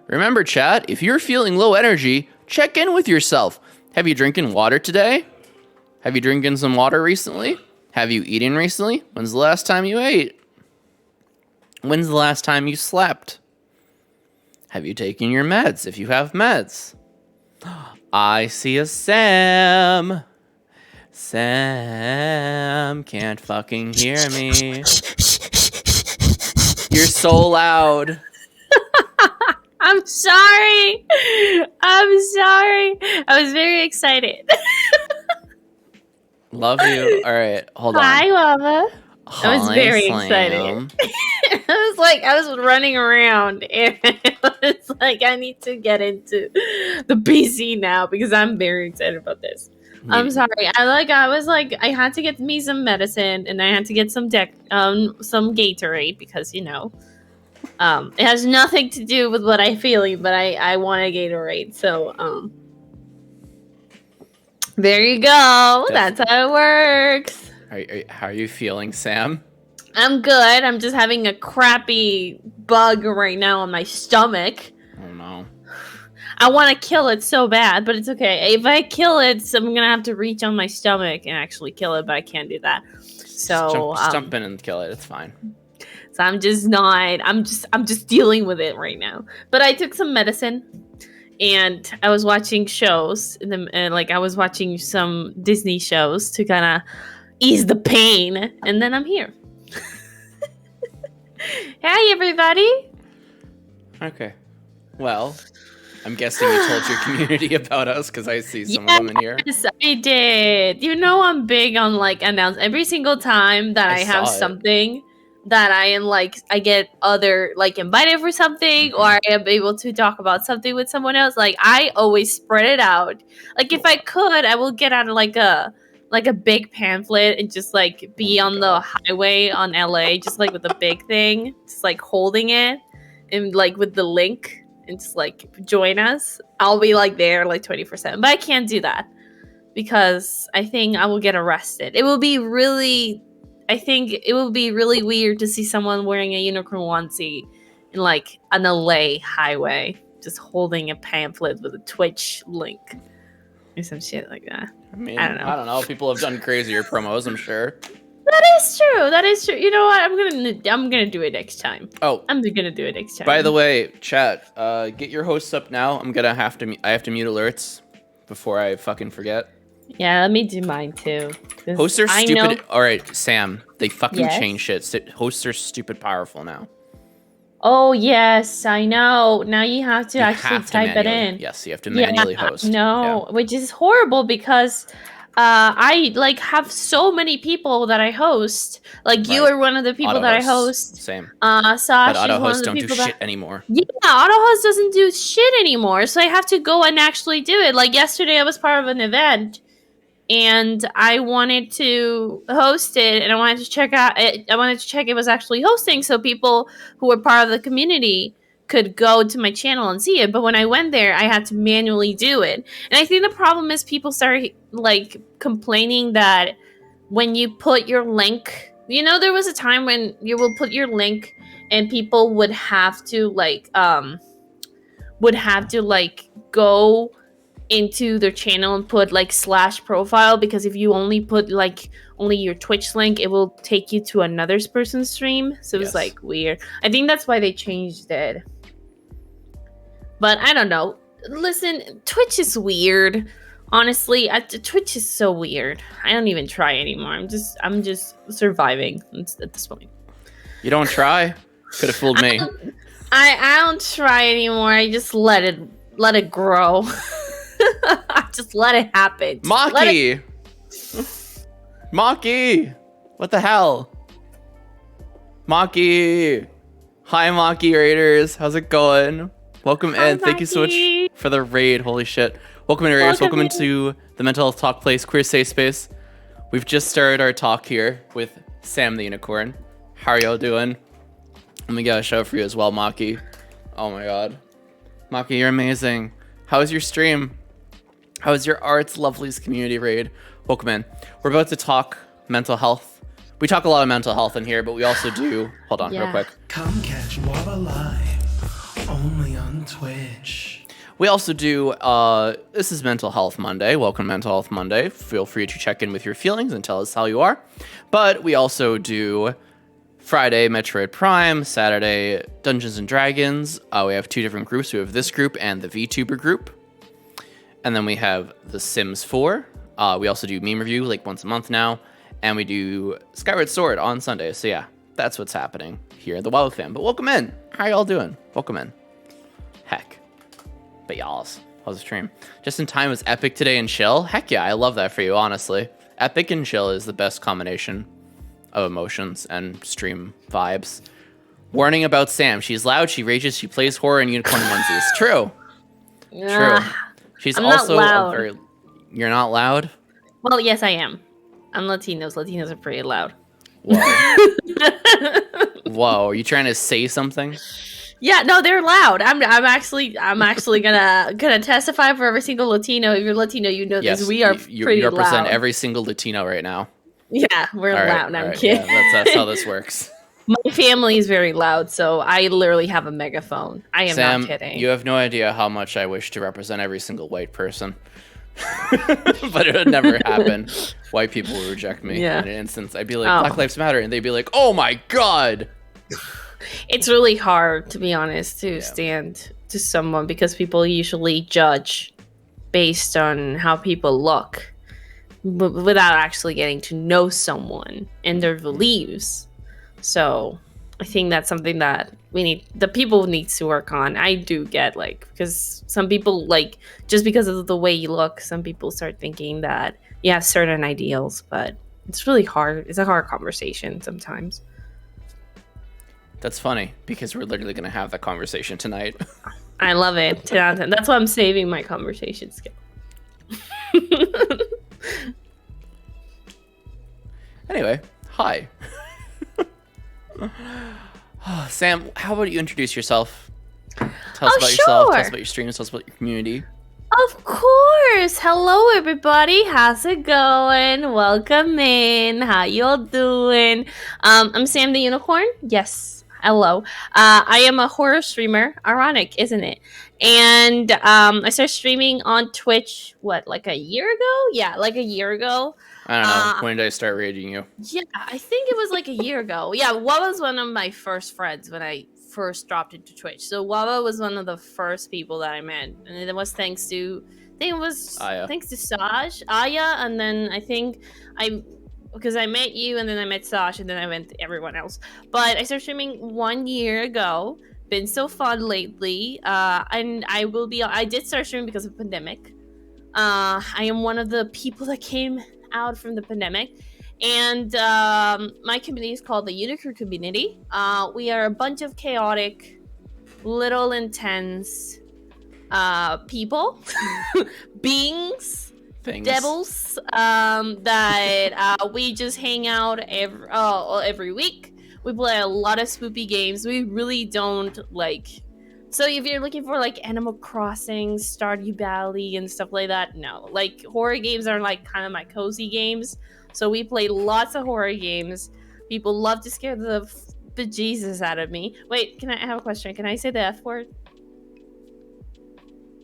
Remember, chat, if you're feeling low energy, check in with yourself. Have you drinking water today? Have you drinking some water recently? Have you eaten recently? When's the last time you ate? When's the last time you slept? Have you taken your meds if you have meds? I see a Sam. Sam can't fucking hear me. You're so loud. I'm sorry. I'm sorry. I was very excited. Love you. All right, hold on. Hi, Waba. I was very excited. I was running around and it's like, I need to get into the PC now because I'm very excited about this. I'm sorry. I had to get me some medicine and I had to get some Gatorade because, you know, it has nothing to do with what I'm feeling, but I want a Gatorade. So, there you go. That's how it works. How are you feeling, Sam? I'm good. I'm just having a crappy bug right now on my stomach. Oh, no. I want to kill it so bad, but it's okay. If I kill it, I'm going to have to reach on my stomach and actually kill it, but I can't do that. So just jump in and kill it. It's fine. So I'm just dealing with it right now. But I took some medicine and I was watching shows and I was watching some Disney shows to kind of ease the pain, and then I'm here. Hey, everybody. Okay. Well, I'm guessing you told your community about us because I see some of them in here. Yes, I did. You know, I'm big on announce every single time that I have something that I am I get other invited for something or I am able to talk about something with someone else. I always spread it out. If I could, I will get out a big pamphlet and just be on the highway on LA, just with a big thing, just holding it and with the link and just join us. I'll be there 24/7, but I can't do that because I think I will get arrested. I think it will be really weird to see someone wearing a unicorn onesie in an LA highway, just holding a pamphlet with a Twitch link or some shit like that. I mean, I don't know. People have done crazier promos, I'm sure. That is true. You know what? I'm gonna do it next time. Oh, I'm gonna do it next time. By the way, chat, get your hosts up now. I have to mute alerts before I fucking forget. Yeah, let me do mine too. Hosts are stupid. All right, Sam, they fucking changed shit. Hosts are stupid powerful now. Oh, yes, I know. Now you have to actually type it in. Yes, you have to manually host. No, which is horrible because I have so many people that I host. You are one of the people that I host. Same. Sash but auto hosts don't do shit anymore. Yeah, auto host doesn't do shit anymore. So I have to go and actually do it. Yesterday I was part of an event and I wanted to host it and I wanted to check it was actually hosting so people who were part of the community could go to my channel and see it. But when I went there, I had to manually do it. And I think the problem is people started complaining that when you put your link, there was a time when you will put your link and people would have to go into their channel and put /profile, because if you only put only your Twitch link, it will take you to another person's stream. So it was weird. I think that's why they changed it. But I don't know. Listen, Twitch is weird. Honestly, Twitch is so weird. I don't even try anymore. I'm just surviving at this point. You don't try? Could have fooled me. I don't try anymore. I just let it grow. Just let it happen. Maki! Maki! What the hell? Maki! Hi, Maki Raiders. How's it going? Welcome in. Thank you so much for the raid. Holy shit. Welcome in, Raiders. Welcome into the Mental Health Talk Place, Queer Safe Space. We've just started our talk here with Sam the Unicorn. How are y'all doing? Let me get a show for you as well, Maki. Oh my god. Maki, you're amazing. How was your stream? How was your Arts Lovelies community raid? Welcome in. We're about to talk mental health. We talk a lot of mental health in here, but we also do... Hold on, real quick. Come catch Waba live Only on Twitch. We also do, this is Mental Health Monday. Welcome to Mental Health Monday. Feel free to check in with your feelings and tell us how you are. But we also do Friday, Metroid Prime, Saturday, Dungeons and Dragons. We have 2 different groups. We have this group and the VTuber group. And then we have The Sims 4. We also do meme review like once a month now. And we do Skyward Sword on Sunday. So yeah, that's what's happening here at the Waba fam. But welcome in. How y'all doing? Welcome in. Heck. But y'all's, how's the stream? Just in time was epic today and chill. Heck yeah, I love that for you, honestly. Epic and chill is the best combination of emotions and stream vibes. Warning about Sam. She's loud, she rages, she plays horror and unicorn onesies. True. True. She's I'm also not loud. You're not loud? Well, yes, I am. I'm Latinos. Latinos are pretty loud. Whoa. Whoa, are you trying to say something? Yeah, no, they're loud. I'm actually gonna testify for every single Latino. If you're Latino, you know this. We are pretty loud. You represent every single Latino right now. Yeah, we're loud. I'm kidding. Yeah, that's how this works. My family is very loud, so I literally have a megaphone. I am Sam, not kidding. You have no idea how much I wish to represent every single white person. But it would never happen. White people would reject me in an instance. I'd be like, Black Lives Matter, and they'd be like, oh my god. It's really hard, to be honest, to stand to someone because people usually judge based on how people look without actually getting to know someone and their beliefs. So I think that's something that the people need to work on. I do get because some people just because of the way you look, some people start thinking that you have certain ideals, but it's really hard. It's a hard conversation sometimes. That's funny because we're literally going to have that conversation tonight. I love it. That's why I'm saving my conversation skill. Anyway, hi. Sam, how about you introduce yourself? Tell us about yourself, tell us about your streams, tell us about your community. Of course. Hello, everybody. How's it going? Welcome in. How y'all doing? I'm Sam the Unicorn. Yes. Hello. I am a horror streamer. Ironic, isn't it? And I started streaming on Twitch, like a year ago? Yeah, like a year ago. I don't know. When did I start raiding you? Yeah, I think it was like a year ago. Yeah, Waba was one of my first friends when I first dropped into Twitch. So Waba was one of the first people that I met. And it was thanks to Saj, Aya, and then I think because I met you, and then I met Saj, and then I went to everyone else. But I started streaming 1 year ago. Been so fun lately. And I did start streaming because of pandemic. I am one of the people that came out from the pandemic. And my community is called the Unicorn community. We are a bunch of chaotic, little intense people, beings, devils that we just hang out every week. We play a lot of spoopy games. We really don't so if you're looking for Animal Crossing, Stardew Valley and stuff like that, no. Horror games are kind of my cozy games. So we play lots of horror games. People love to scare the bejesus out of me. Wait, I have a question? Can I say the F word?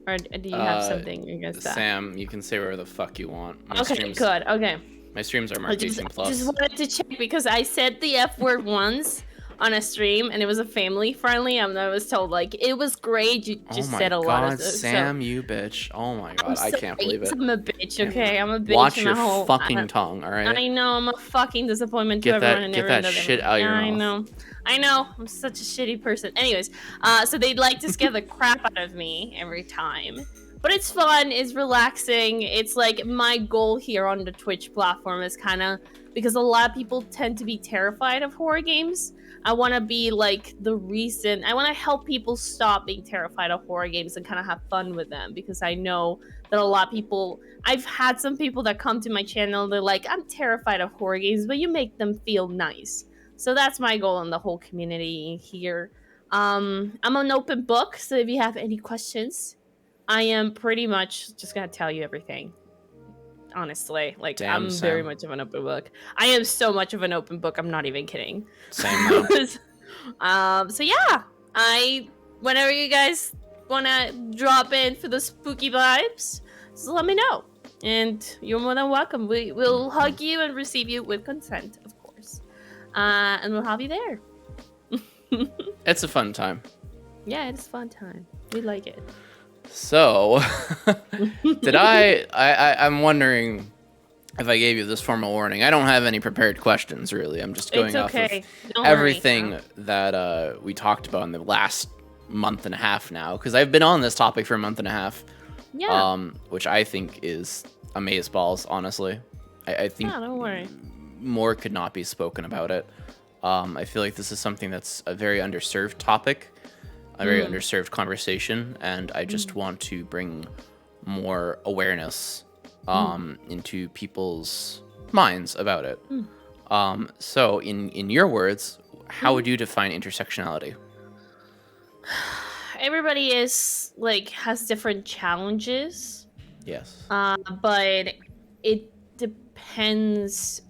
Or do you have something against that? Sam, you can say whatever the fuck you want. Okay, good. Okay. My streams are marked 18+. I just wanted to check because I said the F word once on a stream and it was a family friendly, and I was told it was great. You just said a lot of stuff. Sam, you bitch. Oh my god, I can't believe it. I'm a bitch, okay? I'm a bitch. Watch your fucking tongue, alright? I know, I'm a fucking disappointment to everyone. Get that shit out of your mouth. I know. I'm such a shitty person. Anyways, so they'd like to scare the crap out of me every time. But it's fun, it's relaxing. It's my goal here on the Twitch platform is kind of, because a lot of people tend to be terrified of horror games. I want to be the reason. I want to help people stop being terrified of horror games and kind of have fun with them, because I know that a lot of people, I've had some people that come to my channel, they're like, I'm terrified of horror games, but you make them feel nice. So that's my goal in the whole community here. I'm an open book, so if you have any questions, I am pretty much just gonna tell you everything. Honestly, I'm very much of an open book. I am so much of an open book. I'm not even kidding. Same. So yeah, whenever you guys wanna drop in for the spooky vibes, just let me know. And you're more than welcome. We will hug you and receive you with consent, of course. And we'll have you there. It's a fun time. Yeah, it's a fun time. We like it. So, I'm wondering if I gave you this formal warning. I don't have any prepared questions, really. I'm just going off of everything that we talked about in the last month and a half now, because I've been on this topic for a month and a half. Yeah. Which I think is amazeballs, honestly. I think don't worry. More could not be spoken about it. I feel like this is something that's a very underserved topic, a very underserved conversation, and I just want to bring more awareness into people's minds about it. So, in your words, how would you define intersectionality? Everybody is has different challenges. Yes. But it depends.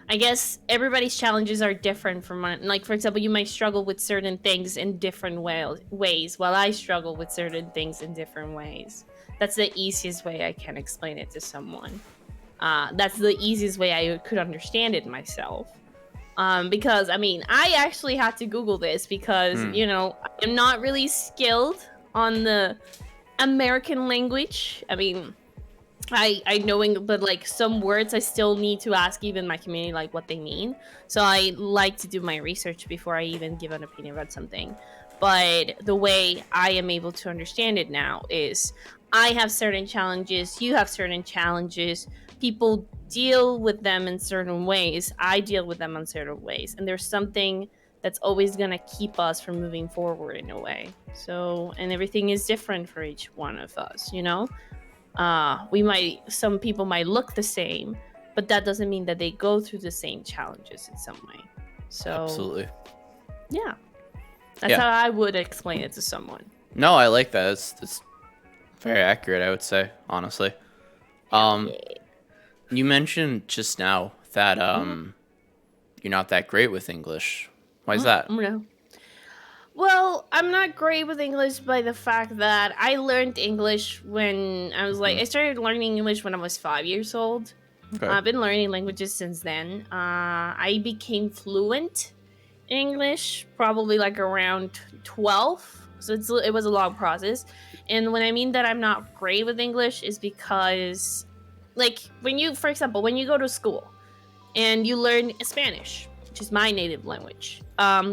I guess everybody's challenges are different from one. Like, for example, you might struggle with certain things in different ways, while I struggle with certain things in different ways. That's the easiest way I can explain it to someone. That's the easiest way I could understand it myself. Because, I mean, I actually had to Google this because, I'm not really skilled on the American language. I mean, I know, but some words I still need to ask even my community what they mean. So I like to do my research before I even give an opinion about something. But the way I am able to understand it now is I have certain challenges, you have certain challenges, people deal with them in certain ways, I deal with them in certain ways, and there's something that's always going to keep us from moving forward in a way. So, and everything is different for each one of us, some people might look the same, but that doesn't mean that they go through the same challenges in some way. So absolutely, yeah, that's how I would explain it to someone. No, I like that. It's very accurate, I would say, honestly. You mentioned just now that you're not that great with English. Why is that? No. Well, I'm not great with English by the fact that I learned English when I was I started learning English when I was 5 years old. Okay. I've been learning languages since then. I became fluent in English probably around 12. So it was a long process. And when I mean that I'm not great with English is because, for example, when you go to school and you learn Spanish, which is my native language,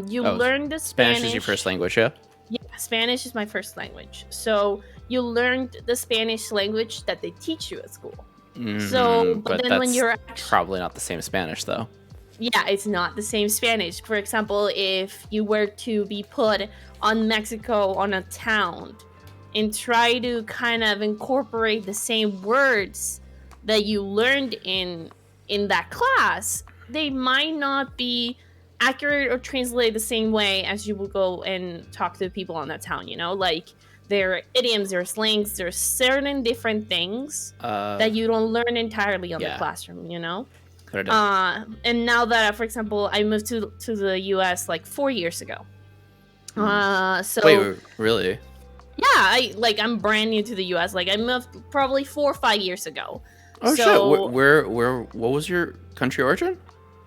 you learn the Spanish. Spanish is your first language, yeah? Yeah, Spanish is my first language. So you learned the Spanish language that they teach you at school. But then when you're probably not the same Spanish, though. Yeah, it's not the same Spanish. For example, if you were to be put on Mexico on a town and try to kind of incorporate the same words that you learned in that class, they might not be accurate or translate the same way as you will go and talk to the people on that town, there are idioms, there are slangs, there are certain different things that you don't learn entirely on the classroom, and now that, for example, I moved to the US 4 years ago. So wait, really? Yeah, I'm brand new to the US. I moved probably 4 or 5 years ago. Oh, so, shit. What was your country origin?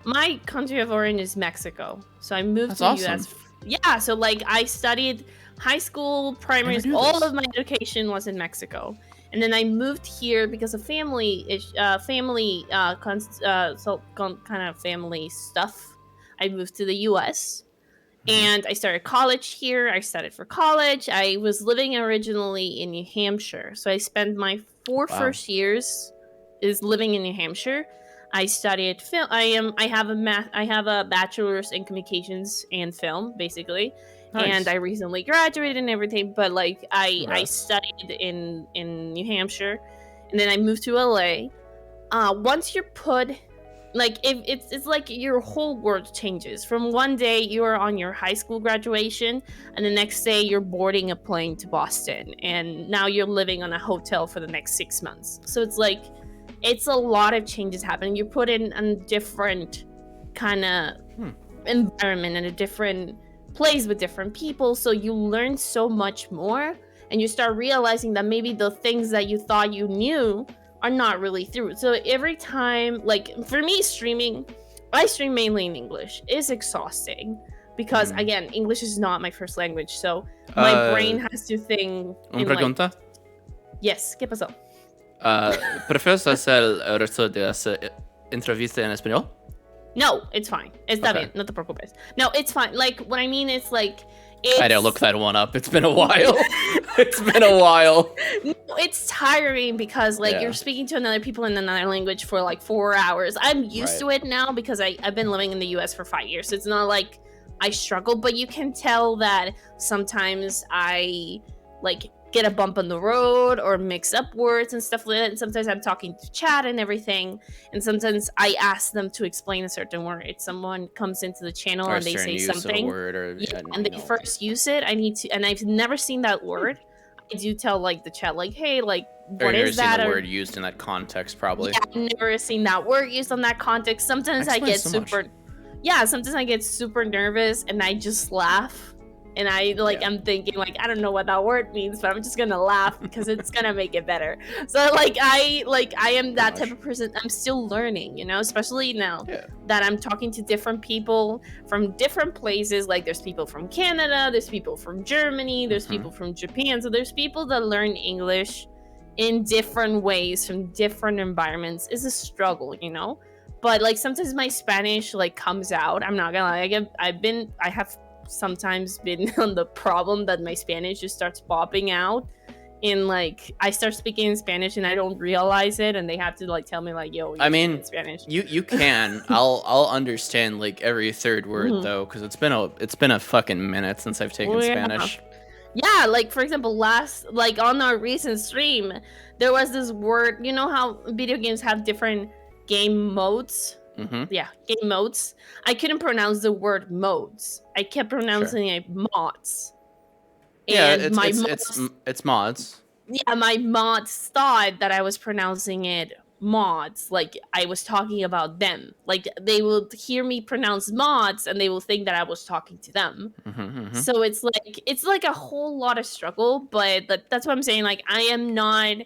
My country of origin is Mexico. So I moved to the US. Yeah, so I studied high school, primary, all of my education was in Mexico. And then I moved here because of family stuff. I moved to the US and I started college here. I studied for college. I was living originally in New Hampshire. So I spent my first years is living in New Hampshire. I studied film. I have a bachelor's in communications and film, basically. Nice. And I recently graduated and everything, but I studied in New Hampshire, and then I moved to LA. Once you're put, it's like your whole world changes. From one day you are on your high school graduation, and the next day you're boarding a plane to Boston, and now you're living on a hotel for the next 6 months. So it's a lot of changes happening. You're put in a different kind of environment and a different place with different people, so you learn so much more, and you start realizing that maybe the things that you thought you knew are not really true. So every time, like for me, streaming, I stream mainly in English. It's exhausting because again, English is not my first language, so my brain has to think in pregunta? like... Yes, ¿qué pasó? ¿Prefieres hacer el resto de las entrevistas en español? No, it's fine. Está bien, no te preocupes. No, it's fine. Like, what I mean is, like, I didn't look that one up. It's been a while. It's been a while. No, it's tiring because, like, you're speaking to another people in another language for, like, 4 hours. I'm used to it now because I've been living in the U.S. for 5 years. So it's not like I struggle, but you can tell that sometimes I, like, get a bump on the road or mix up words and stuff like that. And sometimes I'm talking to chat and everything, and sometimes I ask them to explain a certain word. If someone comes into the channel and they say something and they first use it, I need to, and I've never seen that word, I do tell like the chat, like, hey, like, what is that? Seen the word used in that context, probably. Yeah, I've never seen that word used in that context. Sometimes I get sometimes I get super nervous and I just laugh. And I'm thinking, like, I don't know what that word means, but I'm just gonna laugh because it's gonna make it better. So, I am that type of person. I'm still learning, you know, especially now that I'm talking to different people from different places. Like, there's people from Canada, there's people from Germany, there's people from Japan. So there's people that learn English in different ways from different environments. It's a struggle, you know. But like sometimes my Spanish like comes out. I'm not gonna lie. I have sometimes been on the problem that my Spanish just starts popping out in like I start speaking in Spanish and I don't realize it, and they have to like tell me like, yo, I mean, Spanish. You can I'll understand like every third word though, because it's been a fucking minute since I've taken Spanish. Yeah, like for example, on our recent stream, there was this word. You know how video games have different game modes? Yeah, game modes. I couldn't pronounce the word modes. I kept pronouncing it mods. And it's mods. Yeah, my mods thought that I was pronouncing it mods, like I was talking about them. Like they will hear me pronounce mods and they will think that I was talking to them. So it's like a whole lot of struggle, but that's what I'm saying. Like I am not...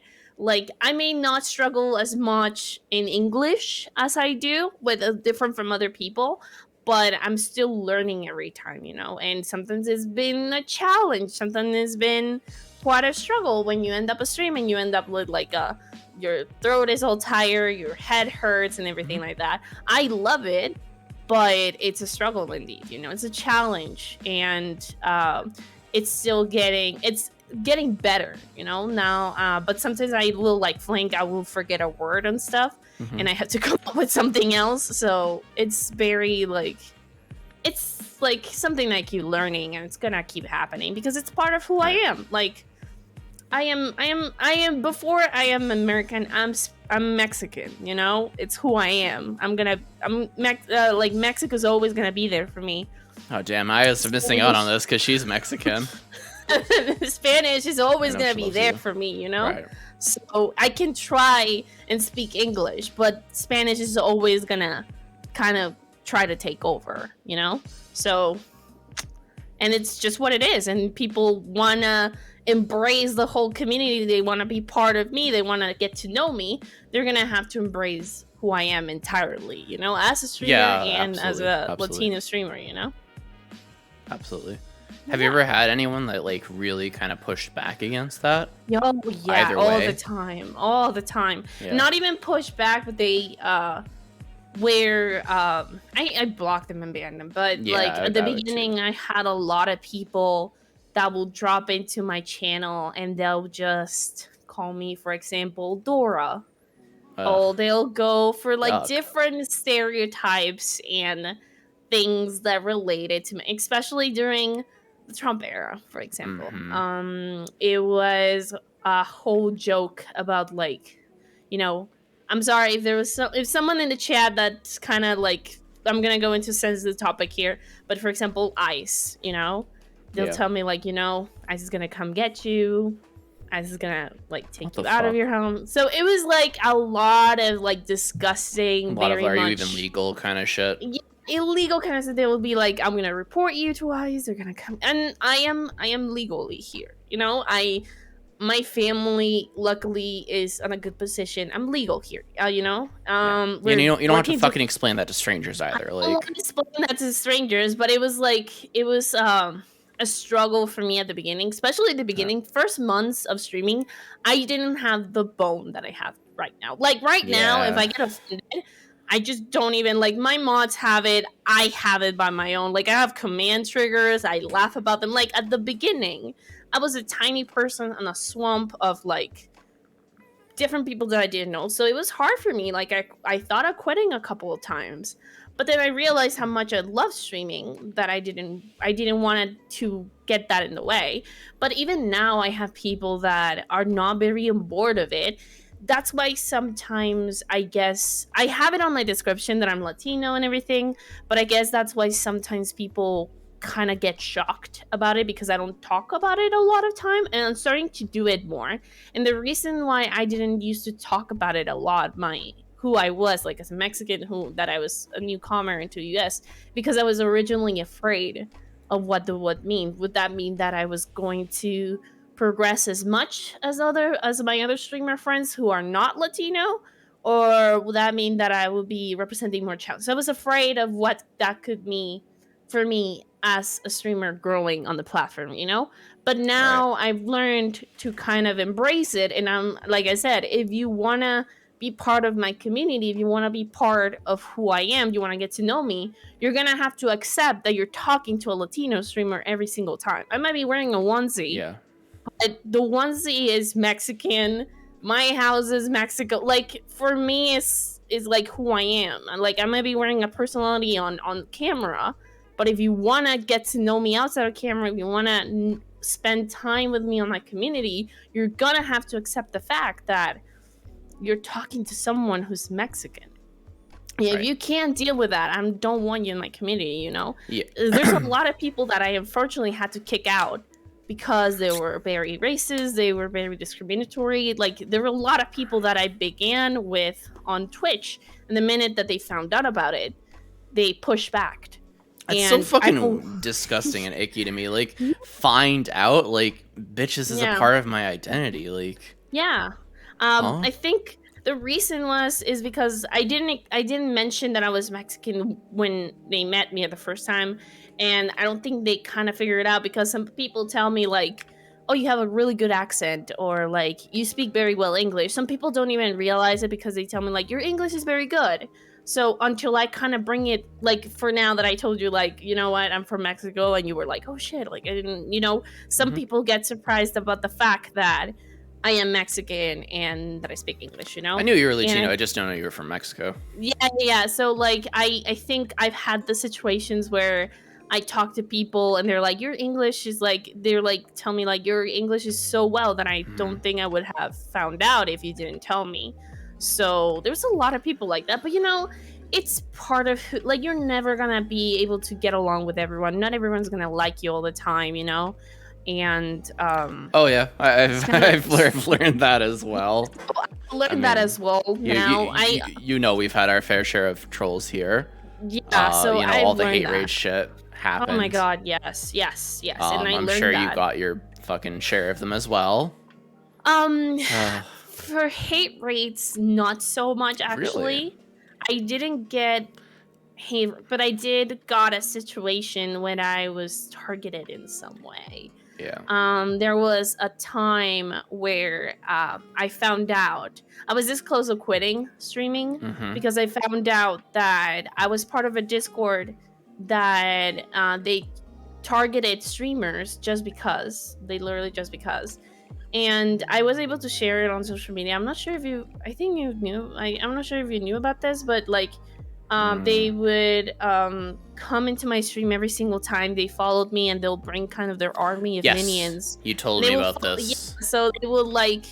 Like, I may not struggle as much in English as I do with different from other people, but I'm still learning every time, you know? And sometimes it's been a challenge. Sometimes it's been quite a struggle when you end up a stream and you end up with like your throat is all tired, your head hurts and everything like that. I love it, but it's a struggle indeed, you know? It's a challenge, and it's still getting better, you know, now, but sometimes I will like I will forget a word and stuff, and I have to come up with something else. So it's very like, it's like something I keep learning, and it's gonna keep happening because it's part of who I am. Like I am before I am American, I'm Mexican, you know. It's who I am. Like Mexico's always gonna be there for me. Oh damn, I was missing out on this because she's Mexican. Spanish is always going to be there for me, you know? Right. So I can try and speak English, but Spanish is always going to kind of try to take over, you know? So, and it's just what it is. And people want to embrace the whole community. They want to be part of me. They want to get to know me. They're going to have to embrace who I am entirely, you know, as a streamer and as a Latino streamer, you know? Absolutely. Have you ever had anyone that like really kind of pushed back against that? Oh yeah, all the time. Yeah. Not even push back, but they I blocked them and banned them. But like at the beginning, I had a lot of people that will drop into my channel and they'll just call me, for example, Dora. They'll go for like different stereotypes and things that related to me, especially during the Trump era, for example. It was a whole joke about like, you know, I'm sorry if someone in the chat that's kind of like, I'm gonna go into sensitive topic here, but for example, ICE, you know, they'll tell me like, you know, ICE is gonna come get you, ICE is gonna like take you out of your home. So it was like a lot of like disgusting, are you even legal kind of shit. illegal kind of stuff. They will be like, I'm gonna report you to ICE. They're gonna come, and I am legally here. My family luckily is in a good position. I'm legal here. And We're you don't have to working fucking explain that to strangers either. I don't want to explain that to strangers, but it was a struggle for me at the beginning, especially at the beginning. First months of streaming, I didn't have the bone that I have right now. Like now, if I get offended, I just don't even like my mods have it. I have it by my own. Like I have command triggers. I laugh about them. Like at the beginning, I was a tiny person in a swamp of like different people that I didn't know. So it was hard for me. Like I thought of quitting a couple of times. But then I realized how much I love streaming that I didn't want to get that in the way. But even now I have people that are not very on board of it. That's why sometimes I guess I have it on my description that I'm Latino and everything, but I guess that's why sometimes people kind of get shocked about it because I don't talk about it a lot of time, and I'm starting to do it more. And the reason why I didn't used to talk about it a lot, who I was like as a Mexican, that I was a newcomer into the US, because I was originally afraid of what the would mean. Would that mean that I was going to progress as much as my other streamer friends who are not Latino? Or would that mean that I would be representing more challenges? So I was afraid of what that could mean for me as a streamer growing on the platform, But now I've learned to kind of embrace it. And I'm, like I said, if you want to be part of my community, if you want to be part of who I am, you want to get to know me, you're going to have to accept that you're talking to a Latino streamer every single time. I might be wearing a onesie, but the onesie is Mexican. My house is Mexico. Like, for me, is like who I am. Like, I might be wearing a personality on camera, but if you want to get to know me outside of camera, if you want to spend time with me on my community, you're going to have to accept the fact that you're talking to someone who's Mexican. If you can't deal with that, I don't want you in my community, Yeah. There's a lot of people that I unfortunately had to kick out because they were very racist, they were very discriminatory. Like, there were a lot of people that I began with on Twitch, and the minute that they found out about it, they pushed back. It's so fucking disgusting and icky to me. Like, find out, like, bitches is a part of my identity. Like, I think the reason is because I didn't mention that I was Mexican when they met me at the first time, and I don't think they kind of figured it out, because some people tell me like, oh, you have a really good accent, or like you speak very well English. Some people don't even realize it because they tell me like, your English is very good. So until I kind of bring it, like, for now that I told you, like, you know what, I'm from Mexico, and you were like, oh shit, like I didn't, some people get surprised about the fact that I am Mexican and that I speak English, I knew you were Latino, I just don't know you were from Mexico. Yeah. So like I think I've had the situations where I talk to people and they're like, your English is like, they're like, tell me like, your English is so well that I don't think I would have found out if you didn't tell me. So there's a lot of people like that, but it's part of like, you're never gonna be able to get along with everyone. Not everyone's gonna like you all the time, and oh yeah, I've learned that as well. I learned that as well. Now we've had our fair share of trolls here. Yeah, so all the hate rage shit happened. Oh my god, yes. And I'm sure you got your fucking share of them as well. For hate rates, not so much actually. Really? I didn't get hate, but I did got a situation when I was targeted in some way. Yeah. There was a time where I found out I was this close to quitting streaming because I found out that I was part of a Discord that they targeted streamers just because. They literally just because. And I was able to share it on social media. I'm not sure if you, I think you knew, I'm not sure if you knew about this, but like, they would come into my stream every single time. They followed me and they'll bring kind of their army of minions. You told me about this. Yeah, so they would like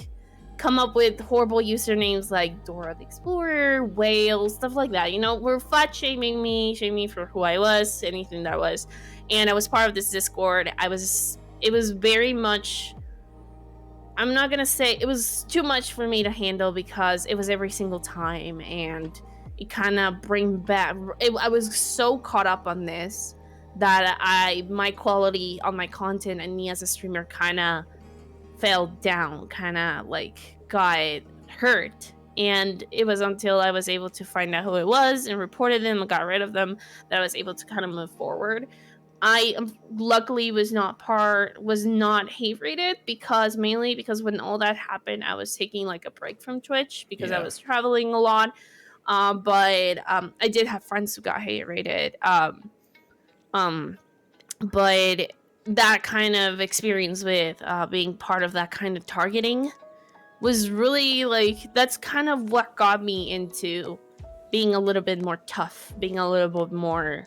come up with horrible usernames like Dora the Explorer, Whale, stuff like that. Were fat shaming me for who I was, anything that I was. And I was part of this Discord. It was very much, I'm not gonna say it was too much for me to handle because it was every single time, and it kind of bring back. I was so caught up on this that my quality on my content and me as a streamer kind of fell down, kind of like got hurt. And it was until I was able to find out who it was and reported them and got rid of them that I was able to kind of move forward. I luckily was not hate rated mainly because when all that happened, I was taking like a break from Twitch because I was traveling a lot. But I did have friends who got hate rated. But that kind of experience with being part of that kind of targeting was really like, that's kind of what got me into being a little bit more tough, being a little bit more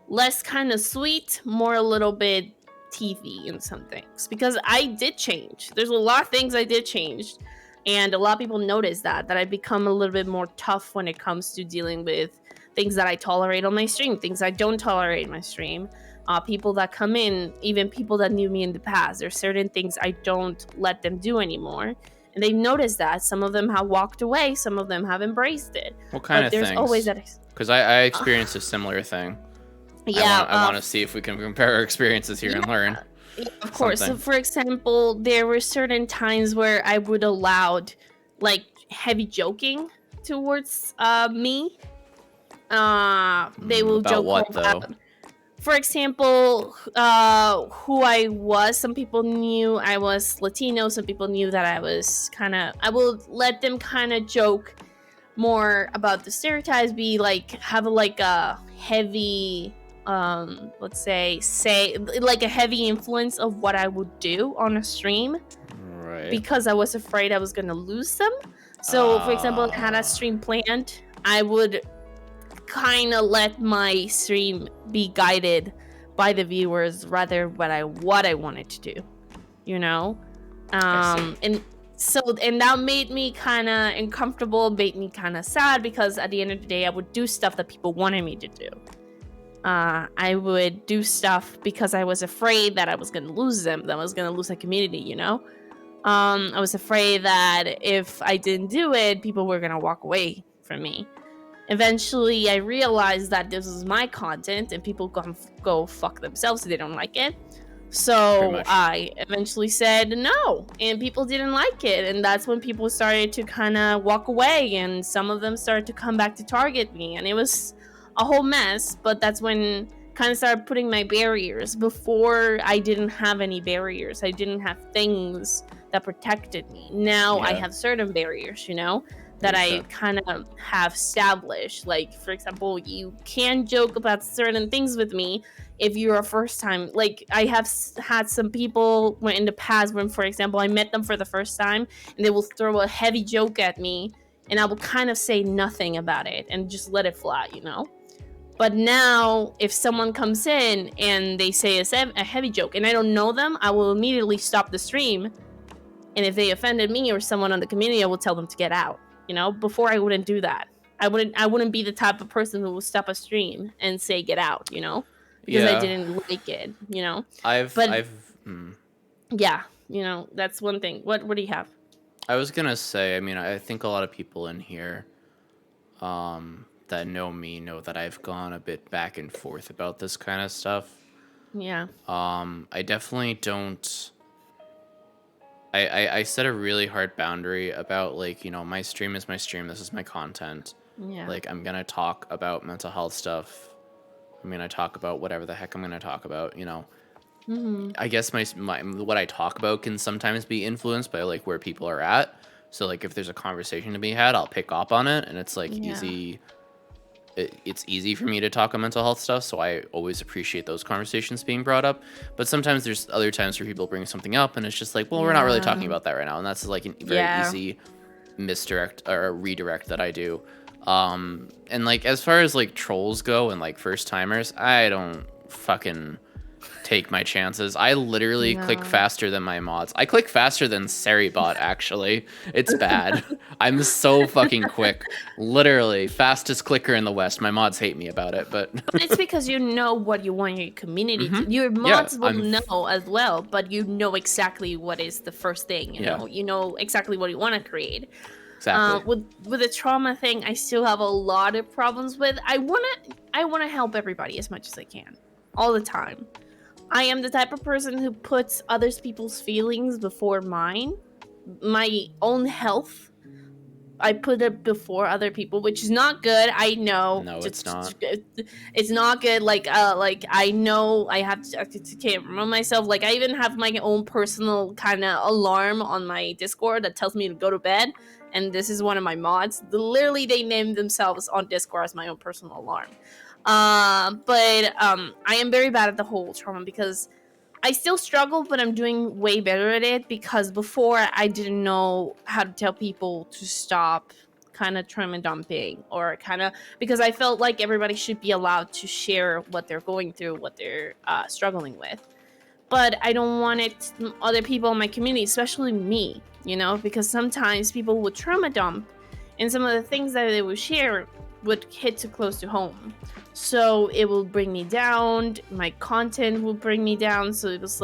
less kind of sweet, more a little bit TV in some things, because I did change. There's a lot of things I did change, and a lot of people notice that I become a little bit more tough when it comes to dealing with things that I tolerate on my stream, things I don't tolerate in my stream. People that come in, even people that knew me in the past, there's certain things I don't let them do anymore. And they've noticed that. Some of them have walked away, some of them have embraced it. What kind of there's things? Always that. Because I experienced a similar thing. Yeah, I want to see if we can compare our experiences here and learn. Yeah, of course. So, for example, there were certain times where I would allowed like heavy joking towards me. They will about joke what, about, though? for example, who I was. Some people knew I was Latino. Some people knew that I was I will let them kind of joke more about the stereotypes, be like, have like a heavy, let's say like a heavy influence of what I would do on a stream. Right. Because I was afraid I was going to lose them. So, for example, I had a stream planned. I would kind of let my stream be guided by the viewers rather what I wanted to do, you know? And that made me kind of uncomfortable, made me kind of sad, because at the end of the day, I would do stuff that people wanted me to do. I would do stuff because I was afraid that I was going to lose them, that I was going to lose a community, you know? I was afraid that if I didn't do it, people were going to walk away from me. Eventually, I realized that this was my content and people go fuck themselves if they don't like it. So I eventually said no, and people didn't like it. And that's when people started to kind of walk away, and some of them started to come back to target me. And it was a whole mess, but that's when kind of started putting my barriers. Before, I didn't have any barriers. I didn't have things that protected me. Now I have certain barriers, you know? That I kind of have established. Like, for example, you can joke about certain things with me if you're a first time. Like, I have had some people in the past when, for example, I met them for the first time and they will throw a heavy joke at me and I will kind of say nothing about it and just let it fly, you know? But now, if someone comes in and they say a heavy joke and I don't know them, I will immediately stop the stream. And if they offended me or someone on the community, I will tell them to get out. You know, before I wouldn't do that. I wouldn't be the type of person who would stop a stream and say get out, you know? Because I didn't like it, you know? Yeah, you know, that's one thing. What do you have? I was gonna say, I mean, I think a lot of people in here that know me know that I've gone a bit back and forth about this kind of stuff. Yeah. I definitely don't... I set a really hard boundary about, like, you know, my stream is my stream. This is my content. Yeah. Like, I'm going to talk about mental health stuff. I'm going to talk about whatever the heck I'm going to talk about, you know. Mm-hmm. I guess my what I talk about can sometimes be influenced by, like, where people are at. So, like, if there's a conversation to be had, I'll pick up on it. And it's, like, easy... It's easy for me to talk on mental health stuff, so I always appreciate those conversations being brought up. But sometimes there's other times where people bring something up, and it's just like, well, we're not really talking about that right now, and that's like a very easy misdirect or redirect that I do. And like as far as like trolls go and like first timers, I don't fucking take my chances. I literally click faster than my mods. I click faster than Seribot, actually. It's bad. I'm so fucking quick. Literally, fastest clicker in the West. My mods hate me about it, but... It's because you know what you want your community to... Your mods will know as well, but you know exactly what is the first thing, you know? You know exactly what you want to create. Exactly. With the trauma thing, I still have a lot of problems with. I wanna help everybody as much as I can, all the time. I am the type of person who puts other people's feelings before mine, my own health. I put it before other people, which is not good. I know. No, it's not. It's not good. Like I know I have to can't remember myself. Like I even have my own personal kind of alarm on my Discord that tells me to go to bed. And this is one of my mods. Literally, they named themselves on Discord as my own personal alarm. But I am very bad at the whole trauma because I still struggle, but I'm doing way better at it because before I didn't know how to tell people to stop kind of trauma dumping or kind of because I felt like everybody should be allowed to share what they're going through, what they're struggling with. But I don't want it other people in my community, especially me, because sometimes people would trauma dump and some of the things that they would share would hit too close to home. So it will bring me down, my content will bring me down. So it was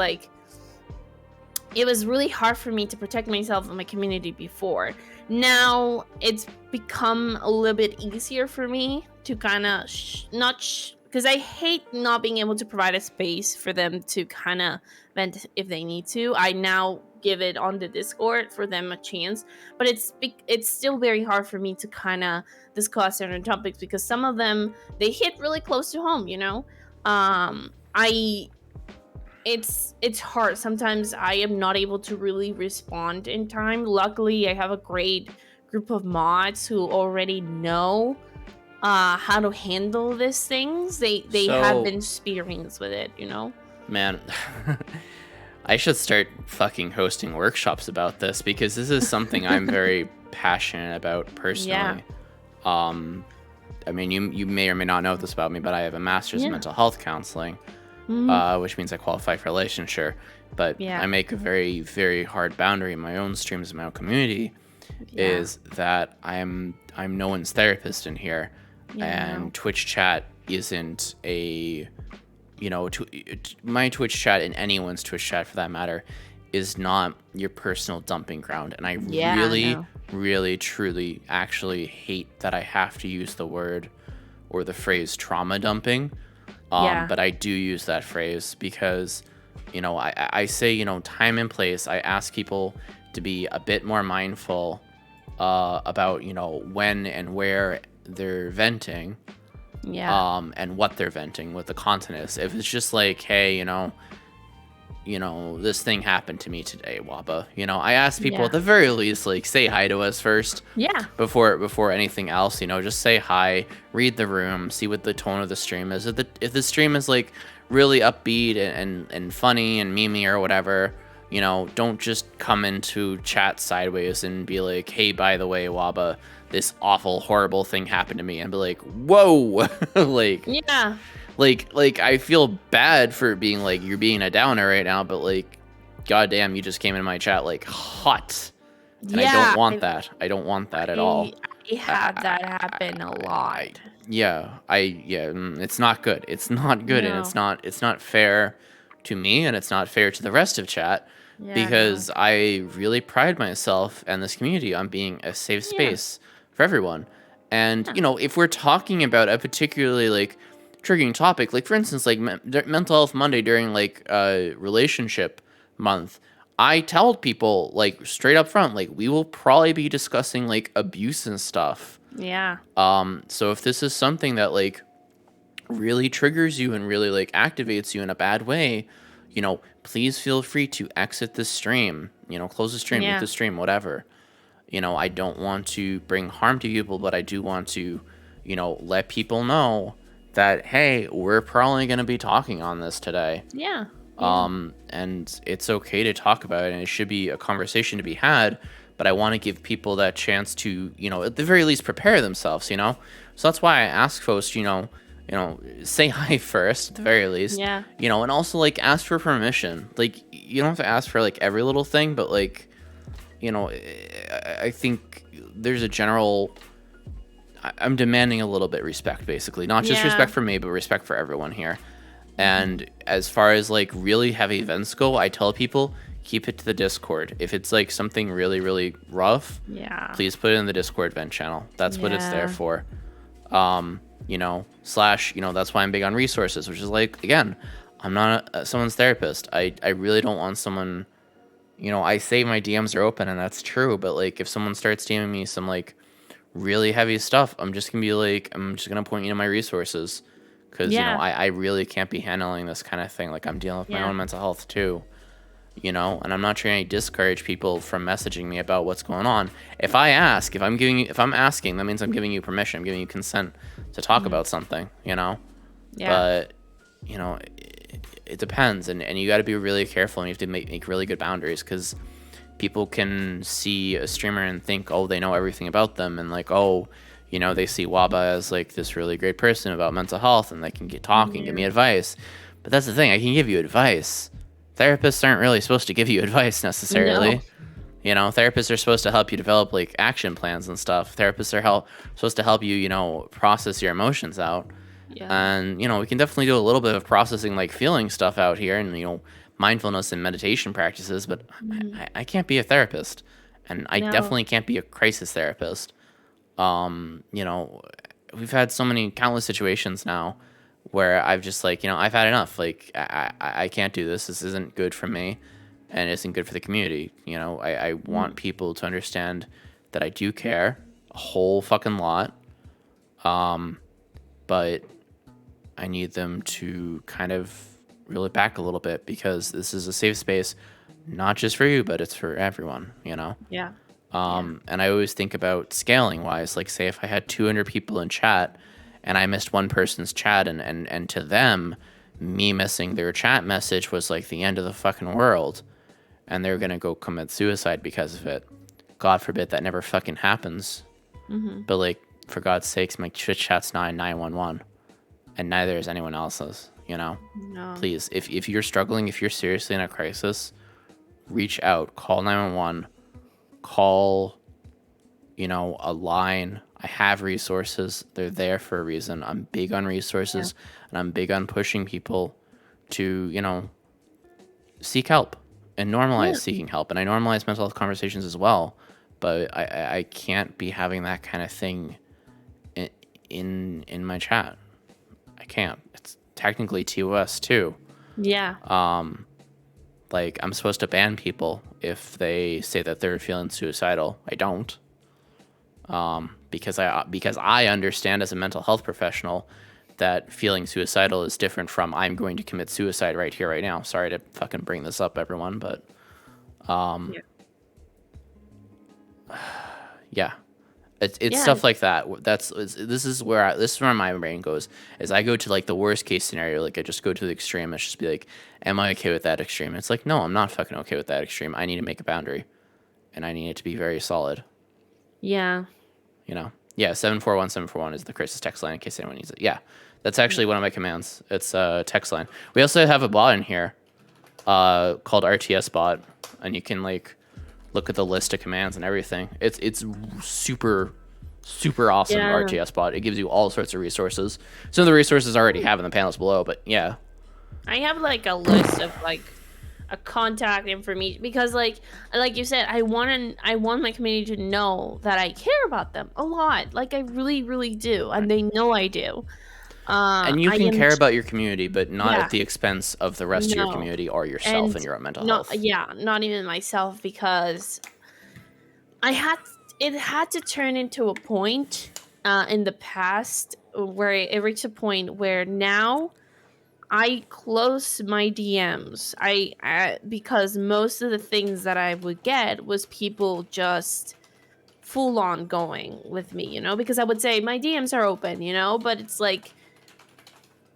really hard for me to protect myself and my community before. Now it's become a little bit easier for me to kind of because I hate not being able to provide a space for them to kind of vent if they need to. I now give it on the Discord for them a chance, but it's still very hard for me to kind of discuss certain topics because some of them they hit really close to home. It's hard. Sometimes I am not able to really respond in time. Luckily, I have a great group of mods who already know how to handle these things. They have been experienced with it, Man, I should start fucking hosting workshops about this because this is something I'm very passionate about personally. Yeah. I mean, you may or may not know this about me, but I have a master's in mental health counseling, which means I qualify for licensure. But I make a very, very hard boundary in my own streams, in my own community, is that I'm no one's therapist in here. And Twitch chat isn't my Twitch chat and anyone's Twitch chat for that matter is not your personal dumping ground. And I really, truly, actually hate that I have to use the word or the phrase trauma dumping. But I do use that phrase because, I say, time and place. I ask people to be a bit more mindful about, when and where they're venting, and what they're venting, what the content is. If it's just like, hey, this thing happened to me today, Waba. I ask people at the very least, like, say hi to us first. Yeah. Before anything else, just say hi, read the room, see what the tone of the stream is. If the stream is like really upbeat and funny and memey or whatever, don't just come into chat sideways and be like, hey, by the way, Waba, this awful, horrible thing happened to me, and be like, whoa, like, I feel bad for being like, you're being a downer right now, but like, goddamn, you just came into my chat like hot, and I don't want that. I don't want that at all. I had that happen a lot. It's not good. It's not good, and it's not fair to me, and it's not fair to the rest of chat. Because I really pride myself and this community on being a safe space for everyone. And, if we're talking about a particularly, like, triggering topic, like, for instance, like, Mental Health Monday during, like, relationship month, I tell people, like, straight up front, like, we will probably be discussing, like, abuse and stuff. Yeah. So if this is something that, like, really triggers you and really, like, activates you in a bad way, please feel free to exit the stream, close the stream, mute the stream, whatever. I don't want to bring harm to people, but I do want to, let people know that, hey, we're probably going to be talking on this today. Yeah. And it's okay to talk about it, and it should be a conversation to be had, but I want to give people that chance to, at the very least prepare themselves, So that's why I ask folks, say hi first at the very least. Yeah. And also like ask for permission. Like you don't have to ask for like every little thing, but like, I think there's a general. I'm demanding a little bit respect, basically, not just respect for me, but respect for everyone here. And as far as like really heavy events go, I tell people keep it to the Discord. If it's like something really, really rough, please put it in the Discord vent channel. That's what it's there for. You know, / you know, that's why I'm big on resources, which is like, again, I'm not someone's therapist. I really don't want someone, you know, I say my DMs are open and that's true, but like if someone starts DMing me some like really heavy stuff, I'm just gonna be like, I'm just gonna point you to my resources, because you know, I really can't be handling this kind of thing. Like I'm dealing with my own mental health too, you know, and I'm not trying to discourage people from messaging me about what's going on. If I ask, if I'm asking, that means I'm giving you permission, I'm giving you consent to talk about something, you know. But you know, it depends, and you got to be really careful, and you have to make really good boundaries, because people can see a streamer and think, oh, they know everything about them, and like, oh, you know, they see Waba as like this really great person about mental health, and they can get talking, give me advice. But that's the thing, I can give you advice. Therapists aren't really supposed to give you advice necessarily. You know, therapists are supposed to help you develop like action plans and stuff. Therapists are supposed to help you, you know, process your emotions out. And, you know, we can definitely do a little bit of processing, like feeling stuff out here, and, you know, mindfulness and meditation practices, but I can't be a therapist, and I definitely can't be a crisis therapist. You know, we've had so many countless situations now where I've just like, you know, I've had enough. Like, I can't do this. This isn't good for me, and it isn't good for the community. You know, I want people to understand that I do care a whole fucking lot. But I need them to kind of reel it back a little bit, because this is a safe space, not just for you, but it's for everyone, you know? And I always think about scaling wise, like say if I had 200 people in chat and I missed one person's chat, and to them, me missing their chat message was like the end of the fucking world, and they're going to go commit suicide because of it. God forbid that never fucking happens. But like, for God's sakes, my Twitch chat's not 911, and neither is anyone else's, you know? Please, if you're struggling, if you're seriously in a crisis, reach out, call 911, call, you know, a line. I have resources. They're there for a reason. I'm big on resources, and I'm big on pushing people to, you know, seek help and normalize seeking help. And I normalize mental health conversations as well, but I can't be having that kind of thing in my chat. I can't. It's technically TOS too. Like, I'm supposed to ban people if they say that they're feeling suicidal. I don't. Because I understand as a mental health professional that feeling suicidal is different from I'm going to commit suicide right here, right now. Sorry to fucking bring this up, everyone, but yeah. It's stuff like that. This is where my brain goes. Is I go to like the worst case scenario, like I just go to the extreme. It's just be like, am I okay with that extreme? And it's like, no, I'm not fucking okay with that extreme. I need to make a boundary, and I need it to be very solid. You know. 741-741 is the crisis text line in case anyone needs it. Yeah, that's actually one of my commands. It's a text line. We also have a bot in here, called RTS bot, and you can like look at the list of commands and everything. It's super awesome. RTS bot. It gives you all sorts of resources. Some of the resources I already have in the panels below, but yeah. I have like a list of like a contact information, because like you said, I want my community to know that I care about them a lot. Like I really do, and they know I do. And you can care about your community, but not at the expense of the rest of your community or yourself and your own mental health. Not even myself, because it had to turn into a point in the past where it reached a point where now I close my DMs. Because most of the things that I would get was people just full on going with me, you know, because I would say my DMs are open, you know, but it's like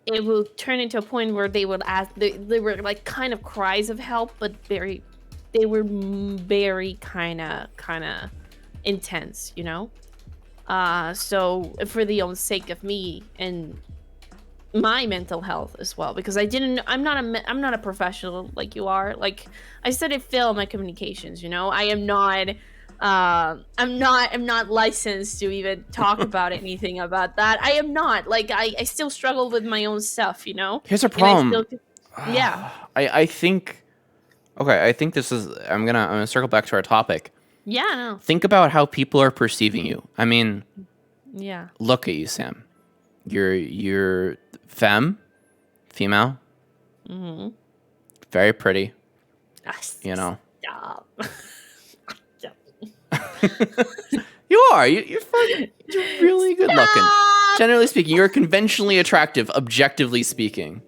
it will turn into a point where they would ask, they were like kind of cries of help, but they were very kind of intense, you know. So for the own sake of me and my mental health as well, because I'm not a professional like you are. Like I studied film and communications, you know. I'm not licensed to even talk about anything about that. I am not. Like I still struggle with my own stuff, you know. Here's a problem. I think Okay, I think this is. I'm gonna circle back to our topic. Yeah, no. Think about how people are perceiving you. I mean, Yeah. look at you, Sam. You're female, Mm-hmm. very pretty. You know. Stop. You are. You're really good looking. Generally speaking, you're conventionally attractive, objectively speaking.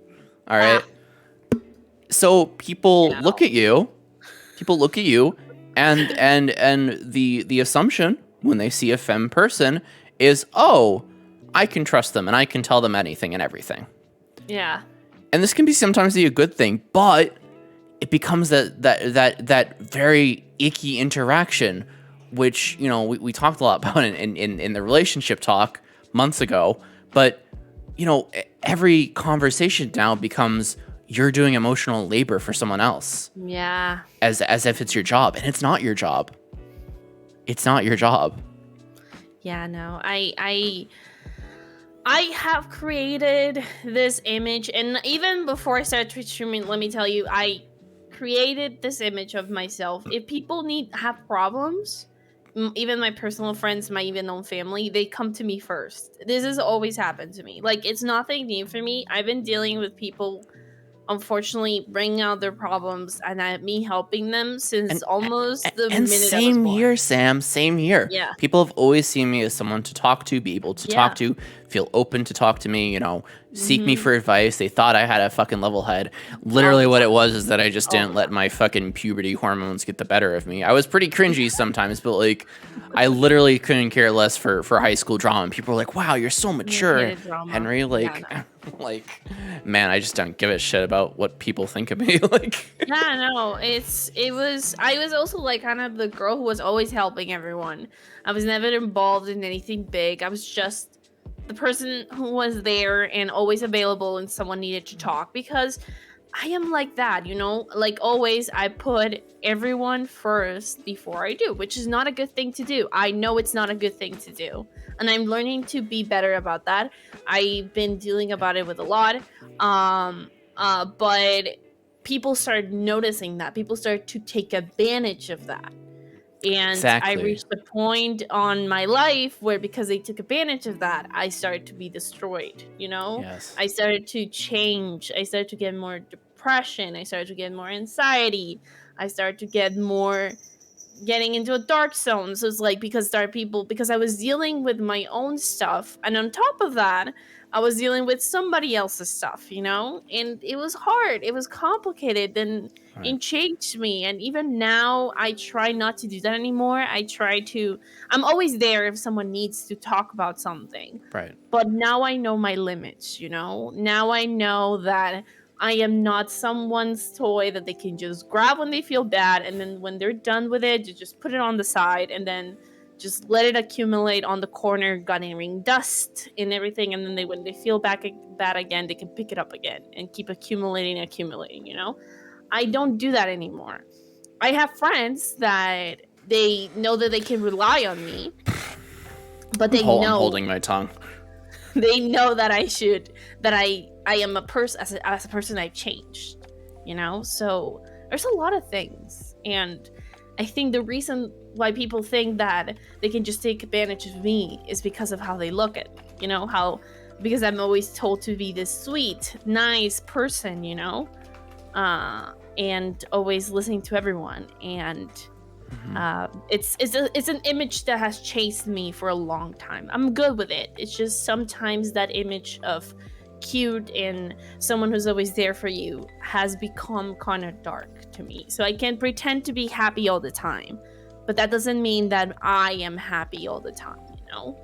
All right. So people look at you. People look at you, and the assumption when they see a femme person is, oh, I can trust them and I can tell them anything and everything. Yeah. And this can be sometimes be a good thing, but it becomes that very icky interaction, which, you know, we talked a lot about in the relationship talk months ago. But, you know, every conversation now becomes you're doing emotional labor for someone else. Yeah. As if it's your job, and it's not your job. It's not your job. Yeah, no. I have created this image, and even before I started Twitch streaming, let me tell you, I created this image of myself. If people have problems, even my personal friends, my even known family, they come to me first. This has always happened to me. Like, it's nothing new for me. I've been dealing with people, unfortunately, bringing out their problems and me helping them since almost the minute I was born. Same here, Sam. Same here. Yeah. People have always seen me as someone to talk to, be able to talk to, feel open to talk to me, you know, seek me for advice. They thought I had a fucking level head. Literally what it was is that I just didn't let my fucking puberty hormones get the better of me. I was pretty cringy sometimes, but like I literally couldn't care less for high school drama. And people were like, wow, you're so mature, Henry. Like, like, man, I just don't give a shit about what people think of me. Like, yeah, no, I was also like kind of the girl who was always helping everyone. I was never involved in anything big. I was just the person who was there and always available when someone needed to talk, because I am like that, you know? Like, always, I put everyone first before I do, which is not a good thing to do. I know it's not a good thing to do, and I'm learning to be better about that. I've been dealing about it with a lot, but people started noticing that. People started to take advantage of that. And I reached a point on my life where, because they took advantage of that, I started to be destroyed, you know? yes. I started to change. I started to get more depression. I started to get more anxiety. I started to get more getting into a dark zone. So it's like, because I was dealing with my own stuff. And on top of that, I was dealing with somebody else's stuff, you know? And it was hard. It was complicated. And it changed me. And even now, I try not to do that anymore. I'm always there if someone needs to talk about something. Right. But now I know my limits, you know? Now I know that I am not someone's toy that they can just grab when they feel bad, and then when they're done with it, you just put it on the side and then just let it accumulate on the corner, gathering dust and everything, and then when they feel bad again, they can pick it up again and keep accumulating, you know? I don't do that anymore. I have friends that they know that they can rely on me, but they know... I'm holding my tongue. They know that I am a person, as a person I've changed, you know? So there's a lot of things. And I think the reason why people think that they can just take advantage of me is because of how they look at me, you know? Because I'm always told to be this sweet, nice person, you know? And always listening to everyone. And it's an image that has chased me for a long time. I'm good with it. It's just sometimes that image of cute and someone who's always there for you has become kind of dark to me. So I can pretend to be happy all the time, but that doesn't mean that I am happy all the time, you know?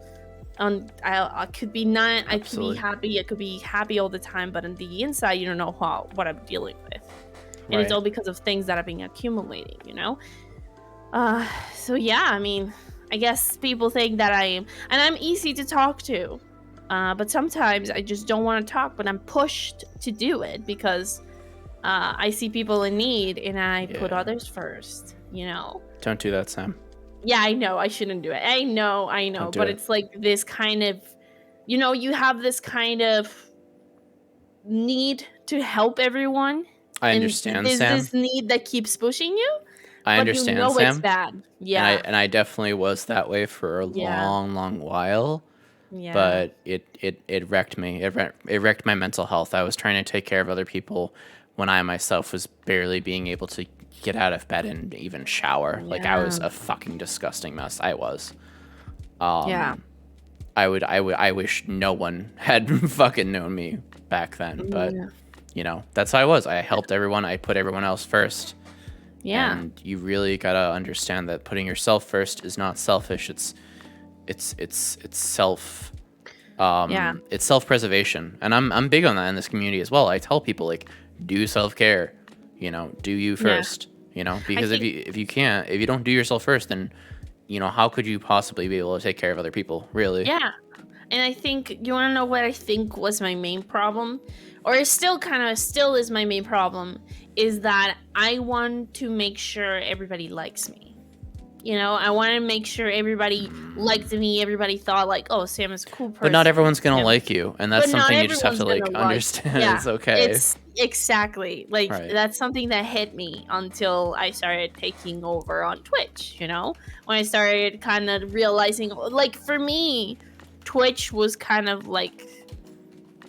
I could be not. I could be happy. I could be happy all the time, but on the inside, you don't know what I'm dealing with, and it's all because of things that have been accumulating, you know. So yeah, I mean, I guess people think that I'm easy to talk to, but sometimes I just don't want to talk, but I'm pushed to do it because I see people in need and I put others first, you know. Don't do that, Sam. Yeah, I know. I shouldn't do it. I know. But it's like this kind of, you know, you have this kind of need to help everyone. I understand, there's Sam. this need that keeps pushing you, I but you understand, know it's Sam. bad. Yeah. And I definitely was that way for a Yeah. long while. Yeah. But it wrecked me. It wrecked my mental health. I was trying to take care of other people when I myself was barely being able to get out of bed and even shower. Like, I was Yeah. a fucking disgusting mess. I was. Yeah. I wish no one had fucking known me back then. But Yeah. you know, that's how I was. I helped everyone. I put everyone else first. Yeah. And you really gotta understand that putting yourself first is not selfish. It's self Yeah. it's self-preservation, and I'm big on that in this community as well. I tell people, like, do self-care, you know, do you first, you know, because think, if you don't do yourself first, then, you know, how could you possibly be able to take care of other people, really? yeah. And I think, you want to know what I think was my main problem, or it still is my main problem, is that I want to make sure everybody likes me. You know, I want to make sure everybody liked me. Everybody thought, like, oh, Sam is a cool person. But not everyone's gonna like you, and that's But not something you just have to, everyone's like, gonna understand. Yeah, It's okay. it's exactly like Right. that's something that hit me until I started taking over on Twitch. You know, when I started kind of realizing, like, for me, Twitch was kind of like,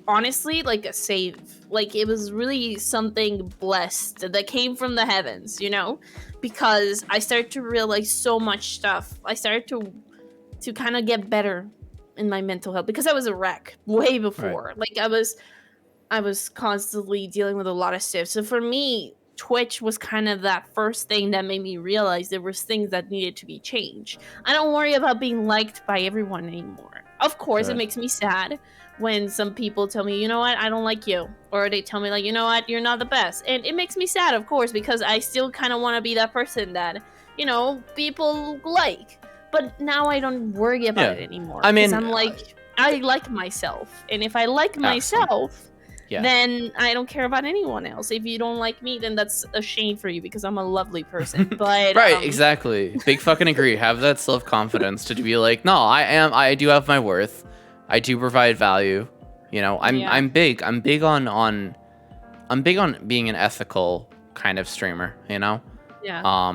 honestly, like a save. Like, it was really something blessed that came from the heavens, you know, because I started to realize so much stuff. I started to kind of get better in my mental health, because I was a wreck way before. Right. Like, I was constantly dealing with a lot of stuff. So for me, Twitch was kind of that first thing that made me realize there was things that needed to be changed. I don't worry about being liked by everyone anymore. Of course, it makes me sad when some people tell me, you know what, I don't like you. Or they tell me, like, you know what, you're not the best. And it makes me sad, of course, because I still kind of want to be that person that, you know, people like. But now I don't worry about it anymore. I mean, I'm like, I like myself. And if I like myself, then I don't care about anyone else. If you don't like me, then that's a shame for you, because I'm a lovely person. But right, exactly. Big fucking agree. Have that self-confidence to be like, no, I do have my worth. I do provide value. You know, I'm big on being an ethical kind of streamer, you know? Yeah.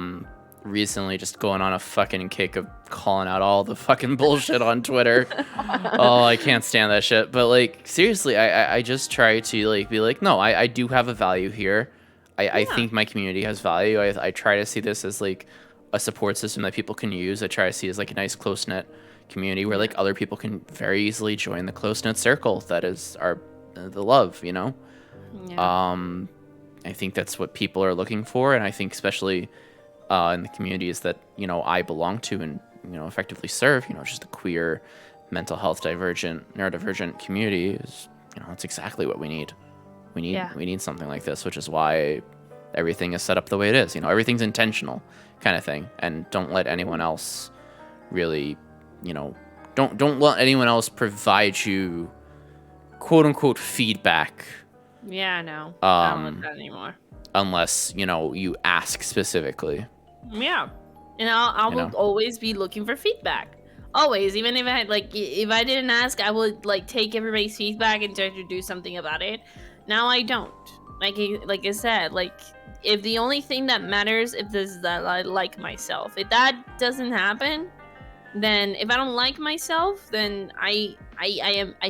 Recently just going on a fucking kick of calling out all the fucking bullshit on Twitter. Oh, I can't stand that shit. But, like, seriously, I just try to, like, be like, no, I do have a value here. I think my community has value. I try to see this as, like, a support system that people can use. I try to see it as, like, a nice close-knit community where, like, other people can very easily join the close-knit circle that is the love, you know? Yeah. I think that's what people are looking for, and I think especially in the communities that, you know, I belong to and, you know, effectively serve, you know, just the queer, mental health divergent, neurodivergent community is, you know, it's exactly what we need. We need something like this, which is why everything is set up the way it is. You know, everything's intentional, kind of thing, and don't let anyone else really, you know, don't let anyone else provide you quote unquote feedback. Yeah, no. I don't want that anymore. Unless, you know, you ask specifically. Yeah. And I will always be looking for feedback. Always. Even if if I didn't ask, I would, like, take everybody's feedback and try to do something about it. Now I don't. Like I said, like, if the only thing that matters is that I like myself. If that doesn't happen, then if I don't like myself, then I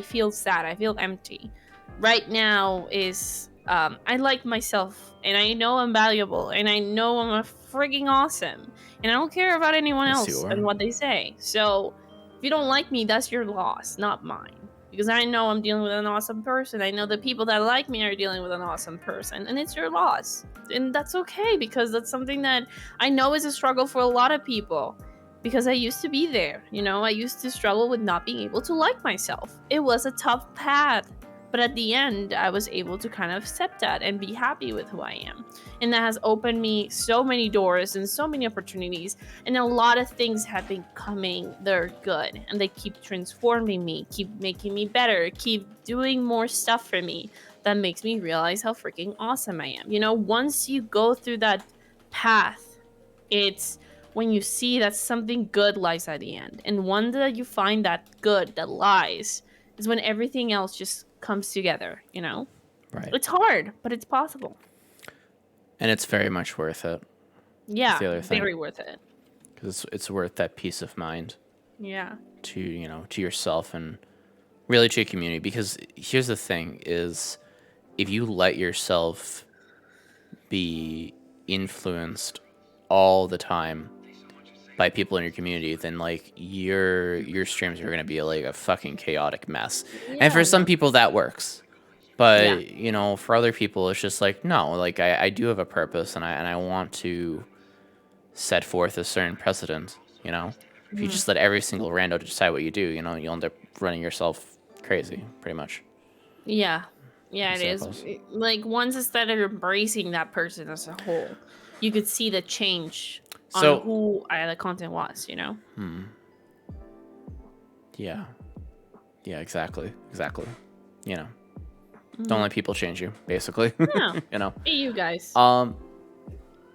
feel sad. I feel empty. Right now is I like myself, and I know I'm valuable, and I know I'm a frigging awesome, and I don't care about anyone else and what they say. So if you don't like me, that's your loss, not mine. Because I know I'm dealing with an awesome person. I know the people that like me are dealing with an awesome person, and it's your loss. And that's okay, because that's something that I know is a struggle for a lot of people. Because I used to be there, you know, I used to struggle with not being able to like myself. It was a tough path. But at the end, I was able to kind of accept that and be happy with who I am. And that has opened me so many doors and so many opportunities. And a lot of things have been coming. They're good. And they keep transforming me, keep making me better, keep doing more stuff for me. That makes me realize how freaking awesome I am. You know, once you go through that path, it's when you see that something good lies at the end. And one that you find that good that lies is when everything else just comes together, you know? Right. It's hard, but it's possible. And it's very much worth it. Yeah, the other thing. Very worth it. Because it's worth that peace of mind. Yeah. To yourself and really to your community. Because here's the thing is, if you let yourself be influenced all the time by people in your community, then like your streams are gonna be like a fucking chaotic mess. Yeah, and for some people that works. But for other people it's just like, no, like I do have a purpose and I want to set forth a certain precedent, If you just let every single rando decide what you do, you'll end up running yourself crazy, pretty much. Yeah. Yeah, it is. Like, once I started embracing that person as a whole, you could see the change on who the content was, Yeah. Yeah, exactly. Don't let people change you, basically. Yeah. Be you guys.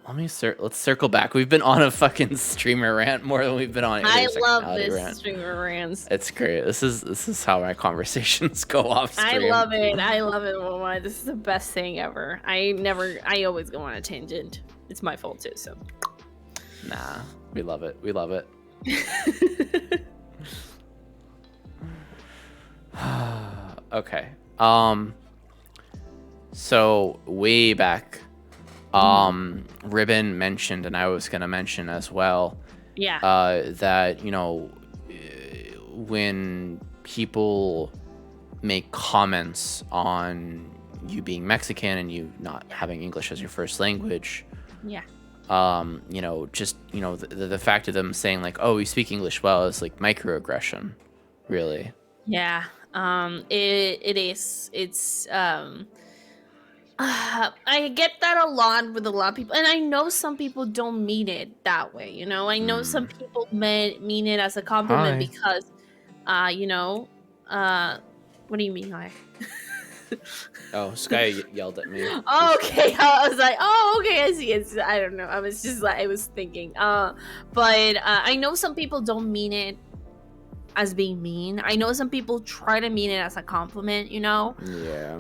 Let's circle back. We've been on a fucking streamer rant more than we've been on intersectionality rant. I love this streamer rants. It's great. This is how my conversations go off stream. I love it, Waba. This is the best thing ever. I always go on a tangent. It's my fault too, so. Nah, we love it. Okay. So way back, Ribbon mentioned, and I was gonna mention as well. Yeah. That when people make comments on you being Mexican and you not having English as your first language. Yeah. The fact of them saying like, "Oh, you speak English well," is like microaggression, really. Yeah. It is. It's I get that a lot with a lot of people, and I know some people don't mean it that way. I know some people mean it as a compliment because, what do you mean, hi? Oh, Sky yelled at me. Oh, okay. I was like, oh, okay, I see. I don't know. I was just like, I was thinking. But I know some people don't mean it as being mean. I know some people try to mean it as a compliment, Yeah.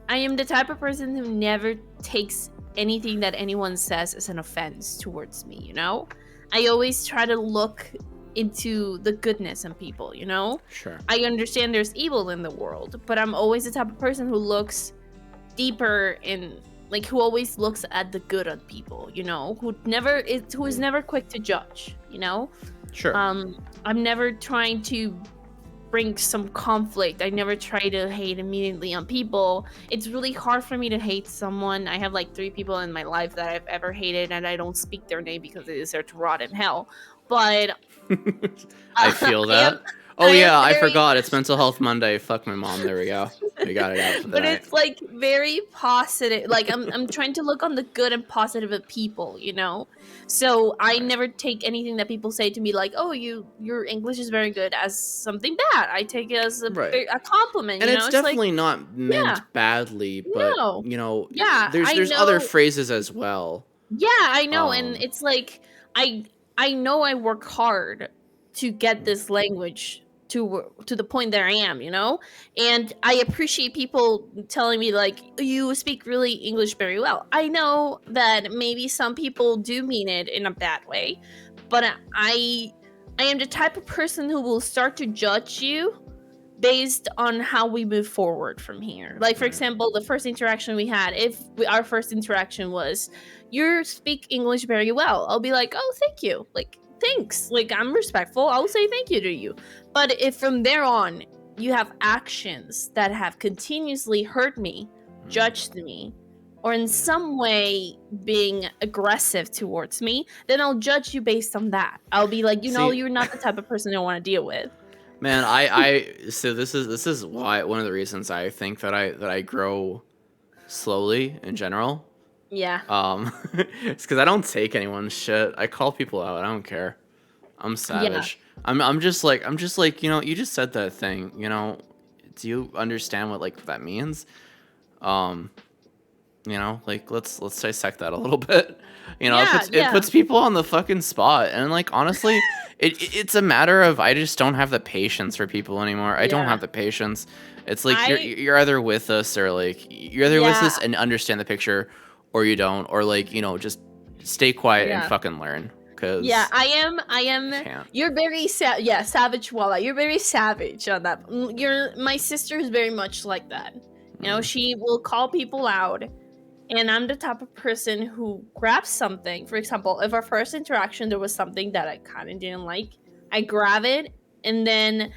I am the type of person who never takes anything that anyone says as an offense towards me, I always try to look into the goodness in people, Sure. I understand there's evil in the world, but I'm always the type of person who looks deeper in, like, who always looks at the good on people, who is never quick to judge, Sure. I'm never trying to bring some conflict. I never try to hate immediately on people. It's really hard for me to hate someone. I have like 3 people in my life that I've ever hated, and I don't speak their name because they deserve to rot in hell. But I feel that. I forgot. It's Mental Health Monday. Fuck my mom. There we go. We got it out for the But night. It's like very positive. Like I'm trying to look on the good and positive of people, So I never take anything that people say to me like, "Oh, your English is very good," as something bad. I take it as a compliment. And it's definitely not meant badly, but there's other phrases as well. Yeah, I know, and it's like I know I work hard to get this language to the point that I am, and I appreciate people telling me like, you speak really English very well. I know that maybe some people do mean it in a bad way, but I am the type of person who will start to judge you based on how we move forward from here. Like, for example, the first interaction we had, our first interaction was, you speak English very well, I'll be like, oh, thank you. Like, thanks. Like, I'm respectful. I'll say thank you to you. But if from there on you have actions that have continuously hurt me, judged me, or in some way being aggressive towards me, then I'll judge you based on that. I'll be like, you're not the type of person I want to deal with. Man, so this is why one of the reasons I think that I grow slowly in general. Yeah. It's because I don't take anyone's shit. I call people out. I don't care. I'm savage. Yeah. I'm just like, you just said that thing. Do you understand what like that means? Like let's dissect that a little bit. It puts people on the fucking spot, and like honestly, It's a matter of I just don't have the patience for people anymore. I don't have the patience. It's like you're either with us or like you're either with us and understand the picture, or you don't, or like just stay quiet and fucking learn. Cause I am. You're very savage, Waba. You're very savage on that. My sister is very much like that. She will call people out, and I'm the type of person who grabs something. For example, if our first interaction there was something that I kind of didn't like, I grab it and then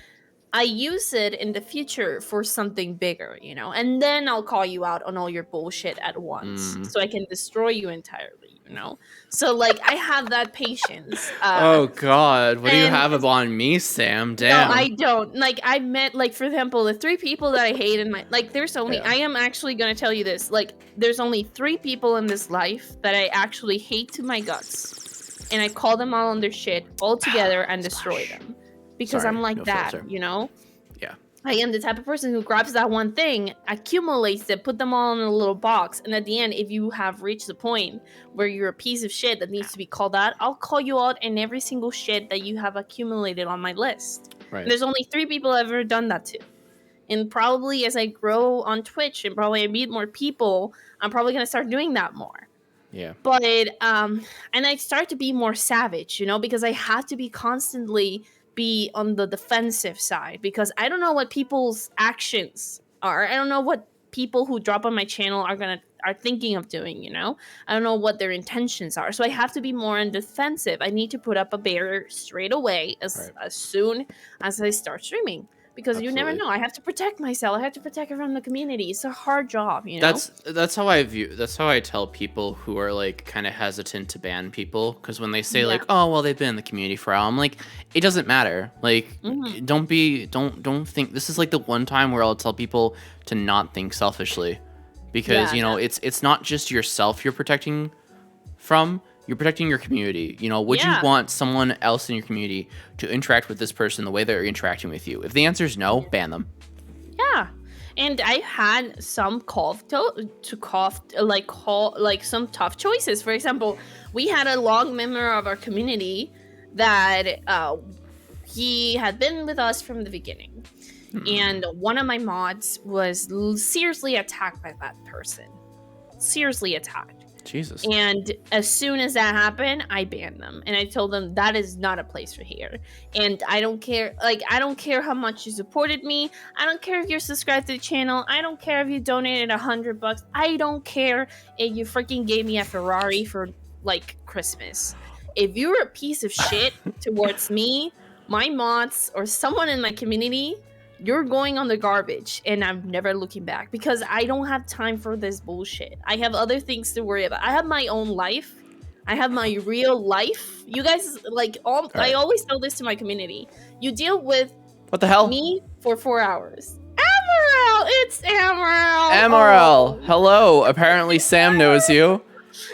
I use it in the future for something bigger, and then I'll call you out on all your bullshit at once so I can destroy you entirely, So, like, I have that patience. Oh, God. What do you have upon me, Sam? Damn. No, I don't. Like, I met, like, for example, the 3 people that I hate in my... Like, there's only... I am actually going to tell you this. Like, there's only 3 people in this life that I actually hate to my guts. And I call them all on their shit all together and destroy them. Because I'm like that, filter. Yeah. I am the type of person who grabs that one thing, accumulates it, put them all in a little box, and at the end, if you have reached the point where you're a piece of shit that needs to be called out, I'll call you out in every single shit that you have accumulated on my list. Right. And there's only 3 people I've ever done that to. And probably as I grow on Twitch and probably I meet more people, I'm probably going to start doing that more. Yeah. But, and I start to be more savage, because I have to be constantly... be on the defensive side because I don't know what people's actions are. I don't know what people who drop on my channel are thinking of doing, I don't know what their intentions are. So I have to be more on defensive. I need to put up a barrier straight away as soon as I start streaming. Because you never know. I have to protect myself. I have to protect everyone in the community. It's a hard job, That's how I tell people who are like kind of hesitant to ban people. Because when they say like, oh well, they've been in the community for a while, I'm like, it doesn't matter. Like, don't think this is like the one time where I'll tell people to not think selfishly, because it's not just yourself you're protecting from. You're protecting your community. Would you want someone else in your community to interact with this person the way they're interacting with you? If the answer is no, ban them. Yeah. And I had some some tough choices. For example, we had a long member of our community that he had been with us from the beginning. And one of my mods was seriously attacked by that person. Seriously attacked. Jesus. And as soon as that happened, I banned them. And I told them that is not a place for here. And I don't care. Like, I don't care how much you supported me. I don't care if you're subscribed to the channel. I don't care if you donated $100. I don't care if you freaking gave me a Ferrari for, like, Christmas. If you're a piece of shit towards me, my mods, or someone in my community... You're going on the garbage, and I'm never looking back because I don't have time for this bullshit. I have other things to worry about. I have my own life. I have my real life. You guys, I always tell this to my community. You deal with what the hell me for 4 hours. Emerald, it's Emerald. Emerald, hello. Apparently, Sam knows you.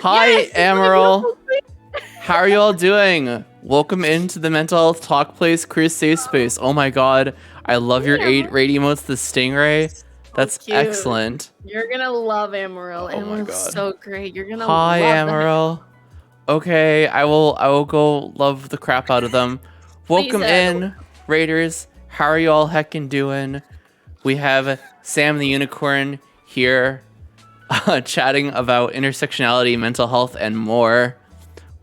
Hi, Emerald. How are you all doing? Welcome into the Mental Health Talk Place Queer Safe Space. Oh my god. I love your 8 raid emotes, the Stingray. That's excellent. You're gonna love Emerald. Emerald's so great. You're gonna love Emerald. Okay, I will go love the crap out of them. Welcome in, Raiders. How are you all heckin' doing? We have Sam the Unicorn here, chatting about intersectionality, mental health, and more.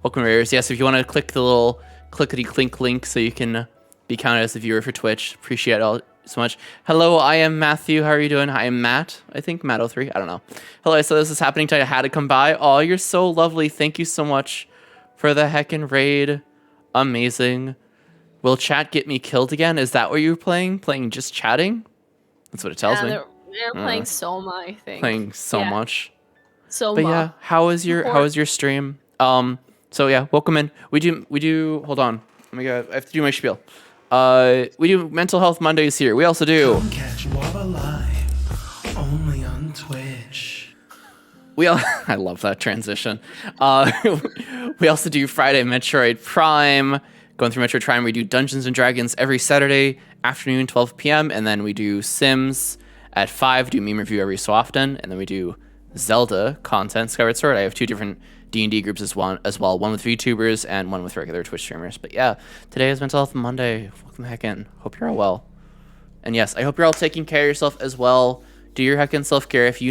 Welcome, Raiders. Yes, if you want to click the little clickety-clink link so you can be counted as a viewer for Twitch. Appreciate it all so much. Hello, I am Matthew. How are you doing? I am Matt. I think Matt03. I don't know. Hello, so this is happening. I had to come by. Oh, you're so lovely. Thank you so much for the heckin' raid. Amazing. Will chat get me killed again? Is that what you were playing? Playing just chatting? That's what it tells me. They're playing Soma, I think. Playing so much. Soma. But yeah, how is your stream? So yeah, welcome in. We do. Hold on. Oh my god, I have to do my spiel. We do Mental Health Mondays here. We also do. Come catch Waba live, only on Twitch. I love that transition. We also do Friday Metroid Prime. Going through Metroid Prime, we do Dungeons and Dragons every Saturday afternoon, 12 p.m. And then we do Sims at 5. Do meme review every so often, and then we do Zelda content, Skyward Sword. I have 2 different D&D groups as well. One with VTubers and one with regular Twitch streamers. But yeah, today is Mental Health Monday. Welcome the heck in. Hope you're all well. And yes, I hope you're all taking care of yourself as well. Do your heckin' self-care. If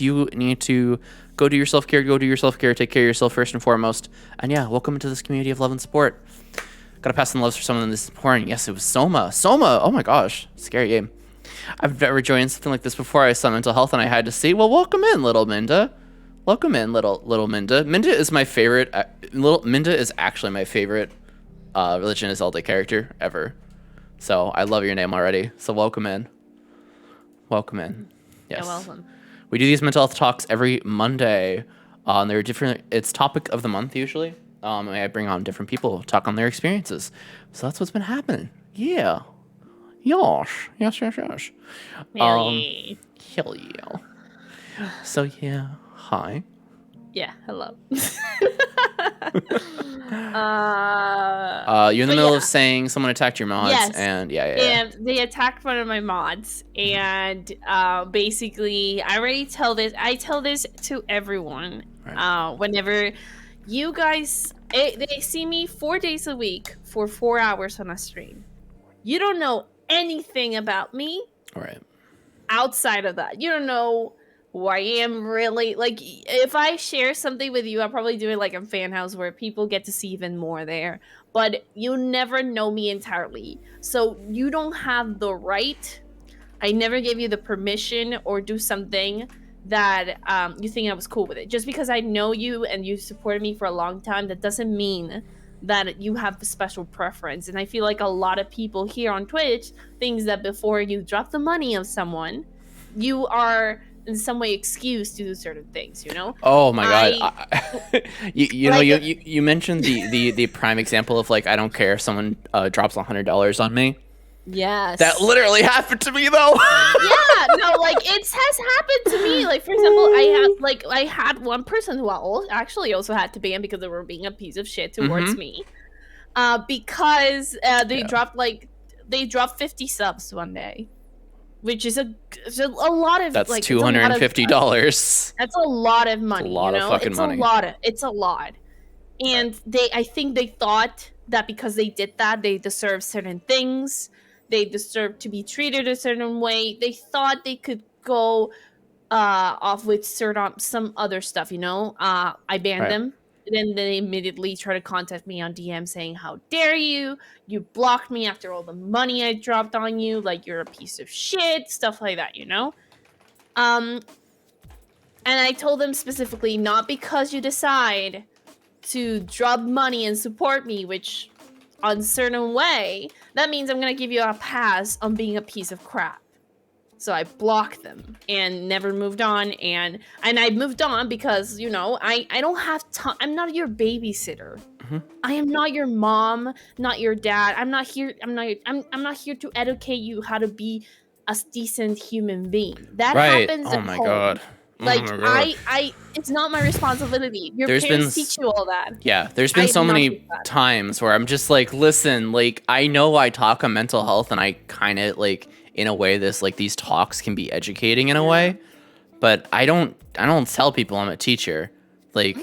you need to go do your self-care, go do your self-care. Take care of yourself first and foremost. And yeah, welcome into this community of love and support. Gotta pass some loves for someone this morning. Yes, it was Soma. Oh my gosh, scary game. I've never joined something like this before. I saw mental health and I had to see. Well, welcome in, little Minda. Welcome in, little Minda. Minda is my favorite. Minda is actually my favorite Legend of Zelda character ever. So I love your name already. So welcome in. Welcome in. Yes. You're welcome. We do these mental health talks every Monday. They're different. It's topic of the month usually. I bring on different people, talk on their experiences. So that's what's been happening. Yeah. Yes. Hell yeah. Hell yeah. So yeah. Hi. Yeah, hello. You're in the middle of saying someone attacked your mods. Yes. And yeah. And they attacked one of my mods. And basically, I tell this to everyone. Right. Whenever you guys, they see me 4 days a week for 4 hours on a stream. You don't know anything about me. All right. Outside of that, you don't know who I am really. Like, if I share something with you, I'll probably do it like in Fan House where people get to see even more there. But you never know me entirely. So you don't have the right. I never gave you the permission or do something that you think I was cool with it. Just because I know you and you supported me for a long time, that doesn't mean that you have a special preference. And I feel like a lot of people here on Twitch thinks that before you drop the money of someone, you are in some way excused to do certain things, you know? Oh my god. You mentioned the prime example of like, I don't care if someone drops $100 on me. Yes. That literally happened to me though. Yeah, no, like it has happened to me. Like, for example, I had one person who actually also had to ban because they were being a piece of shit towards me. Because they dropped 50 subs one day. Which is a lot of, that's like, $250. That's a lot of money. It's a lot of fucking money. It's a lot. And I think they thought that because they did that, they deserve certain things. They deserve to be treated a certain way. They thought they could go off with some other stuff, you know? I banned them. Then they immediately try to contact me on DM saying, how dare you? You blocked me after all the money I dropped on you. Like, you're a piece of shit. Stuff like that, you know? And I told them specifically, not because you decide to drop money and support me, which on a certain way, that means I'm going to give you a pass on being a piece of crap. So I blocked them and never moved on. And I moved on because, you know, I don't have time. I'm not your babysitter. Mm-hmm. I am not your mom, not your dad. I'm not here to educate you how to be a decent human being. That happens at home. My god. Like, it's not my responsibility. Your parents teach you all that. Yeah, there's been so many times where I'm just like, listen, like, I know I talk on mental health and I kind of like, in a way, these talks can be educating in a way, but I don't tell people I'm a teacher. Like,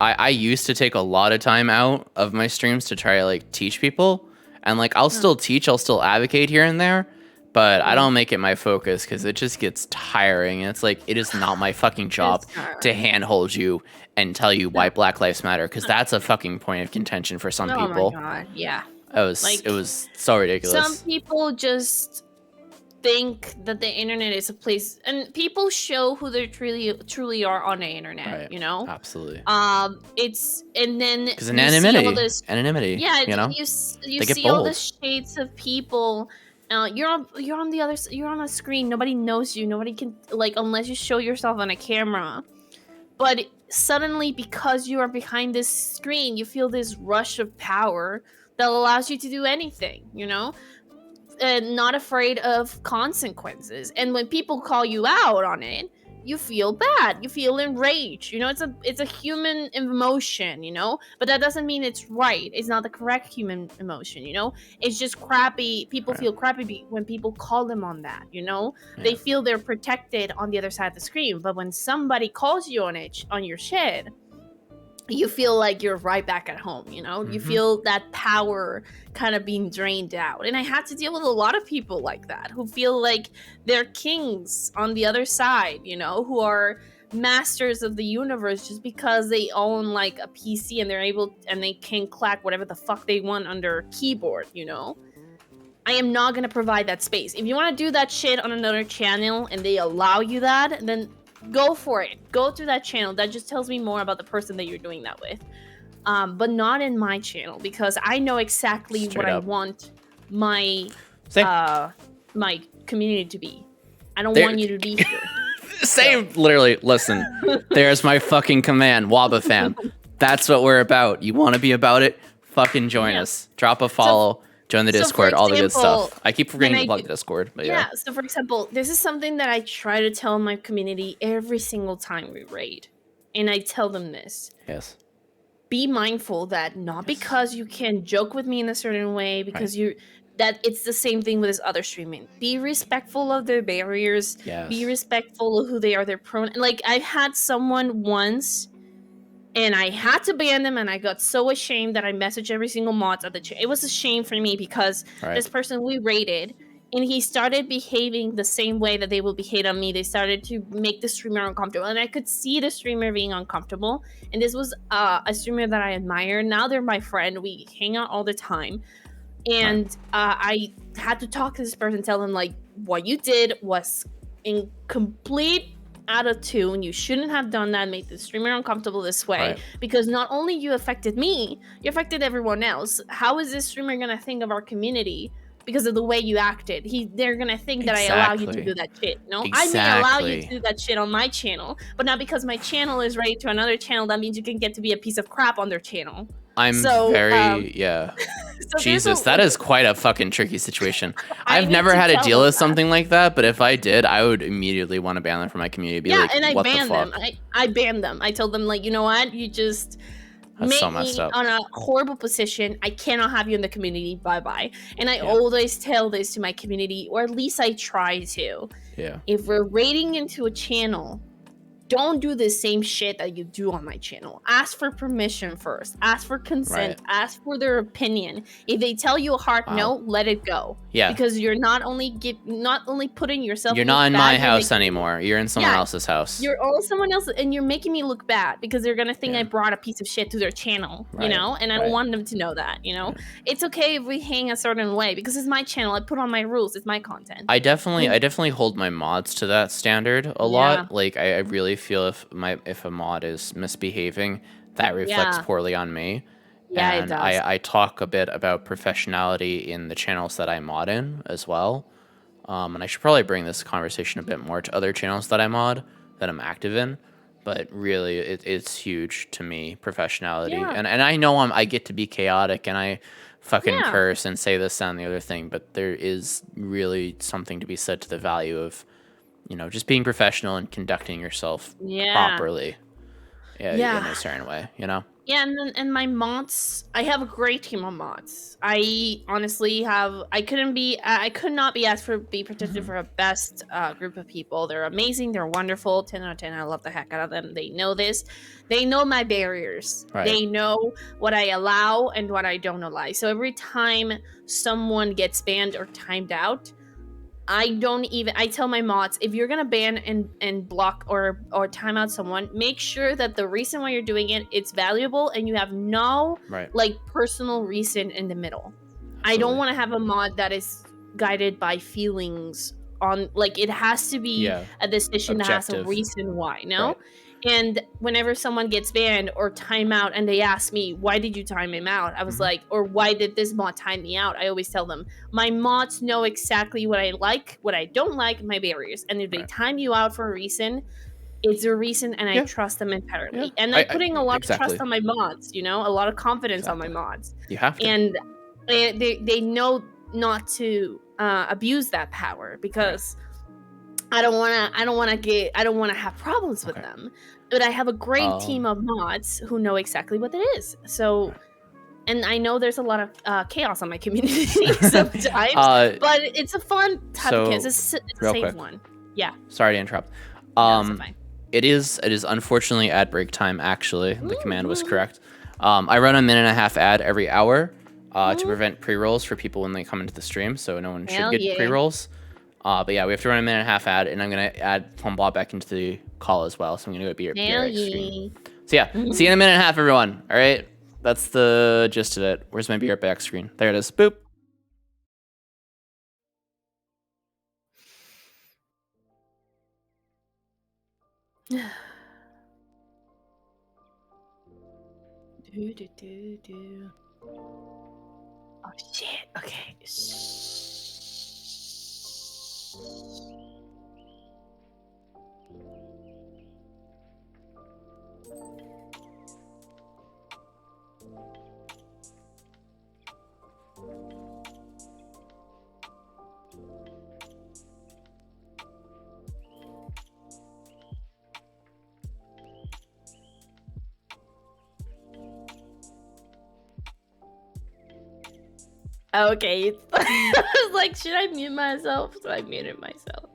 I used to take a lot of time out of my streams to try to like teach people, and like I'll still teach, I'll still advocate here and there, but I don't make it my focus because it just gets tiring. And it's like, it is not my fucking job to handhold you and tell you why Black Lives Matter, because that's a fucking point of contention for some people. Oh my god, yeah. It was so ridiculous. Some people just think that the internet is a place, and people show who they truly are on the internet, right. You know? Absolutely. It's, and then because anonymity. Yeah, you know, you see all the shades of people. You're on a screen. Nobody knows you. Nobody can, like, unless you show yourself on a camera. But suddenly, because you are behind this screen, you feel this rush of power that allows you to do anything, you know? Not afraid of consequences. And when people call you out on it, you feel bad. You feel enraged. You know, it's a human emotion, you know? But that doesn't mean it's right. It's not the correct human emotion, you know? It's just crappy. People feel crappy when people call them on that, you know? Yeah. They feel they're protected on the other side of the screen. But when somebody calls you on it, on your shit, you feel like you're right back at home, you know? You feel that power kind of being drained out. And I had to deal with a lot of people like that who feel like they're kings on the other side, you know, who are masters of the universe just because they own like a PC and they're able and they can clack whatever the fuck they want under a keyboard, you know? I am not going to provide that space. If you want to do that shit on another channel and they allow you that, then go for it. Go to that channel. That just tells me more about the person that you're doing that with. But not in my channel, because I know exactly what I want my my community to be. I don't want you to be here. Same, literally. Listen, there's my fucking command, Waba fam. That's what we're about. You want to be about it? Fucking join us. Drop a follow. Join the Discord, all the good stuff. I keep forgetting to plug the Discord, but yeah. So for example, this is something that I try to tell my community every single time we raid. And I tell them this. Yes. Be mindful that not because you can joke with me in a certain way, because that it's the same thing with this other streaming. Be respectful of their barriers. Yes. Be respectful of who they are, their pronoun. Like, I've had someone once, and I had to ban them, and I got so ashamed that I messaged every single mod at the chat. It was a shame for me because this person we raided, and he started behaving the same way that they will behave on me. They started to make the streamer uncomfortable, and I could see the streamer being uncomfortable. And this was a streamer that I admire. Now they're my friend. We hang out all the time. And I had to talk to this person, tell them, like, what you did was in complete out of tune. You shouldn't have done that, made the streamer uncomfortable this way, because not only you affected me, you affected everyone else. How is this streamer gonna think of our community because of the way you acted? They're gonna think that I allow you to do that shit. No, I may allow you to do that shit on my channel, but not because my channel is ready to another channel. That means you can get to be a piece of crap on their channel. So Jesus, that is quite a fucking tricky situation. I've never had to deal with something like that, but if I did, I would immediately want to ban them from my community. And I banned them. I banned them. I told them, like, you know what? You just make me on a horrible position. I cannot have you in the community. Bye-bye. And I always tell this to my community, or at least I try to. Yeah. If we're raiding into a channel, don't do the same shit that you do on my channel. Ask for permission first. Ask for consent. Ask for their opinion. If they tell you a hard no, let it go. Yeah. Because you're not only putting yourself. You're not in my house anymore. You're in someone else's house. You're all someone else, and you're making me look bad because they're gonna think I brought a piece of shit to their channel. You know, and I don't want them to know that. You know, it's okay if we hang a certain way because it's my channel. I put on my rules. It's my content. I definitely hold my mods to that standard a lot. Like I really feel if a mod is misbehaving, that reflects poorly on me. Yeah, and it does. I talk a bit about professionality in the channels that I mod in as well. And I should probably bring this conversation a bit more to other channels that I mod, that I'm active in. But really, it's huge to me, professionality. And I know I get to be chaotic and I fucking curse and say this and the other thing, but there is really something to be said to the value of, you know, just being professional and conducting yourself properly. In a certain way, you know? Yeah, and my mods, I have a great team of mods. I honestly I could not be asked for be protected for a best group of people. They're amazing, they're wonderful, 10 out of 10, I love the heck out of them. They know this. They know my barriers. They know what I allow and what I don't allow. So every time someone gets banned or timed out, I tell my mods, if you're gonna ban and block or time out someone, make sure that the reason why you're doing it, it's valuable and you have no like personal reason in the middle. Absolutely. I don't want to have a mod that is guided by feelings on, like, it has to be a decision that has a reason why, no? And whenever someone gets banned or time out and they ask me, why did you time him out? I was like, or why did this mod time me out? I always tell them, my mods know exactly what I like, what I don't like, my barriers. And if they time you out for a reason, it's a reason, and I trust them entirely. And I'm putting a lot of trust on my mods, you know, a lot of confidence on my mods. You have to. And they know not to abuse that power, because I don't want to have problems with them. But I have a great team of mods who know exactly what it is. So, and I know there's a lot of chaos on my community sometimes, but it's a fun type of chaos. It's a safe one. Yeah. Sorry to interrupt. It is unfortunately ad break time. Actually, the command was correct. I run a 1.5-minute ad every hour to prevent pre-rolls for people when they come into the stream, so no one should get pre-rolls. But yeah, we have to run a 1.5-minute ad, and I'm gonna add Plumbob back into the call as well. So I'm gonna go be your screen. So yeah, see you in a 1.5-minute, everyone. All right, that's the gist of it. Where's my be right back screen? There it is. Boop. Oh shit. Okay. Okay. I was like, should I mute myself? So I muted myself.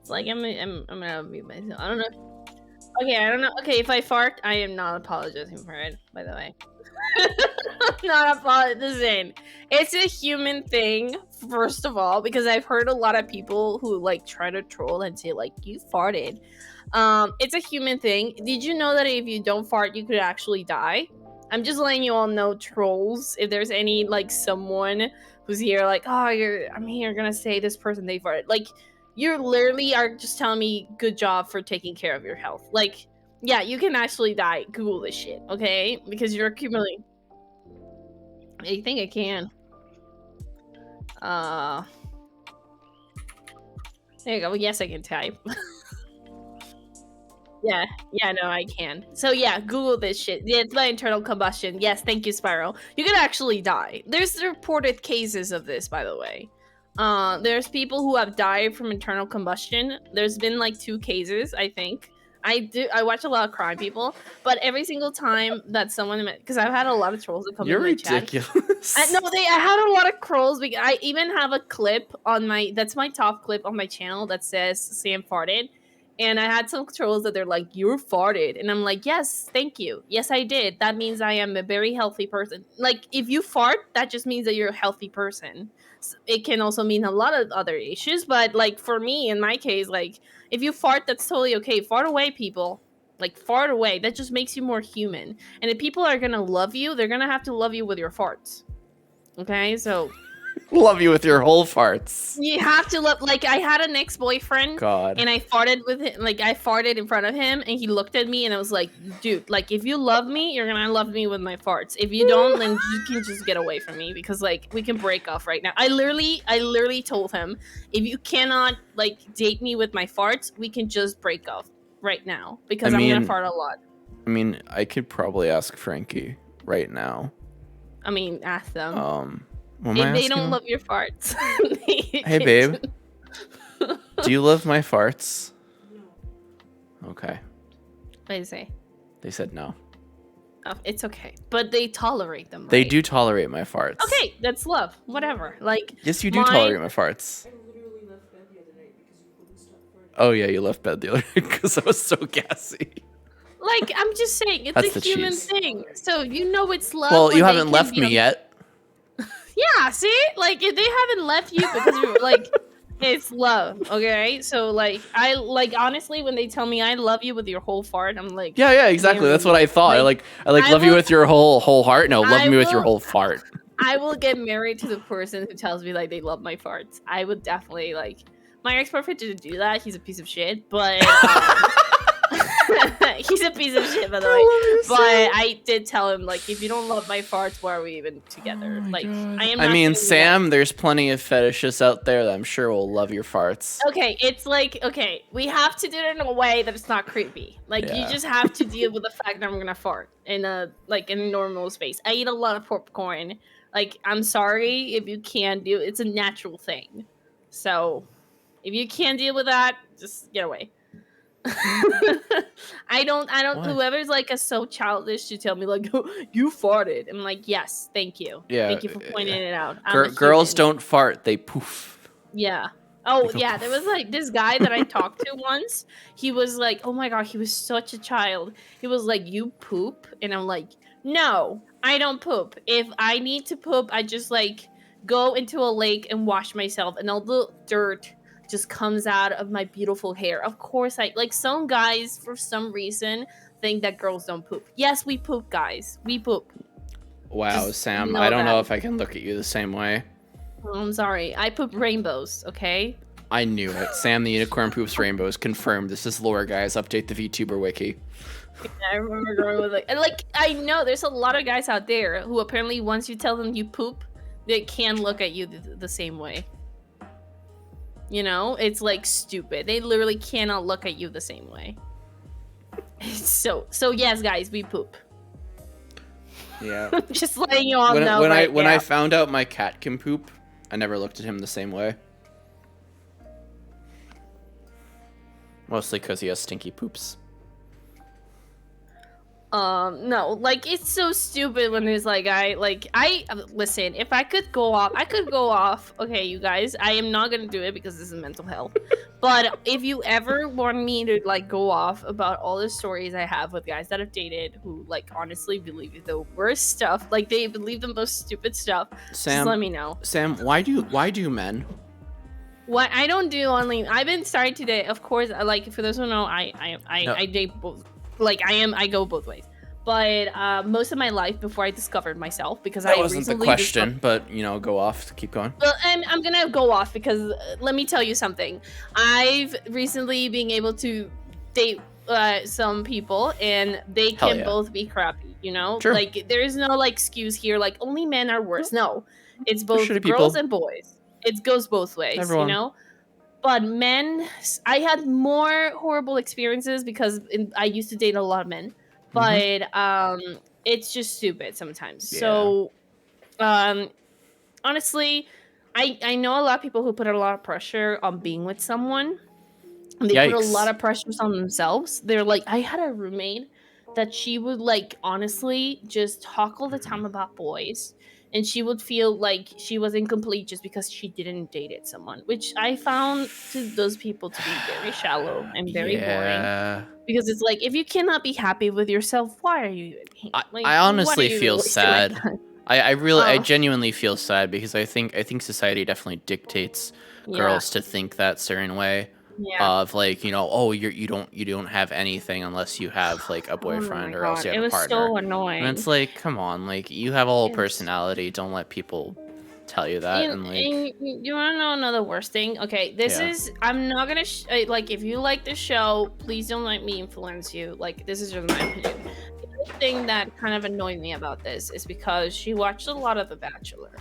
It's like I'm gonna mute myself. I don't know. Okay, I don't know. Okay, if I fart, I am not apologizing for it, by the way. I'm not apologizing. It's a human thing, first of all, because I've heard a lot of people who like try to troll and say like, you farted. It's a human thing. Did you know that if you don't fart, you could actually die? I'm just letting you all know, trolls, if there's any like someone who's here like, oh, I'm here gonna say this person they farted. Like, you literally are just telling me good job for taking care of your health. Like, yeah, you can actually die. Google this shit, okay? Because you're accumulating. I think I can. There you go. Yes, I can type. Yeah, no, I can. So yeah, Google this shit. Yeah, it's by internal combustion. Yes, thank you, Spiral. You could actually die. There's reported cases of this, by the way. There's people who have died from internal combustion. There's been like 2 cases, I think. I watch a lot of crime people, but every single time that someone, because I've had a lot of trolls that come in my chat. You're ridiculous. I had a lot of trolls. Because I even have a clip on that's my top clip on my channel that says Sam farted. And I had some trolls that they're like, "You farted," and I'm like, "Yes, thank you. Yes, I did. That means I am a very healthy person. Like, if you fart, that just means that you're a healthy person. It can also mean a lot of other issues, but like for me, in my case, like if you fart, that's totally okay. Fart away, people. Like fart away. That just makes you more human. And if people are gonna love you, they're gonna have to love you with your farts. Okay, so." Love you with your whole farts. You have to love. Like, I had an ex-boyfriend, God, and I farted with him. Like, I farted in front of him, and he looked at me, and I was like, "Dude, like, if you love me, you're gonna love me with my farts. If you don't, then you can just get away from me because, like, we can break off right now." I literally told him, "If you cannot like date me with my farts, we can just break off right now because I'm gonna fart a lot." I mean, I could probably ask Frankie right now. I mean, ask them. If they don't love your farts. Hey, babe. Do you love my farts? No. Okay. What did you say? They said no. Oh, it's okay. But they tolerate them, right? They do tolerate my farts. Okay, that's love. Whatever. Like, yes, you do tolerate my farts. I literally left bed the other night because you wouldn't stop farting. Oh, yeah, you left bed the other night because I was so gassy. Like, I'm just saying, it's a human thing. So, you know it's love. Well, you haven't left me yet. Yeah, see? Like, if they haven't left you because you're like, it's love, okay? So, like, honestly, when they tell me I love you with your whole fart, I'm like... Yeah, exactly. That's what I thought. Like, I love you with your whole heart. No, love me with your whole fart. I will get married to the person who tells me, like, they love my farts. I would definitely, like... My ex-boyfriend didn't do that. He's a piece of shit, but... He's a piece of shit, by the way. But I did tell him, like, if you don't love my farts, why are we even together? Oh like, God. I mean, Sam, there's plenty of fetishists out there that I'm sure will love your farts. Okay, it's like, okay, we have to do it in a way that it's not creepy. Like, you just have to deal with the fact that I'm gonna fart in a normal space. I eat a lot of popcorn. Like, I'm sorry if you can't do it. It's a natural thing. So, if you can't deal with that, just get away. I don't what? Whoever's like so childish to tell me like, oh, you farted. I'm like, yes, thank you. Yeah. Thank you for pointing it out. Girls don't fart, they poof. Yeah. Oh yeah, there was like this guy that I talked to once. He was like, "Oh my god, he was such a child." He was like, "You poop?" And I'm like, "No, I don't poop. If I need to poop, I just like go into a lake and wash myself, and all the dirt just comes out of my beautiful hair." Of course, I like some guys for some reason think that girls don't poop. Yes, we poop, guys. We poop. Wow, Just Sam, know I don't that. know if I can look at you the same way. I'm sorry. I poop rainbows. Okay. I knew it. Sam the Unicorn Poops Rainbows confirmed. This is lore, guys. Update the VTuber wiki. Yeah, I remember going with like I know there's a lot of guys out there who apparently once you tell them you poop, they can look at you the same way. You know, it's like stupid. They literally cannot look at you the same way. So yes, guys, we poop. Yeah. Just letting you all when know. When I found out my cat can poop, I never looked at him the same way. Mostly because he has stinky poops. No, like it's so stupid when there's like I listen, if I could go off, I could go off. Okay, you guys, I am not gonna do it because this is mental health. But if you ever want me to like go off about all the stories I have with guys that have dated who like honestly believe the worst stuff, like they believe the most stupid stuff, Sam, just let me know. Sam, why do men? What I don't do only I've been starting today, of course, like for those who know, I date both. Like I go both ways. But most of my life before I discovered myself, because That I wasn't the question, but you know, go off. Keep going. Well, I'm gonna go off because let me tell you something. I've recently been able to date some people, and they can both be crappy. You know, Sure. like there's no like excuse here. Like only men are worse. No, it's both girls people. and boys. It goes both ways. Everyone. You know. But men, I had more horrible experiences because I used to date a lot of men. But it's just stupid sometimes. Yeah. So, honestly, I know a lot of people who put a lot of pressure on being with someone. And they put a lot of pressures on themselves. They're like, I had a roommate that she would like honestly just talk all the time about boys. And she would feel like she was incomplete just because she didn't dated someone, which I found to those people to be very shallow and very boring. Because it's like, if you cannot be happy with yourself, why are you even here? Like, I honestly feel sad. I genuinely feel sad because I think society definitely dictates girls to think that certain way. Of like, you know, oh, you don't have anything unless you have like a boyfriend or else you have a partner. It was so annoying. And it's like, come on, like you have a whole personality. Don't let people tell you that. And like, you want to know another worst thing? Okay, this is I'm not gonna like if you like the show, please don't let me influence you. Like this is just my opinion. The other thing that kind of annoyed me about this is because she watched a lot of The Bachelor,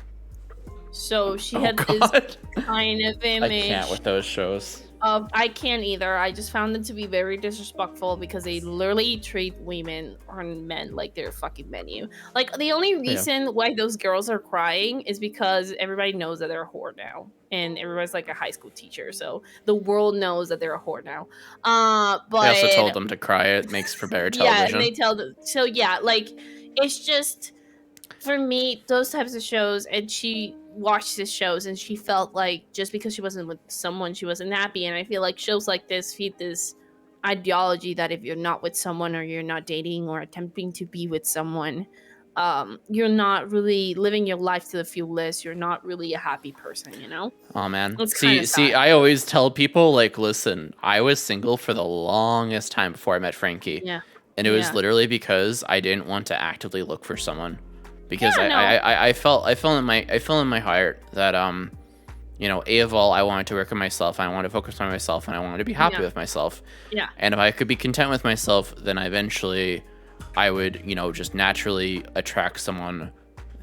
so she had this kind of image. I can't with those shows. I can't either. I just found them to be very disrespectful because they literally treat women or men like they're a fucking menu. Like the only reason why those girls are crying is because everybody knows that they're a whore now, and everybody's like a high school teacher, so the world knows that they're a whore now. But they also told them to cry. It makes for better television. Yeah, they tell them. So yeah, like it's just for me those types of shows, and she watched these shows and she felt like just because she wasn't with someone she wasn't happy. And I feel like shows like this feed this ideology that if you're not with someone or you're not dating or attempting to be with someone, you're not really living your life to the fullest. You're not really a happy person, you know? Oh man. See, I always tell people like, listen, I was single for the longest time before I met Frankie. Yeah. And it was literally because I didn't want to actively look for someone. Because I felt in my heart that you know, of all, I wanted to work on myself, and I wanted to focus on myself, and I wanted to be happy with myself. Yeah. And if I could be content with myself, then eventually I would, you know, just naturally attract someone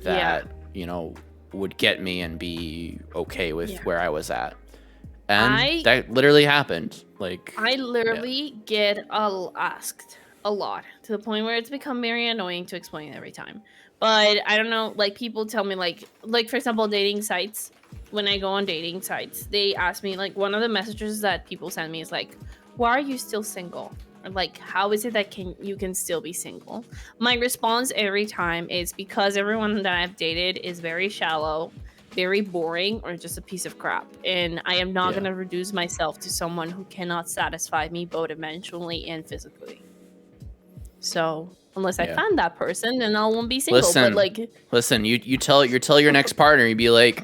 that, you know, would get me and be okay with where I was at. And that literally happened. Like I literally get asked a lot to the point where it's become very annoying to explain every time. But I don't know, like people tell me like for example, dating sites. When I go on dating sites, they ask me like one of the messages that people send me is like, "Why are you still single?" Or like, "How is it that you can still be single?" My response every time is because everyone that I've dated is very shallow. very boring or just a piece of crap. And I am not going to reduce myself to someone who cannot satisfy me both emotionally and physically. So unless I find that person, then I won't be single. Listen, you tell your next partner, you'd be like,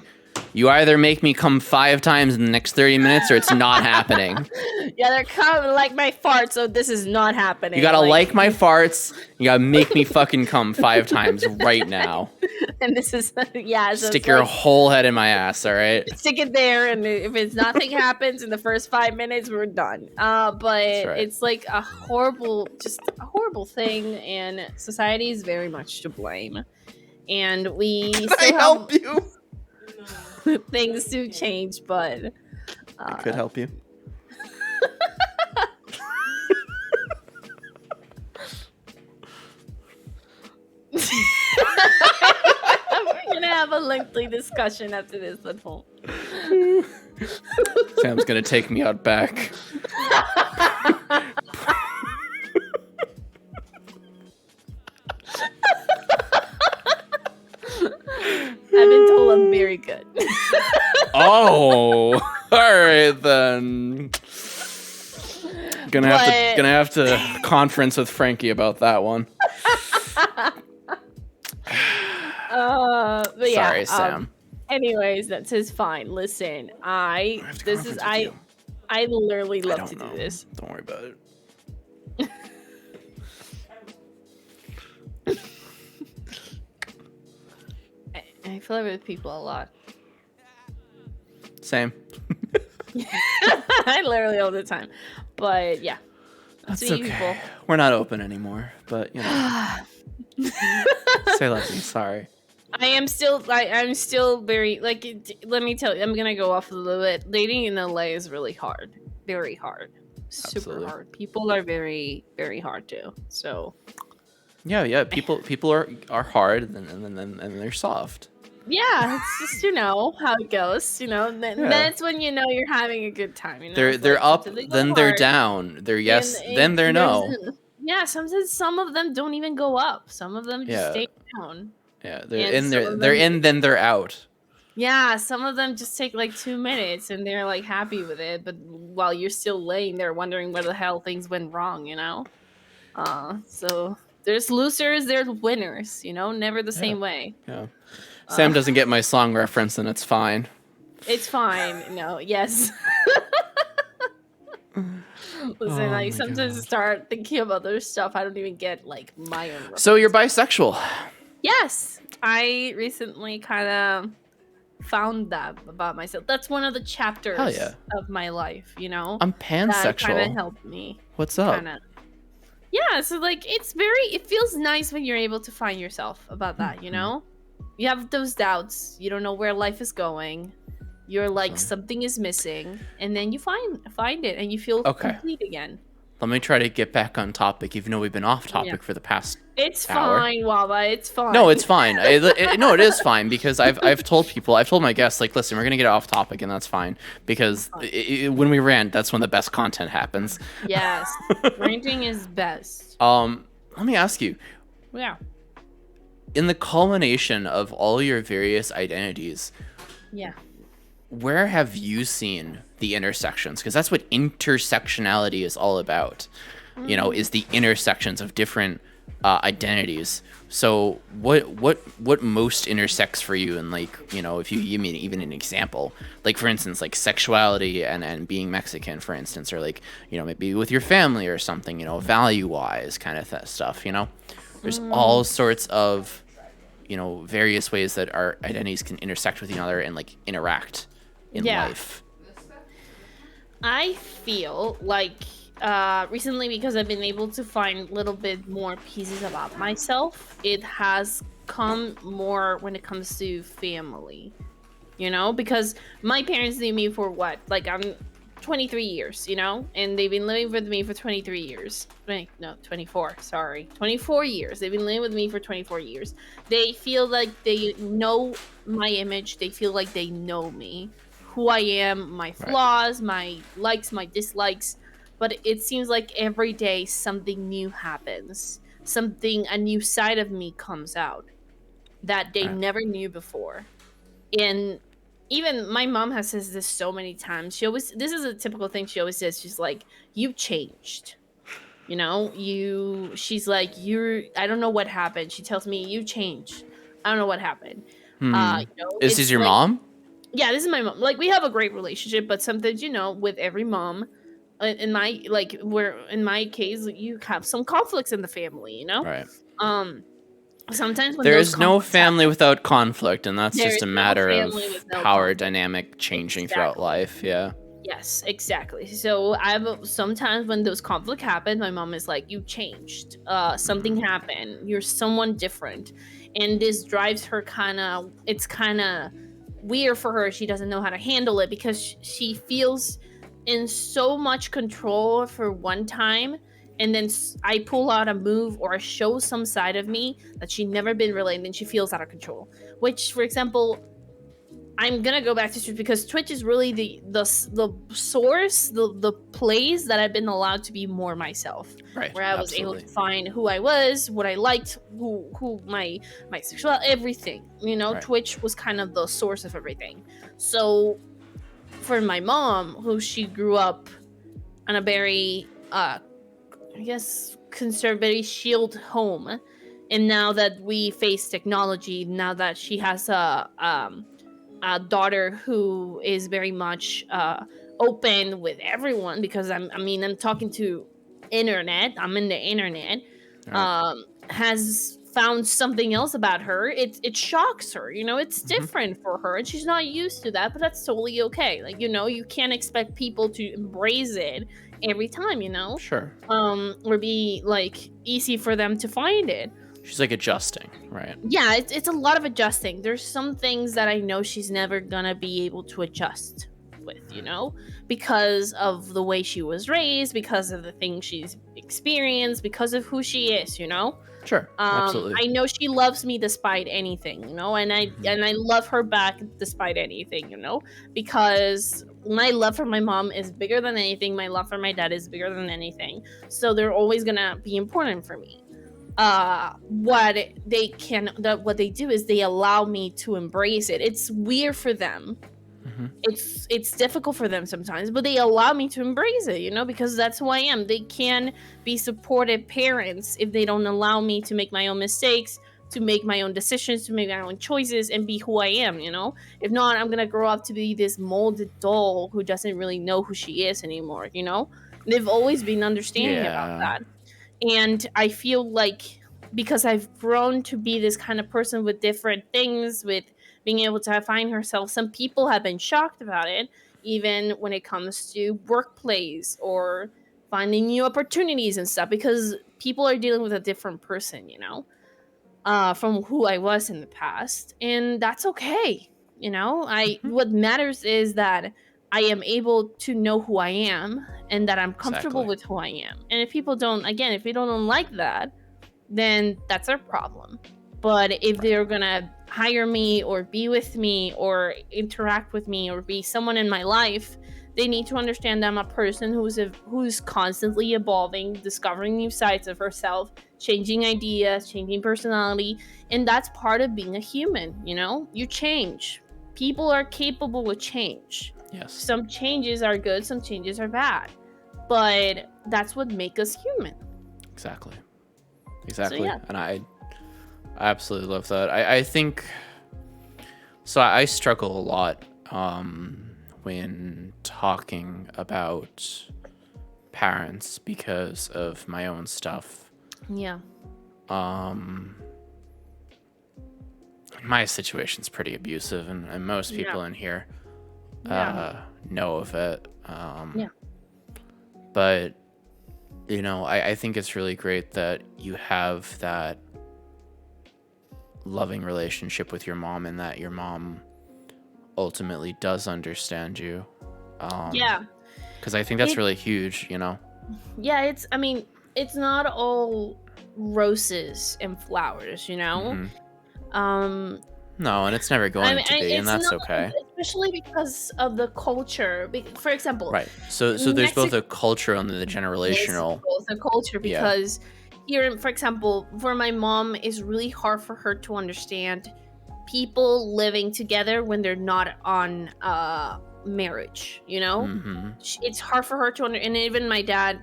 you either make me come 5 times in the next 30 minutes or it's not happening. Yeah, they're kind of like my farts, so this is not happening. You gotta like my farts. You gotta make me fucking come 5 times right now. And this is, so stick your whole head in my ass, all right? Stick it there, and if it's nothing happens in the first 5 minutes, we're done. But it's like a horrible thing, and society is very much to blame. And we Can I help you? Things do change, but I could help you. We're gonna have a lengthy discussion after this at home. Sam's gonna take me out back. I've been told I'm very good. Oh, all right then. Gonna have to conference with Frankie about that one. But sorry, Sam. Anyways, that's just fine. Listen, I literally love to do this. Don't worry about it. I flirt with people a lot. Same. I literally all the time. But yeah. That's okay. People. We're not open anymore, but you know. Say less. I'm sorry. I'm still very let me tell you, I'm gonna go off a little bit. Dating in LA is really hard. Very hard. Super Absolutely. Hard. People are very, very hard too. So yeah. People are hard and they're soft. Yeah, it's just how it goes. That's when you're having a good time. They're up, then they're down. They're yes, then they're no. Yeah, sometimes some of them don't even go up. Some of them just stay down. Yeah, they're in, then they're out. Yeah, some of them just take like 2 minutes and they're like happy with it, but while you're still laying there wondering where the hell things went wrong, So there's losers, there's winners, never the same way. Yeah. Sam doesn't get my song reference, and it's fine. It's fine. No, yes. Listen, I sometimes start thinking about other stuff. I don't even get like my own reference. So you're bisexual? Yes. I recently kind of found that about myself. That's one of the chapters of my life, I'm pansexual. That kind of helped me. What's up? Yeah, so like it feels nice when you're able to find yourself about that, You have those doubts. You don't know where life is going. You're like something is missing, and then you find it, and you feel complete again. Let me try to get back on topic, even though we've been off topic for the past hour. Fine, Waba. It's fine. No, it's fine. No, it is fine because I've told my guests, like, listen, we're gonna get off topic, and that's fine because when we rant, that's when the best content happens. Yes, ranting is best. Let me ask you. Yeah. In the culmination of all your various identities, where have you seen the intersections? Because that's what intersectionality is all about. Is the intersections of different identities. So what most intersects for you? And if you mean even an example, like for instance, like sexuality and being Mexican, for instance, or maybe with your family or something, value wise kind of stuff. There's all sorts of, various ways that our identities can intersect with each other and interact in life. I feel like recently, because I've been able to find a little bit more pieces about myself, it has come more when it comes to family, because my parents knew me for what? I'm 23 years, and they've been living with me for 23 years. No, 24, sorry. 24 years. They've been living with me for 24 years. They feel like they know my image. They feel like they know me, who I am, my flaws, my likes, my dislikes. But it seems like every day something new happens. A new side of me comes out that they never knew before. And even my mom has says this so many times. This is a typical thing she always says. She's like, "You've changed." You know, she's like, I don't know what happened. She tells me, "You changed. I don't know what happened." Is this It's your like, mom? yeah, this is my mom. Like, we have a great relationship, but sometimes, with every mom, in my case, you have some conflicts in the family, Right. Um, sometimes when There those is no conflicts family happen, without conflict, and that's there just is a no matter family with of no power conflict. dynamic changing throughout Exactly. life. Yeah. Yes, exactly. So sometimes when those conflict happen, my mom is like, "You changed. Something happened. You're someone different," and this drives her It's kind of weird for her. She doesn't know how to handle it because she feels in so much control for one time, and then I pull out a move or show some side of me that she never been really, and then she feels out of control. Which, for example, I'm gonna go back to Twitch because Twitch is really the source, the place that I've been allowed to be more myself. Right. Where I was able Absolutely. to find who I was, what I liked, who my sexual, everything. Right. Twitch was kind of the source of everything. So for my mom, who she grew up in a very I guess conservative shield home, and now that we face technology, now that she has a daughter who is very much open with everyone, because I'm talking to internet, I'm in the internet, Right. has found something else about her. It shocks her, it's Mhm. different for her, and she's not used to that, but that's totally okay. Like, you can't expect people to embrace it every time, Sure. or be like easy for them to find it. She's like adjusting, right? Yeah, it's a lot of adjusting. There's some things that I know she's never gonna be able to adjust with, because of the way she was raised, because of the things she's experienced, because of who she is, Sure. Absolutely. I know she loves me despite anything, and I love her back despite anything, because my love for my mom is bigger than anything. My love for my dad is bigger than anything. So they're always gonna be important for me. What they do is they allow me to embrace it. It's weird for them. It's difficult for them sometimes, but they allow me to embrace it, because that's who I am. They can be supportive parents if they don't allow me to make my own mistakes, to make my own decisions, to make my own choices, and be who I am. If not, I'm gonna grow up to be this molded doll who doesn't really know who she is anymore. They've always been understanding about Yeah. that. And I feel like, because I've grown to be this kind of person with different things, with being able to find herself, some people have been shocked about it, even when it comes to workplace or finding new opportunities and stuff, because people are dealing with a different person, from who I was in the past. And that's okay. What matters is that I am able to know who I am and that I'm comfortable Exactly. with who I am. And if people don't, again, if they don't like that, then that's their problem. But if they're gonna hire me or be with me or interact with me or be someone in my life, they need to understand that I'm a person who's constantly evolving, discovering new sides of herself, changing ideas, changing personality, and that's part of being a human. You change. People are capable of change. Yes. Some changes are good, some changes are bad, but that's what makes us human. Exactly. So, yeah. And I absolutely love that. I think so. I struggle a lot when talking about parents because of my own stuff. Yeah. My situation's pretty abusive, and most people in here know of it. But I think it's really great that you have that loving relationship with your mom, and that your mom ultimately does understand you. Because I think that's really huge. Yeah, it's not all roses and flowers, No, and it's never going to be, and that's okay. Especially because of the culture. For example, right. So there's both a cultural and the generational. Both a culture, because here, for example, for my mom, it's really hard for her to understand people living together when they're not on marriage, you know. It's hard for her to and even my dad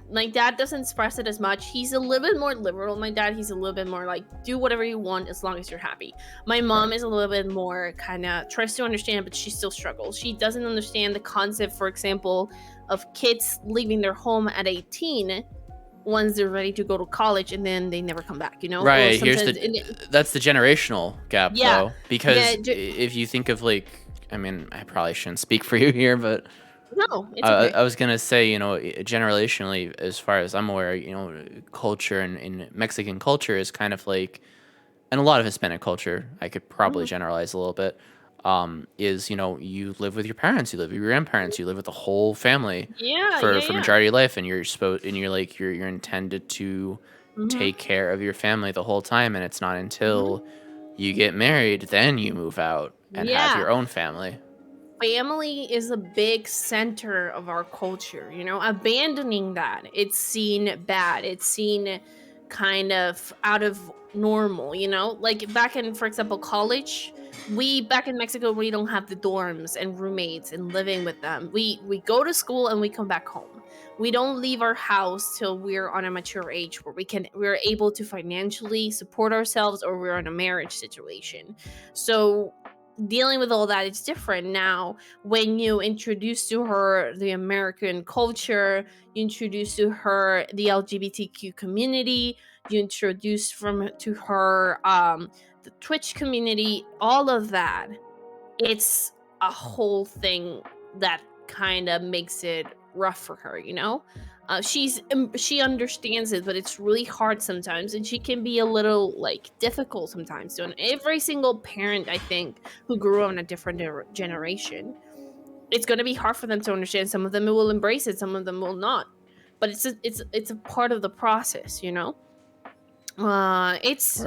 doesn't express it as much. He's a little bit more liberal. My dad, he's a little bit more like, do whatever you want as long as you're happy. My mom is a little bit more kind of tries to understand, but she still struggles. She doesn't understand the concept, for example, of kids leaving their home at 18 once they're ready to go to college, and then they never come back, you know. Right. That's the generational gap, though, because if you think of like, I mean, I probably shouldn't speak for you here, but no, it's okay. I was gonna say, you know, generationally, as far as I'm aware, you know, culture in Mexican culture is kind of like, and a lot of Hispanic culture, I could probably generalize a little bit, is, you know, you live with your parents, you live with your grandparents, you live with the whole family for majority of life, and you're intended to take care of your family the whole time, and it's not until you get married then you move out and have your own family. Family is a big center of our culture, you know. Abandoning that, it's seen bad, it's seen kind of out of normal, you know. Like back in, for example, college, back in Mexico, we don't have the dorms and roommates and living with them. We go to school and we come back home. We don't leave our house till we're on a mature age where we're able to financially support ourselves, or we're in a marriage situation. So dealing with all that is different now. When you introduce to her the American culture, you introduce to her the LGBTQ community, you introduce to her the Twitch community, all of that, it's a whole thing that kind of makes it rough for her, you know. She understands it, but it's really hard sometimes, and she can be a little like difficult sometimes. So every single parent, I think, who grew up in a different generation, it's going to be hard for them to understand. Some of them will embrace it, some of them will not, but it's a part of the process, you know. It's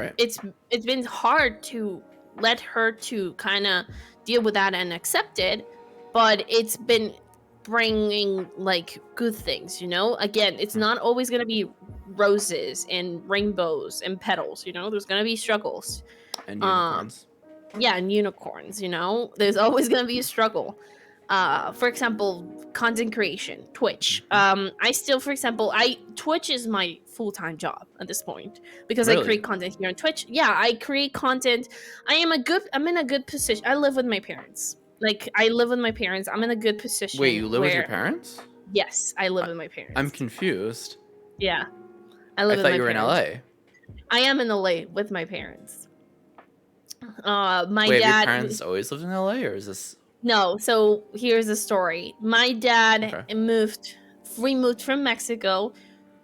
been hard to let her to kind of deal with that and accept it, but it's been bringing like good things, you know. Again, it's not always going to be roses and rainbows and petals, you know. There's going to be struggles and unicorns. And unicorns, you know. There's always going to be a struggle. For example, content creation, Twitch. I still, for example, Twitch is my full-time job at this point because I create content here on Twitch. Yeah, I create content. I'm in a good position. I live with my parents. Like, I live with my parents. I'm in a good position. Wait, you live with your parents? Yes, I live with my parents. I'm confused. Yeah, I live with my parents. I thought you were in LA. I am in LA with my parents. My dad. Wait, have your parents always lived in LA, or is this? No, so here's the story. My dad we moved from Mexico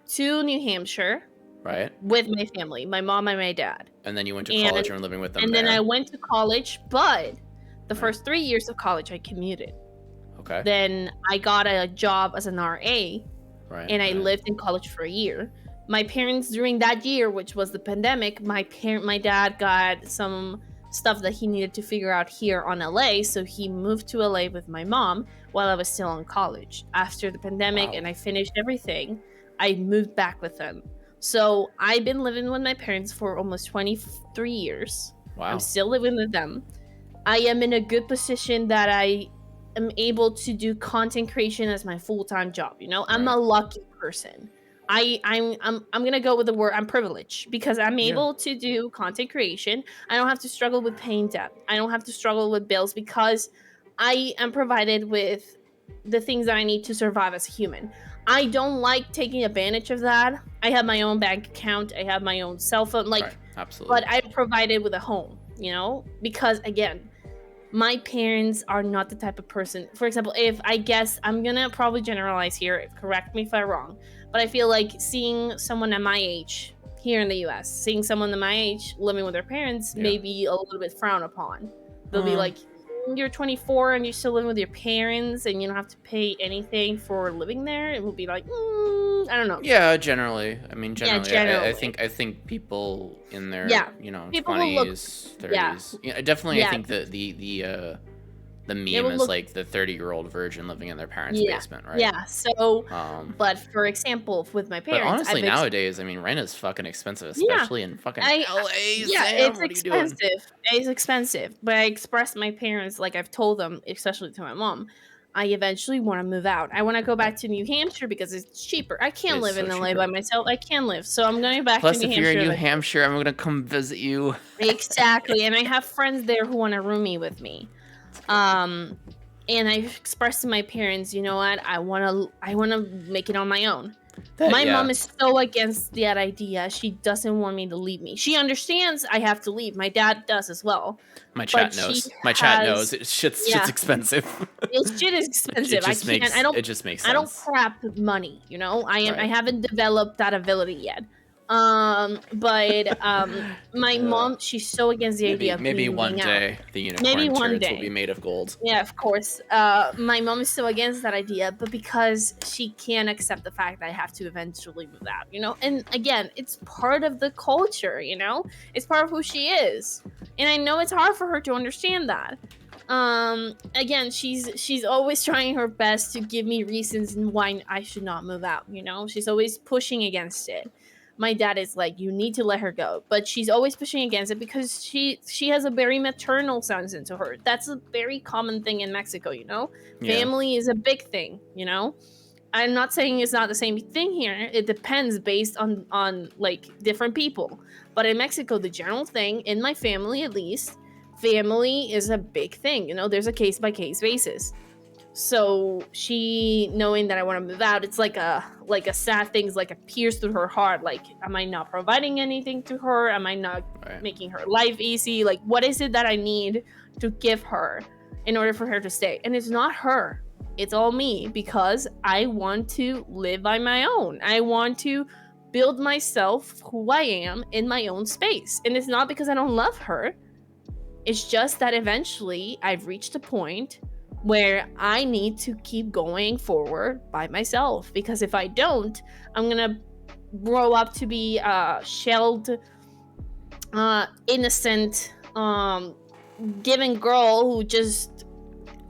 to New Hampshire. Right. With my family, my mom and my dad. And then you went to college and were living with them. And then I went to college, but the first 3 years of college I commuted. Okay. Then I got a job as an RA. Right. And I lived in college for a year. My parents, during that year, which was the pandemic, my dad got some stuff that he needed to figure out here on LA, so he moved to LA with my mom while I was still in college. After the pandemic and I finished everything, I moved back with them. So I've been living with my parents for almost 23 years. Wow. I'm still living with them. I am in a good position that I am able to do content creation as my full-time job, you know. I'm a lucky person. I'm gonna go with the word I'm privileged because I'm able to do content creation. I don't have to struggle with paying debt. I don't have to struggle with bills because I am provided with the things that I need to survive as a human. I don't like taking advantage of that. I have my own bank account. I have my own cell phone, absolutely. But I'm provided with a home, you know, because again, my parents are not the type of person. For example, I'm gonna probably generalize here. Correct me if I'm wrong. But I feel like seeing someone at my age here in the US, seeing someone at my age living with their parents may be a little bit frowned upon. They'll be like, you're 24 and you're still living with your parents and you don't have to pay anything for living there. It will be like, I don't know. Yeah, generally. I mean, generally. I think people in their, 20s, 30s. Yeah, definitely. I think that The meme is like the 30-year-old virgin living in their parents' basement, right? Yeah. So, but for example, with my But parents, honestly, nowadays, I mean, rent is fucking expensive, yeah, especially in fucking LA. yeah, Sam, it's what are you doing? expensive. It's expensive. But I expressed to my parents, like I've told them, especially to my mom, I eventually want to move out. I want to go back to New Hampshire because it's cheaper. I can't live in LA by myself. I can't live. So I'm going back Plus, to New if Hampshire. you're in New Hampshire, I'm gonna come visit you. Exactly. And I have friends there who want to roomie with me. And I expressed to my parents, you know what? I wanna make it on my own. My mom is so against that idea. She doesn't want me to leave me. She understands I have to leave. My dad does as well. My chat knows. My chat knows. Shit's expensive. Shit is expensive. It just makes sense. I don't crap money, you know? I haven't developed that ability yet. But my mom, she's so against the idea of maybe one day the unicorn turds will be made of gold. Yeah, of course. My mom is so against that idea, but because she can't accept the fact that I have to eventually move out, you know? And again, it's part of the culture, you know? It's part of who she is. And I know it's hard for her to understand that. Again, she's always trying her best to give me reasons why I should not move out, you know? She's always pushing against it. My dad is like, you need to let her go, but she's always pushing against it because she has a very maternal sense into her. That's a very common thing in Mexico, you know. Family is a big thing, you know. I'm not saying it's not the same thing here. It depends based on like different people, but in Mexico, the general thing in my family, at least, family is a big thing, you know. There's a case by case basis. So she, knowing that I want to move out, it's like a sad thing, like a pierce through her heart. Like, am I not providing anything to her? Am I not making her life easy? Like, what is it that I need to give her in order for her to stay? And it's not her. It's all me, because I want to live by my own. I want to build myself who I am in my own space. And it's not because I don't love her. It's just that eventually I've reached a point where I need to keep going forward by myself, because if I don't, I'm gonna grow up to be a shelled, innocent, given girl who just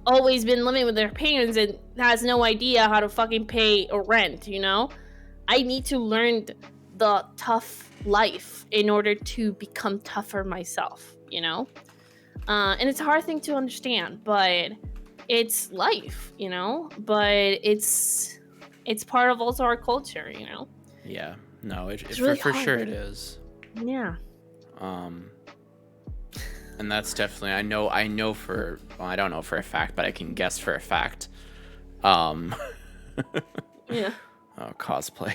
always been living with their parents and has no idea how to fucking pay a rent, you know? I need to learn the tough life in order to become tougher myself, you know? And it's a hard thing to understand, but it's life, you know, but it's part of also our culture, you know. Yeah, no, it's really for sure it is. Yeah. And that's definitely, I know for, well, I don't know for a fact, but I can guess for a fact. Yeah. Oh, cosplay.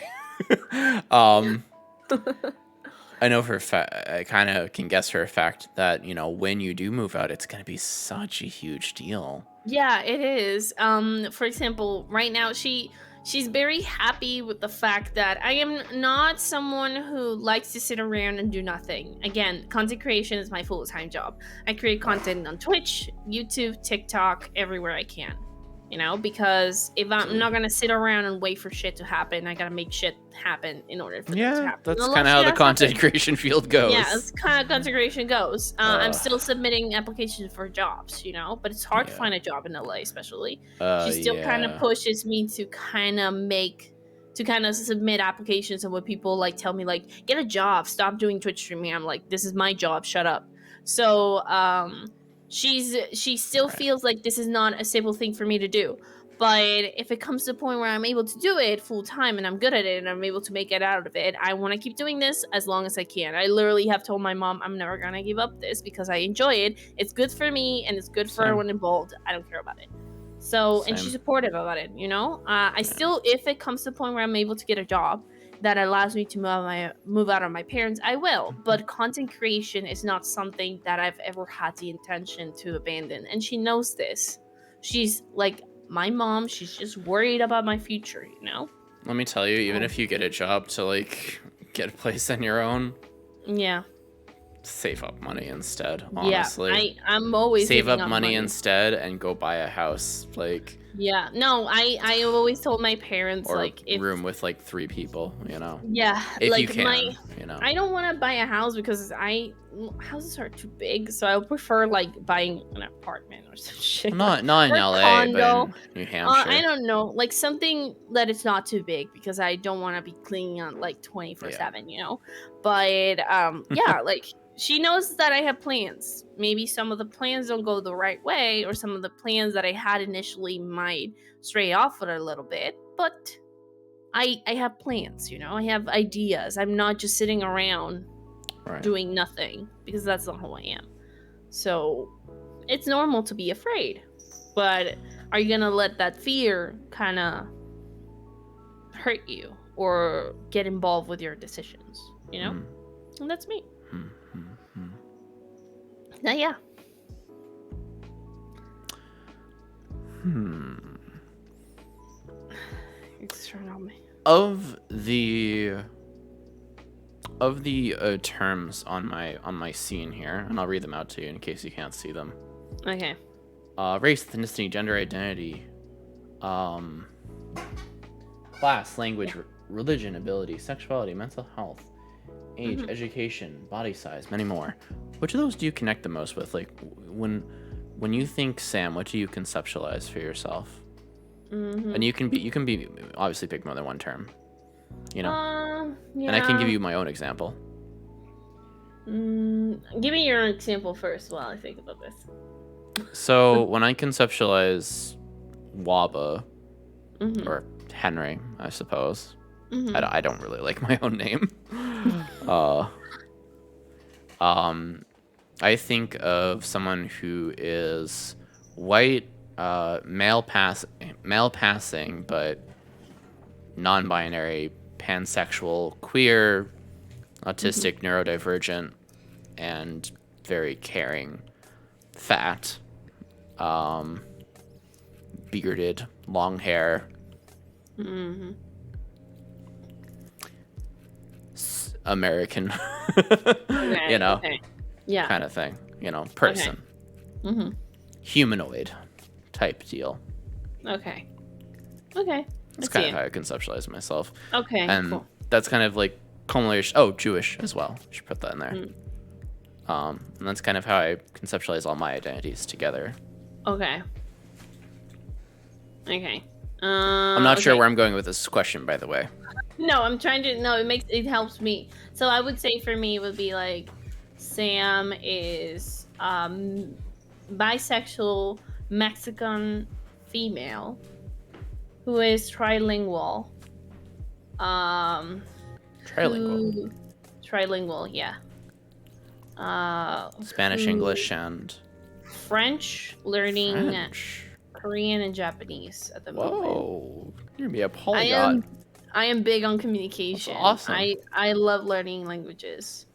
I know for a fact, I kind of can guess for a fact that, you know, when you do move out, it's going to be such a huge deal. Yeah, it is. For example, right now she's very happy with the fact that I am not someone who likes to sit around and do nothing. Again, content creation is my full-time job. I create content on Twitch, YouTube, TikTok, everywhere I can. You know, because if I'm not gonna sit around and wait for shit to happen, I gotta make shit happen in order for that to happen. That's kind of how the content creation field goes. Yeah, that's kind of content creation goes. I'm still submitting applications for jobs, you know, but it's hard to find a job in LA, especially. She still kind of pushes me to kind of submit applications, and when people like tell me like, get a job, stop doing Twitch streaming, I'm like, this is my job, shut up. So she still feels like this is not a simple thing for me to do. But if it comes to a point where I'm able to do it full time and I'm good at it and I'm able to make it out of it, I want to keep doing this as long as I can. I literally have told my mom I'm never gonna give up this because I enjoy it. It's good for me and it's good for everyone involved. I don't care about it. So, and she's supportive about it, you know? I still, if it comes to a point where I'm able to get a job that allows me to move out of my parents, I will. But content creation is not something that I've ever had the intention to abandon. And she knows this. She's like my mom. She's just worried about my future, you know? Let me tell you, even if you get a job to like get a place on your own, save up money instead, honestly. I'm always save up money instead and go buy a house. Like, Yeah. No, I always told my parents or like a if room with like 3 people, you know. yeah, If you like my can, you know. I don't want to buy a house because houses are too big, so I would prefer like buying an apartment or some shit, Not in or a LA, but condo. in New I Hampshire. don't know, like something that it's not too big because I don't want to be cleaning on like 24/7, you know. But yeah, like she knows that I have plans. Maybe some of the plans don't go the right way, or some of the plans that I had initially might stray off a little bit, but I have plans, you know. I have ideas. I'm not just sitting around Right. doing nothing because that's not who I am. So it's normal to be afraid, but are you gonna let that fear kind of hurt you or get involved with your decisions? You know, and that's me. Now, yeah. It's turned on me. Of the terms on my scene here, and I'll read them out to you in case you can't see them. Okay. Race, ethnicity, gender identity, class, language, religion, ability, sexuality, mental health, age, education, body size, many more. Which of those do you connect the most with? Like when you think Sam, what do you conceptualize for yourself? And you can be obviously pick more than one term, you know. Yeah. And I can give you my own example. Give me your example first while I think about this. So when I conceptualize Waba, or Henry, I suppose. I don't really like my own name. I think of someone who is white, male passing, but non-binary, pansexual, queer, autistic, neurodivergent, and very caring, fat, bearded, long hair, American, Okay, you know, okay. Yeah. kind of thing, you know, person, humanoid type deal. Okay. Okay. That's kind of how I conceptualize myself. Okay. And cool. that's kind of like culmination. Oh, Jewish as well. Should put that in there. And that's kind of how I conceptualize all my identities together. Okay. Okay. I'm not sure where I'm going with this question, by the way. No, I'm trying to. No, it helps me. So I would say for me it would be like Sam is bisexual Mexican female who is trilingual. Trilingual. Trilingual, yeah. Spanish, English, and French, learning French. Korean and Japanese at the moment. Whoa, you're gonna be a polyglot. I am big on communication. That's awesome. I love learning languages.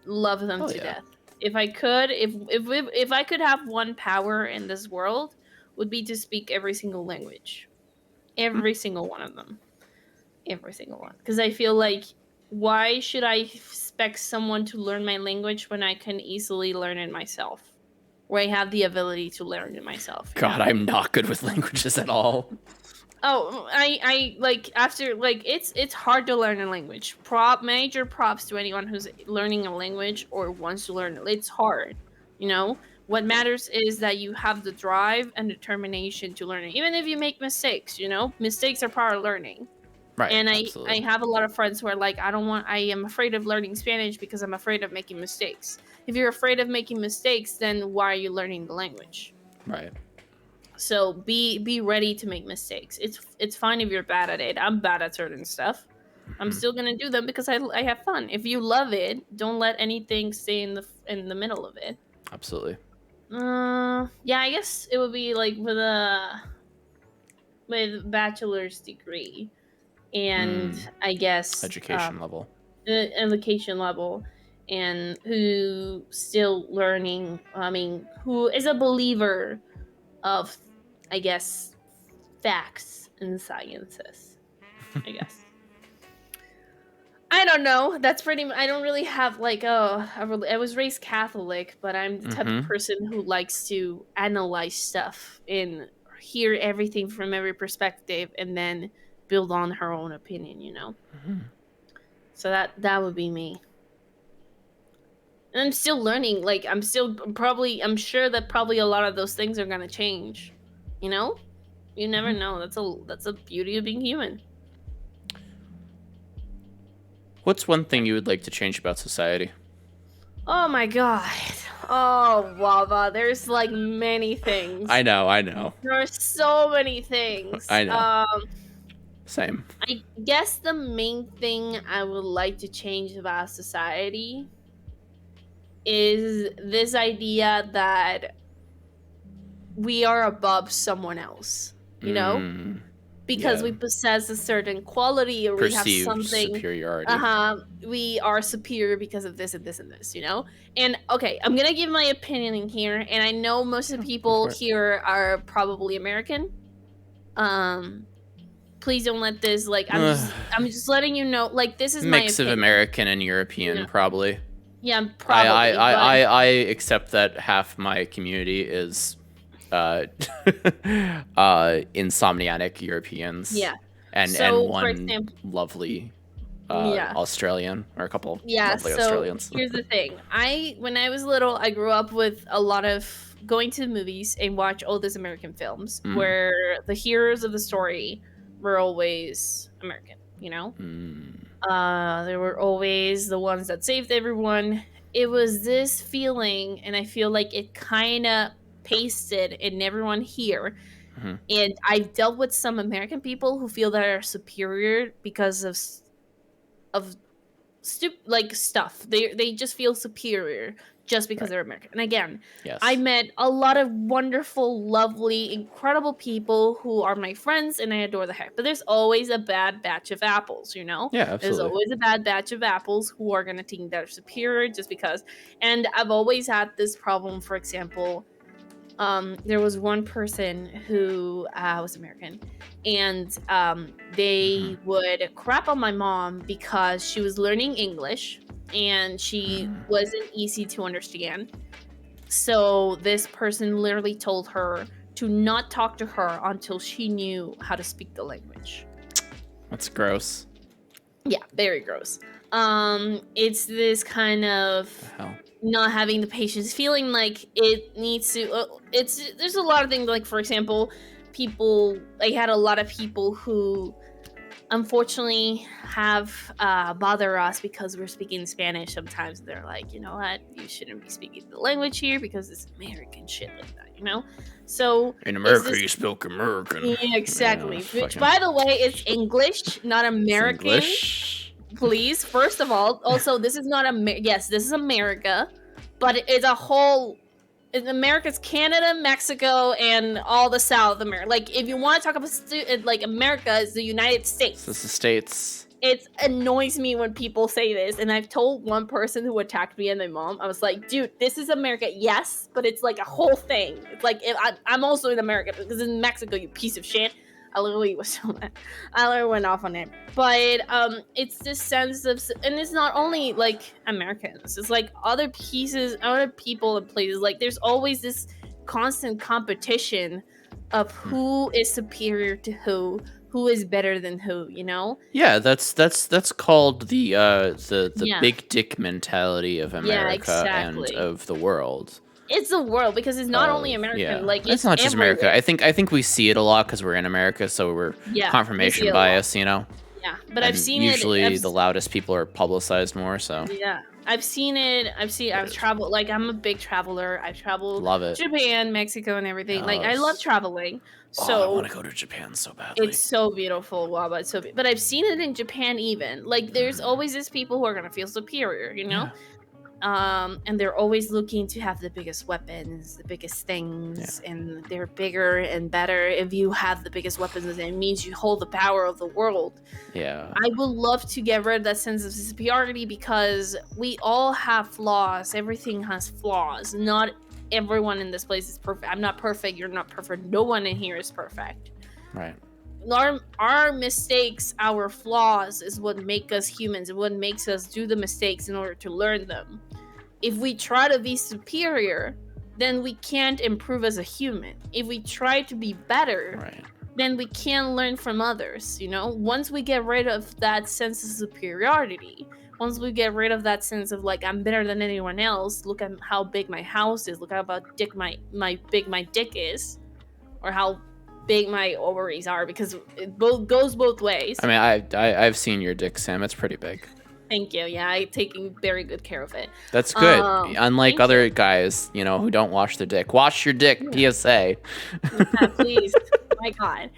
Love them to death. If I could, if I could have one power in this world, would be to speak every single language. Every single one of them. Every single one. Because I feel like, why should I expect someone to learn my language when I can easily learn it myself? Where I have the ability to learn it myself. God, I'm not good with languages at all. Oh, I like after like it's hard to learn a language. Major props to anyone who's learning a language or wants to learn it. It's hard, you know. What matters is that you have the drive and determination to learn it, even if you make mistakes. You know, mistakes are part of learning. Right. And absolutely. I have a lot of friends who are like, I am afraid of learning Spanish because I'm afraid of making mistakes. If you're afraid of making mistakes, then why are you learning the language? Right. So be ready to make mistakes. It's fine if you're bad at it. I'm bad at certain stuff. I'm still gonna do them because I have fun. If you love it, don't let anything stay in the middle of it. Absolutely. Yeah, I guess it would be like with bachelor's degree, and I guess education level, and who still learning. I mean, who is a believer of, I guess, facts and sciences, I guess. I don't know. That's pretty I don't really have like I was raised Catholic, but I'm the type of person who likes to analyze stuff in hear everything from every perspective and then build on her own opinion, you know. Mm-hmm. So that would be me. And I'm still learning. Like I'm sure that probably a lot of those things are gonna change. You know, you never know. That's a beauty of being human. What's one thing you would like to change about society? Oh my god. Oh, Waba. There's like many things. I know. There are so many things. I know. Same. I guess the main thing I would like to change about society is this idea that we are above someone else, you know? Because we possess a certain quality or we have something superiority. We are superior because of this and this and this, you know? And okay, I'm gonna give my opinion in here, and I know most of the people here are probably American. Please don't let this I'm just letting you know, like, this is my mix of American and European, probably. Yeah, probably. I accept that half my community is insomniatic Europeans. Yeah. And one, for example, lovely Australian, or a couple lovely Australians. Here's the thing. When I was little, I grew up with a lot of going to the movies and watch all these American films where the heroes of the story were always American, you know? They were always the ones that saved everyone. It was this feeling, and I feel like it kind of pasted in everyone here. And I've dealt with some American people who feel that are superior because of stuff. They just feel superior just because they're American. And again, I met a lot of wonderful, lovely, incredible people who are my friends, and I adore the heck. But there's always a bad batch of apples, you know? Yeah, absolutely. There's always a bad batch of apples who are going to think they're superior just because. And I've always had this problem, for example. There was one person who was American, and they would crap on my mom because she was learning English and she wasn't easy to understand. So this person literally told her to not talk to her until she knew how to speak the language. That's gross. Yeah, very gross. It's this kind of not having the patience, feeling like it needs to. There's a lot of things, like, for example, I had a lot of people who unfortunately have bother us because we're speaking Spanish. Sometimes they're like, you know what, you shouldn't be speaking the language here because it's American shit like that, you know? So in America, you speak American. Yeah, exactly. Which, by the way, is English, not American. English. Please, first of all, also, this is not yes, this is America, but it's a whole. America's Canada, Mexico, and all the South America. Like, if you want to talk about like America, is the United States. It's the States. It annoys me when people say this, and I've told one person who attacked me and my mom, I was like, dude, this is America, yes, but it's like a whole thing. It's like, I'm also in America, because in Mexico, you piece of shit. I literally was so mad. I literally went off on it. But it's this sense of, and it's not only like Americans, it's like other people and places. Like, there's always this constant competition of who is superior to who is better than who, you know? Yeah, that's called the big dick mentality of America and of the world. It's the world, because it's not only American. Yeah. Like, it's not just everywhere. America. I think we see it a lot because we're in America, so we're confirmation bias, you know. Yeah, but I've seen usually the loudest people are publicized more. So yeah, I've seen it. I've traveled. Like, I'm a big traveler. I've traveled. Love it. Japan, Mexico, and everything. Like, I love traveling. So I want to go to Japan so badly. It's so beautiful, Waba. It's so but I've seen it in Japan even. Like, there's always these people who are gonna feel superior, you know. Yeah. And they're always looking to have the biggest weapons, the biggest things, and they're bigger and better. If you have the biggest weapons, it means you hold the power of the world. Yeah. I would love to get rid of that sense of superiority, because we all have flaws. Everything has flaws. Not everyone in this place is perfect. I'm not perfect. You're not perfect. No one in here is perfect. Right. Our mistakes, our flaws is what make us humans, and what makes us do the mistakes in order to learn them. If we try to be superior, then we can't improve as a human. If we try to be better, then we can learn from others, Once we get rid of that sense of superiority, once we get rid of that sense of like, I'm better than anyone else, look at how big my house is, look at how big my dick is, or how big my ovaries are, because it goes both ways. I mean, I've seen your dick, Sam. It's pretty big. Thank you. Yeah, I'm taking very good care of it. That's good. Unlike other guys, who don't wash their dick. Wash your dick, PSA. Yeah, please. My God.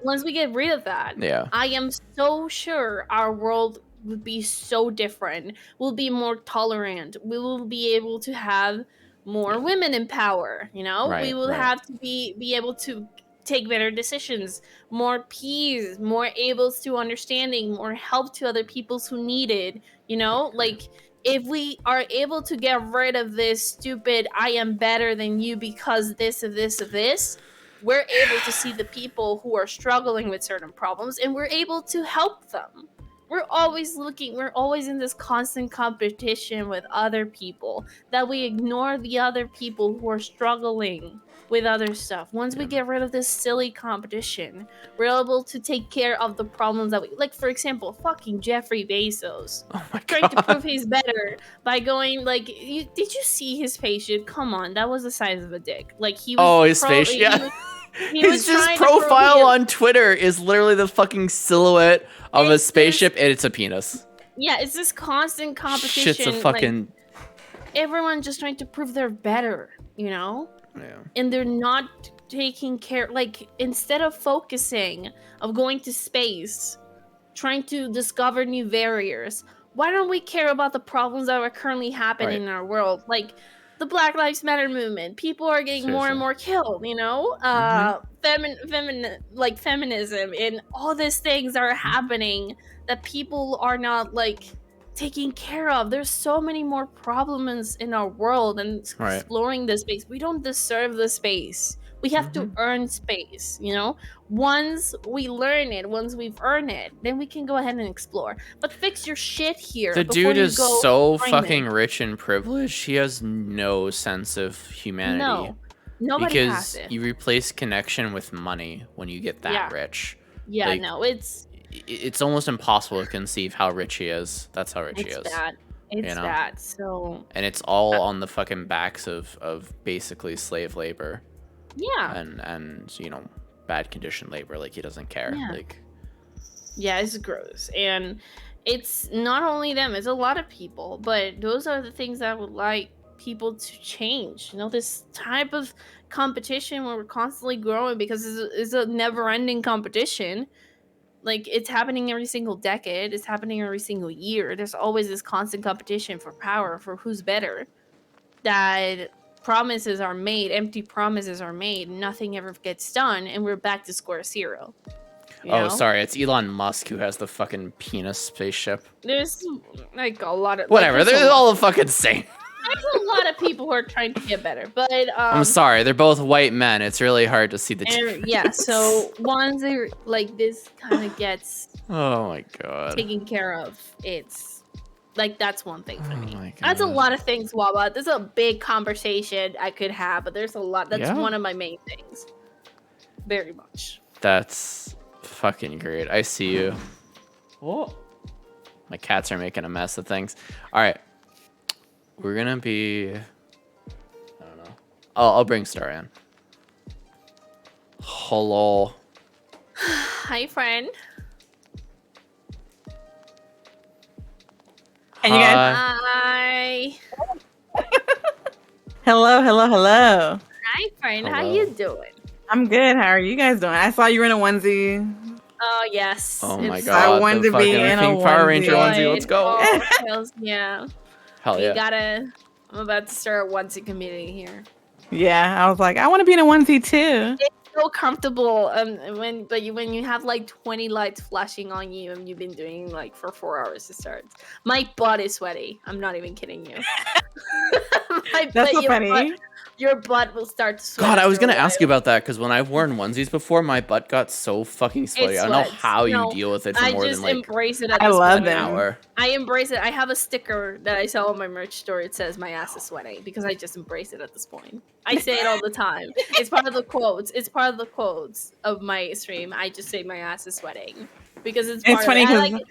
Once we get rid of that, I am so sure our world would be so different. We'll be more tolerant. We will be able to have more women in power. We will have to be able to take better decisions, more peace, more able to understanding, more help to other people who need it. Like, if we are able to get rid of this stupid I am better than you because this of this of this, we're able to see the people who are struggling with certain problems, and we're able to help them. We're always in this constant competition with other people, that we ignore the other people who are struggling with other stuff. Once we get rid of this silly competition, we're able to take care of the problems that like, for example, fucking Jeffrey Bezos. Oh my God. Trying to prove he's better by going, like, did you see his face? Come on, that was the size of a dick. Like, he was his face, yeah. His profile on Twitter is literally the fucking silhouette of a spaceship, and it's a penis. Yeah, it's this constant competition. Shit's a fucking... everyone just trying to prove they're better, Yeah. And they're not taking care... Like, instead of focusing, of going to space, trying to discover new barriers, why don't we care about the problems that are currently happening in our world? Like, the Black Lives Matter movement. People are getting more and more killed, feminism and all these things are happening that people are not, like, taking care of. There's so many more problems in our world, and exploring the space. We don't deserve the space. We have to earn space, Once we learn it, once we've earned it, then we can go ahead and explore. But fix your shit here. The dude is so fucking rich and privileged. He has no sense of humanity. No. Nobody has it. Because you replace connection with money when you get that rich. Yeah, like, no, it's almost impossible to conceive how rich he is. That's how rich he is. It's bad. It's bad. So... And it's all on the fucking backs of basically slave labor. Yeah. And bad condition labor. Like, he doesn't care. Yeah. Like, yeah, it's gross. And it's not only them, it's a lot of people. But those are the things that I would like people to change. This type of competition where we're constantly growing, because it's a never-ending competition. Like, it's happening every single decade. It's happening every single year. There's always this constant competition for power, for who's better. That... promises are made, empty promises are made, nothing ever gets done, and we're back to square zero. Sorry, it's Elon Musk who has the fucking penis spaceship. There's like a lot of... Whatever, they're all the fucking same. There's a lot of people who are trying to get better, but... I'm sorry, they're both white men. It's really hard to see the difference. Yeah, so once they're, like, this kind of gets... Oh my God. ...taken care of, it's... Like, that's one thing for me. My God. That's a lot of things, Waba. There's a big conversation I could have, but there's a lot. That's one of my main things. Very much. That's fucking great. I see you. Oh. My cats are making a mess of things. All right. We're going to be... I don't know. I'll bring Star in. Hello. Hi, friend. And you guys? Hi. Hello. Hi, friend. Hello. How you doing? I'm good. How are you guys doing? I saw you were in a onesie. Oh, yes. Oh my It's God. I wanted to be in a Power Ranger onesie. onesie. Let's go. Oh, hells yeah. Hell yeah. I'm about to start a onesie community here. Yeah, I was like, I want to be in a onesie too. It's so comfortable. When you have like 20 lights flashing on you and you've been doing like for 4 hours to start, my butt is sweaty. I'm not even kidding you. That's so funny. your butt will start to sweat. God, I was after gonna a ask you while. about that because when I've worn onesies before, my butt got so fucking sweaty. It I don't know sweats. how you No, deal with it for I more than just like embrace it at I this love point. an them. hour. I embrace it. I have a sticker that I sell on my merch store. It says my ass is sweating because I just embrace it at this point. I say it all the time. It's part of the quotes. It's part of the quotes of my stream. I just say my ass is sweating because it's part It's of funny it. I because like it.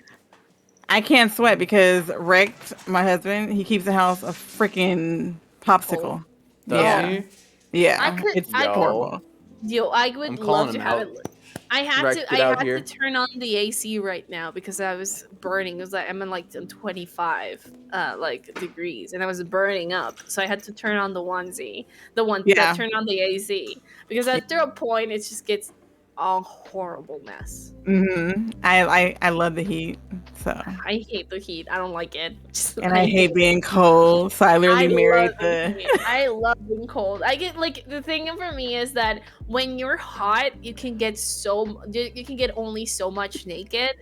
I can't sweat because Rex, my husband, he keeps the house a freaking popsicle. Does Yeah. he? Yeah, it's I could- horrible. Yo, I I'm would calling love to him have out. it. I had Rex, to. get I out had here. to turn on the AC right now because I was burning. It was like I'm in like 25 like degrees, and I was burning up. So I had to turn on the onesie, the one Yeah. that turned on the AC because after a point, it just gets a horrible mess. I love the heat, so I hate the heat. I don't like it. and I hate being cold. So I literally married love the the. heat. I love being cold. I get like the thing for me is that when you're hot, you can get you can get only so much naked,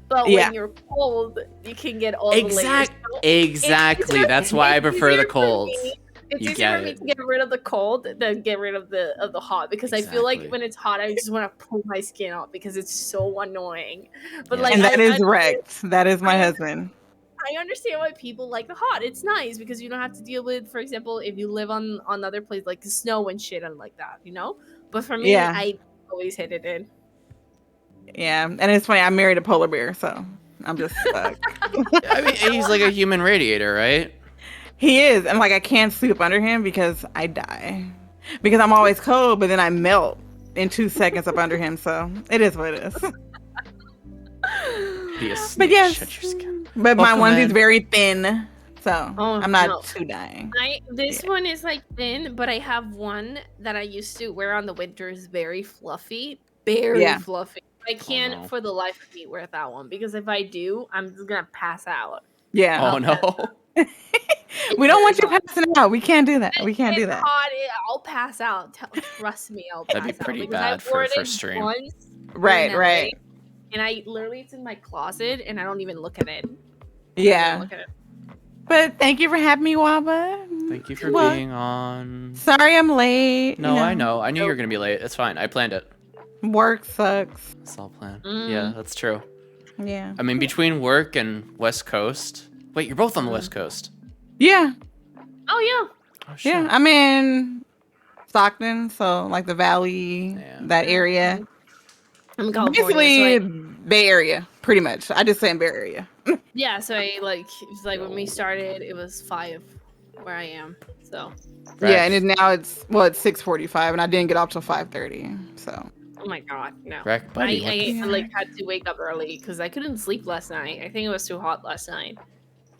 but Yeah. when you're cold, you can get all the layers. So Exactly. easier- That's why I it's prefer the easier for cold. me- It's You easier get for me it. to get rid of the cold than get rid of the hot because I feel like Exactly. when it's hot, I just want to pull my skin off because it's so annoying. But Yeah. like, And that I is Rex. That is my I- husband. I understand why people like the hot. It's nice because you don't have to deal with, for example, if you live on other places like the snow and shit and like that, you know. But for me, Yeah. I always hated it. Yeah, and it's funny. I married a polar bear, so I'm just stuck. I mean, he's like a human radiator, right? He is, and like I can't sleep under him because I die. Because I'm always cold, but then I melt in 2 seconds up under him. So it is what it is. Be a But snake. yes, Shut your skin. but my Welcome onesie's in. very thin, so Oh, I'm not no. too dying. This one is like thin, but I have one that I used to wear on the winters, very fluffy, Yeah. fluffy. I can't no. for the life of me wear that one because if I do, I'm just gonna pass out. Yeah, Oh no. we don't want you passing out. We can't do that. We can't do It's that. hot. I'll pass out. Trust me, I'll pass That'd be out. pretty because bad I for wore a it first stream. once Right, in LA, right. And I literally it's in my closet, and I don't even look at it. Yeah. Look at it. But thank you for having me, Waba. Thank you for Well, being on. Sorry I'm late. No, I know. I knew you were gonna be late. It's fine. I planned it. Work sucks. It's all planned. Mm. Yeah, that's true. Yeah. I mean, between work and West Coast. Wait, you're both on the West Coast. Yeah. Oh yeah. Oh shit. Yeah. I'm in Stockton, so like the Valley, Yeah. that area. I'm in California. Basically, So Bay Area, pretty much. I just say in Bay Area. yeah, so I like it's like when we started, it was 5 where I am. So Yeah, and now it's 6:45, and I didn't get off till 5:30. So oh my god, no. Rack buddy. what the I like had to wake up early because I couldn't sleep last night. I think it was too hot last night.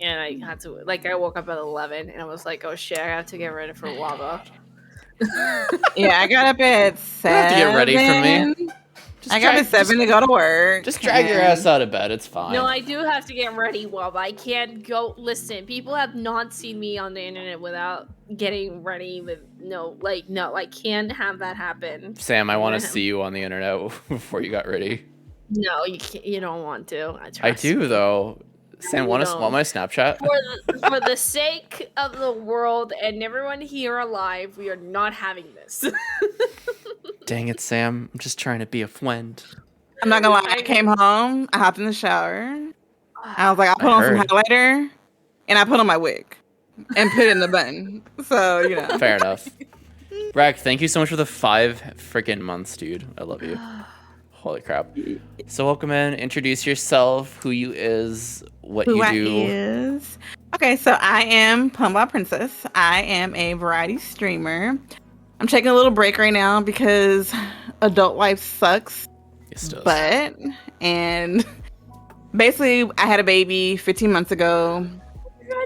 And I had to like I woke up at 11 and I was like, oh shit, I have to get ready for Waba. yeah, I got up at 7. have to get ready for me. I got up at 7 to go to work. Just drag your ass out of bed. It's fine. No, I do have to get ready, Waba. I can't go. Listen, people have not seen me on the internet without getting ready with no, I can't have that happen. Sam, I want to Yeah. see you on the internet before you got ready. No, you can't. You don't want to. I do though. Sam, you want don't. my Snapchat? For the sake of the world and everyone here alive, we are not having this. Dang it, Sam. I'm just trying to be a friend. I'm not gonna lie. I came home. I hopped in the shower. I was like, I put on some heard. highlighter, and I put on my wig, and put it in the bun. So you know. Fair enough. Rack, thank you so much for the 5 freaking months, dude. I love you. Holy crap. So welcome in. Introduce yourself, who you is, what Who you I do. is. Okay, so I am PlumbobPrincess. I am a variety streamer. I'm taking a little break right now because adult life sucks. Yes, it does. But, and basically, I had a baby 15 months ago,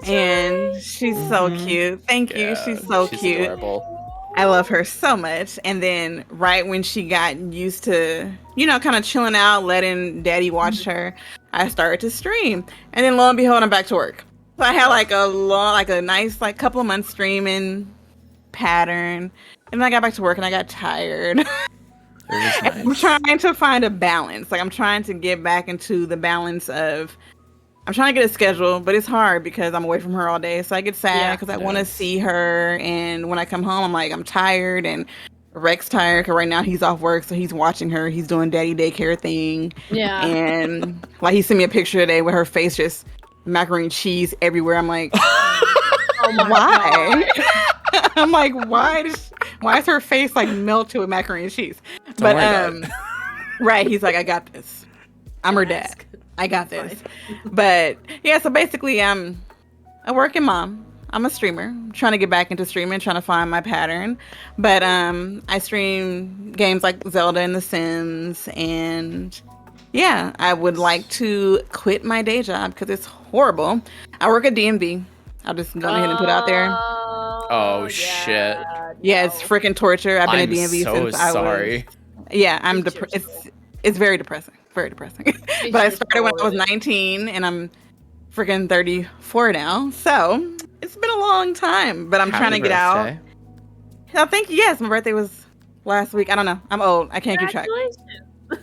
and she's so cute. Thank you. Yeah, She's so cute. adorable. I love her so much. And then right when she got used to, kind of chilling out, letting daddy watch her, I started to stream. And then lo and behold, I'm back to work. So I had a nice couple of months streaming pattern. And then I got back to work and I got tired. It was I'm nice. trying to find a balance. I'm trying to get back into the balance of I'm trying to get a schedule, but it's hard because I'm away from her all day. So I get sad because I want to see her. And when I come home, I'm like, I'm tired. And Rex tired because right now he's off work. So he's watching her. He's doing daddy daycare thing. Yeah. And like he sent me a picture today with her face just macaroni and cheese everywhere. I'm like, Oh my why? God. I'm like, why is her face like melted with macaroni and cheese? Don't But worry about it. right, he's like, I got this. I'm her dad. I got this. But yeah, so basically I'm a working mom. I'm a streamer. I'm trying to get back into streaming, trying to find my pattern. But I stream games like Zelda and The Sims, and yeah, I would like to quit my day job because it's horrible. I work at DMV. I'll just go ahead and put it out there. Oh, shit. Yeah, it's freaking torture. I've been at DMV since I was. Sorry. Yeah, I'm it's very depressing. Very depressing. But I started when I was 19 and I'm freaking 34 now. So it's been a long time, but I'm trying to get out. I think, yes, my birthday was last week. I don't know. I'm old. I can't keep track.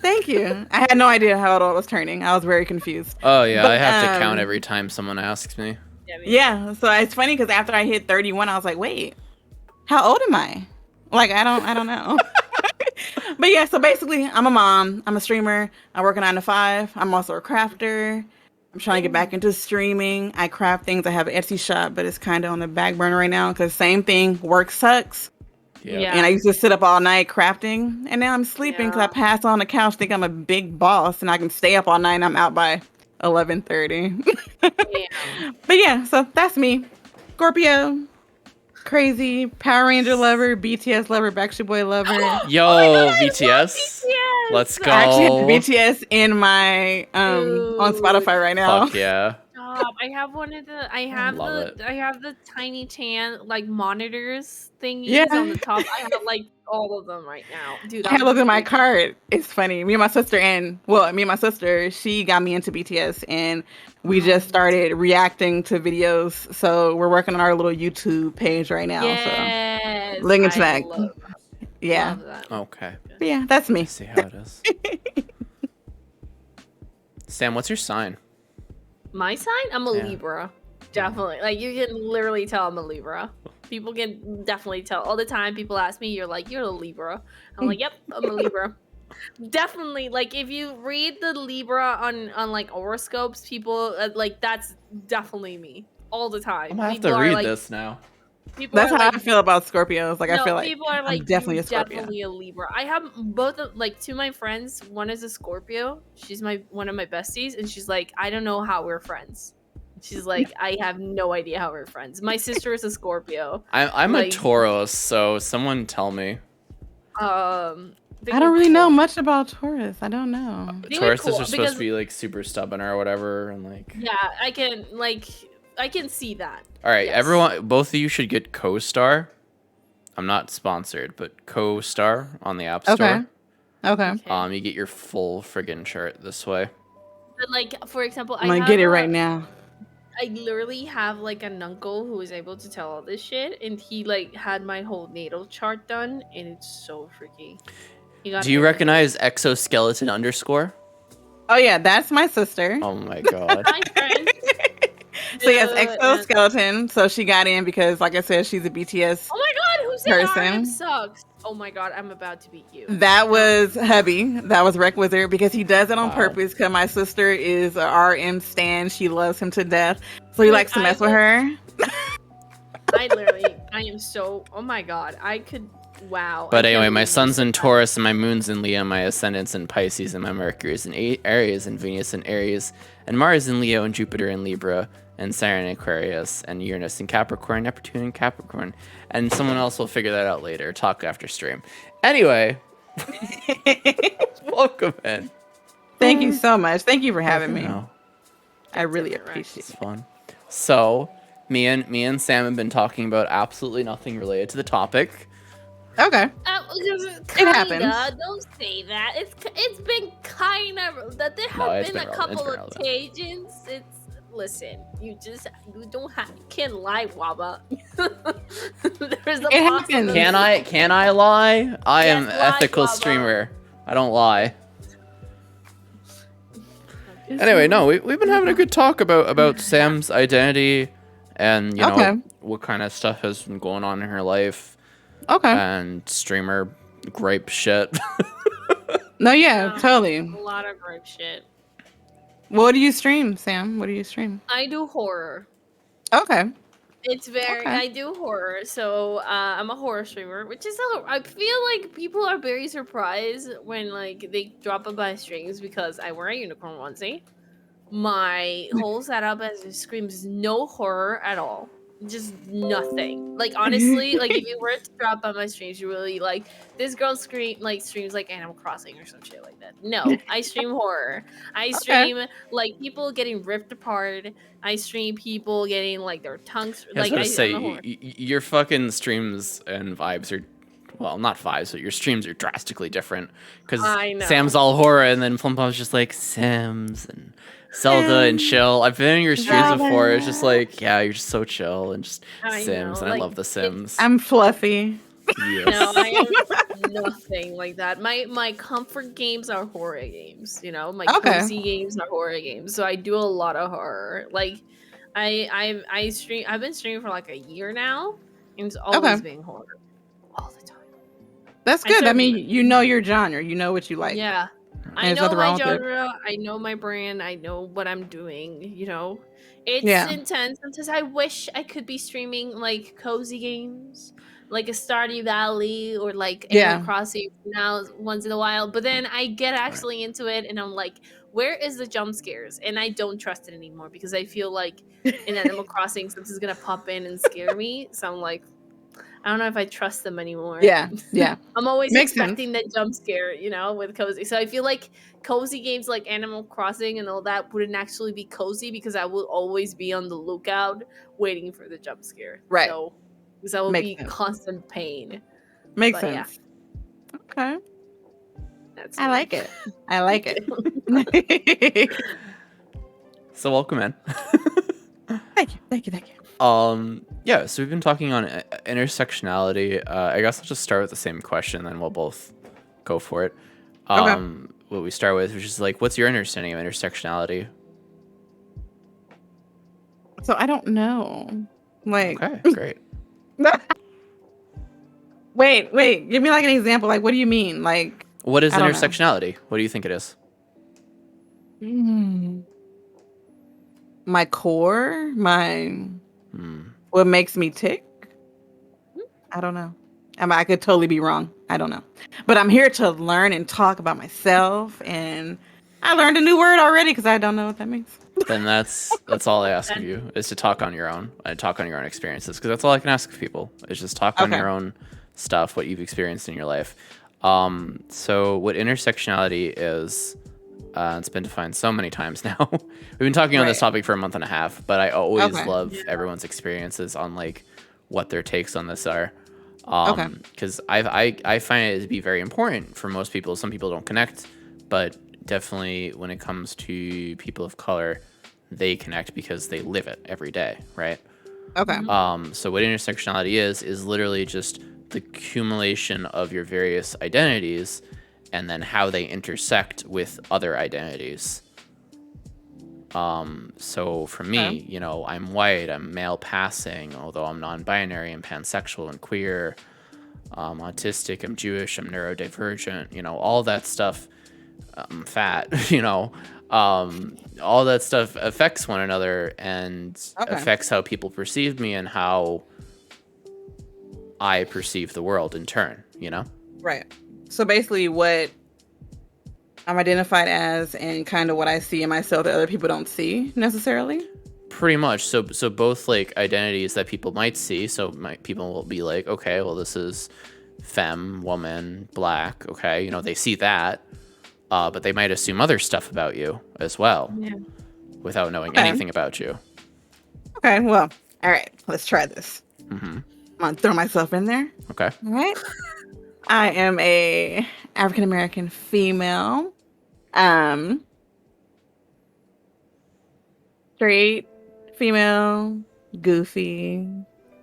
Thank you. I had no idea how old I was turning. I was very confused. Oh, yeah. But I have to count every time someone asks me. Yeah. So it's funny because after I hit 31, I was like, wait, how old am I? Like, I don't know. But yeah, so basically, I'm a mom. I'm a streamer. I work a 9 to 5. I'm also a crafter. I'm trying to get back into streaming. I craft things. I have an Etsy shop, but it's kind of on the back burner right now because same thing. Work sucks. Yeah. And I used to sit up all night crafting, and now I'm sleeping because I pass on the couch, think I'm a big boss, and I can stay up all night. And I'm out by 11:30. But yeah, so that's me. Scorpio. Crazy Power Ranger lover, BTS lover, Backstreet Boy lover. Yo, BTS. Let's go. I actually have BTS in my on Spotify right now. Fuck yeah. I have one of the. I have the tiny tan like monitors thingies on the top. I have like all of them right now, dude. I look at my cart. It's funny. Me and my sister, she got me into BTS, and we just started reacting to videos. So we're working on our little YouTube page right now. Yes, so link into that. Yeah. Okay. But yeah, that's me. Let's see how it is. Sam, what's your sign? My sign? I'm a Libra. Definitely. Like, you can literally tell I'm a Libra. People can definitely tell. All the time, people ask me, you're a Libra. I'm like, yep, I'm a Libra. Definitely. Like, if you read the Libra on like, horoscopes, people, like, that's definitely me. All the time. I'm gonna have to read this now. That's how I feel about Scorpios. Like, I feel like people are like, I'm definitely a Scorpio. Definitely a Libra. I have both like two of my friends. One is a Scorpio. She's one of my besties, and she's like, I don't know how we're friends. She's like, I have no idea how we're friends. My sister is a Scorpio. I'm like, a Taurus, so someone tell me. I don't really know much about Taurus. I don't know. Taurus is just supposed to be like super stubborn or whatever, and like. Yeah, I can see that. All right, everyone, both of you should get CoStar. I'm not sponsored, but CoStar on the App Store. Okay. You get your full friggin' chart this way. But like, for example, I'm gonna get it right now. I literally have like an uncle who is able to tell all this shit, and he like had my whole natal chart done, and it's so freaky. Do you recognize exoskeleton underscore? Oh yeah, that's my sister. Oh my god. My friend. So yes, exoskeleton. So she got in because, like I said, she's a BTS. Oh my god, who said RM sucks? Oh my god, I'm about to beat you. That was hubby. That was Rec Wizard because he does it on purpose. Because my sister is a RM stan. She loves him to death. So he likes to mess with her. I am so. Oh my god, I could. Wow. But anyway, my sun's in Taurus, and my moon's in Leo, my ascendant's in Pisces, and my Mercury's in Aries, and Venus in Aries, and Mars in Leo, and Jupiter in Libra, and Saturn in Aquarius, and Uranus in Capricorn, Neptune in Capricorn. And someone else will figure that out later. Talk after stream. Anyway, welcome in. Thank you so much. Thank you for having me. I really appreciate it. It's fun. So, me and Sam have been talking about absolutely nothing related to the topic. Okay. It happens. Don't say that. It's been kind of that there have been a couple of occasions. Listen. You can't lie, Waba. There's a possibility. Can I lie? I am ethical streamer. I don't lie. Anyway, no, we've been having a good talk about Sam's identity and, you know, what kind of stuff has been going on in her life. Okay. And streamer gripe shit. No, yeah, totally. A lot of gripe shit. What do you stream, Sam? What do you stream? I do horror. Okay. It's very. I do horror, so I'm a horror streamer, which is. I feel like people are very surprised when like they drop up my streams because I wear a unicorn onesie. My whole setup as it screams no horror at all. Just nothing. Like honestly, like if you were to drop on my streams, you really like this girl streams like Animal Crossing or some shit like that. No, I stream horror. I stream like people getting ripped apart. I stream people getting like their tongues. I was gonna say your fucking streams and vibes are, well, not vibes, but your streams are drastically different. Because Sam's all horror, and then Plumbob's just like Sims and Zelda and chill. I've been in your streams before. It's just like, yeah, you're just so chill and just Sims, and I love the Sims. I'm fluffy. Yes. No, I am nothing like that. My comfort games are horror games. You know, my cozy games are horror games. So I do a lot of horror. Like, I stream. I've been streaming for like a year now, and it's always been horror, all the time. That's good. I mean, you know your genre. You know what you like. Yeah. I know my genre, I know my brand, I know what I'm doing, you know. It's intense. Sometimes I wish I could be streaming like cozy games, like a Stardew Valley or like Animal Crossing now once in a while. But then I get actually into it and I'm like, where is the jump scares? And I don't trust it anymore because I feel like in Animal Crossing something's gonna pop in and scare me. So I'm like, I don't know if I trust them anymore. Yeah. I'm always expecting that jump scare, you know, with cozy. So I feel like cozy games like Animal Crossing and all that wouldn't actually be cozy because I will always be on the lookout waiting for the jump scare. Right. So because that would be constant pain. Makes sense. Yeah. Okay. I like it. I like it. So welcome in. Thank you. Yeah, so we've been talking on intersectionality. I guess I'll just start with the same question, then we'll both go for it. What we start with, which is like, what's your understanding of intersectionality? So I don't know. Like, okay, great. Wait. Give me like an example. Like, what do you mean? Like, what is intersectionality? What do you think it is? My core, what makes me tick? I don't know. I could totally be wrong. I don't know. But I'm here to learn and talk about myself, and I learned a new word already because I don't know what that means. Then that's all I ask of you, is to talk on your own and talk on your own experiences, because that's all I can ask of people, is just talk on your own stuff, what you've experienced in your life. So what intersectionality is, it's been defined so many times now. We've been talking on this topic for a month and a half, but I always love everyone's experiences on like what their takes on this are. Because I find it to be very important for most people. Some people don't connect, but definitely when it comes to people of color, they connect because they live it every day, right? So what intersectionality is literally just the accumulation of your various identities and then how they intersect with other identities. So for me, you know, I'm white, I'm male passing, although I'm non-binary, I'm pansexual and queer, I'm autistic, I'm Jewish, I'm neurodivergent, you know, all that stuff. I'm fat, you know, all that stuff affects one another and affects how people perceive me and how I perceive the world in turn, you know? Right. So basically what I'm identified as and kind of what I see in myself that other people don't see necessarily. Pretty much. So both like identities that people might see. So people will be like, okay, well, this is femme, woman, black. Okay. You know, they see that, but they might assume other stuff about you as well without knowing anything about you. Okay. Well, all right, let's try this. I'm going to throw myself in there. Okay. All right. I am a African-American female, straight, female, goofy.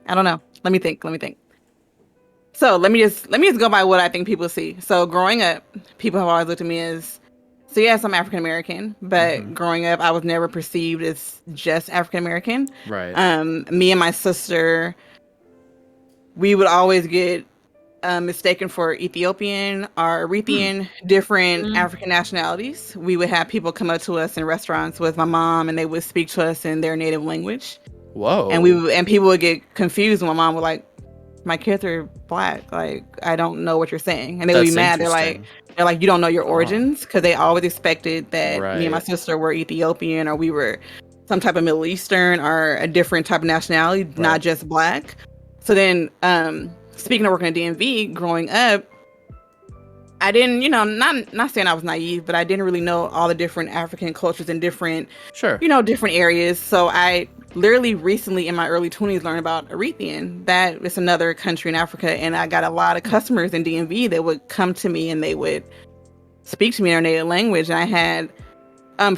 I don't know. Let me think. So let me just go by what I think people see. So growing up, people have always looked at me as So yes, I'm African American, but growing up, I was never perceived as just African American. Right. Me and my sister, we would always get mistaken for Ethiopian or Eritrean, different African nationalities. We would have people come up to us in restaurants with my mom, and they would speak to us in their native language. Whoa. And people would get confused when my mom would like, my kids are black. Like, I don't know what you're saying. And they would be mad. They're like, you don't know your origins, because they always expected that me and my sister were Ethiopian, or we were some type of Middle Eastern or a different type of nationality, not just black. So then, speaking of working at DMV, growing up, I didn't, not saying I was naive, but I didn't really know all the different African cultures and different, different areas. So I literally recently in my early 20s learned about Eritrean. That is another country in Africa. And I got a lot of customers in DMV that would come to me and they would speak to me in their native language. And I had,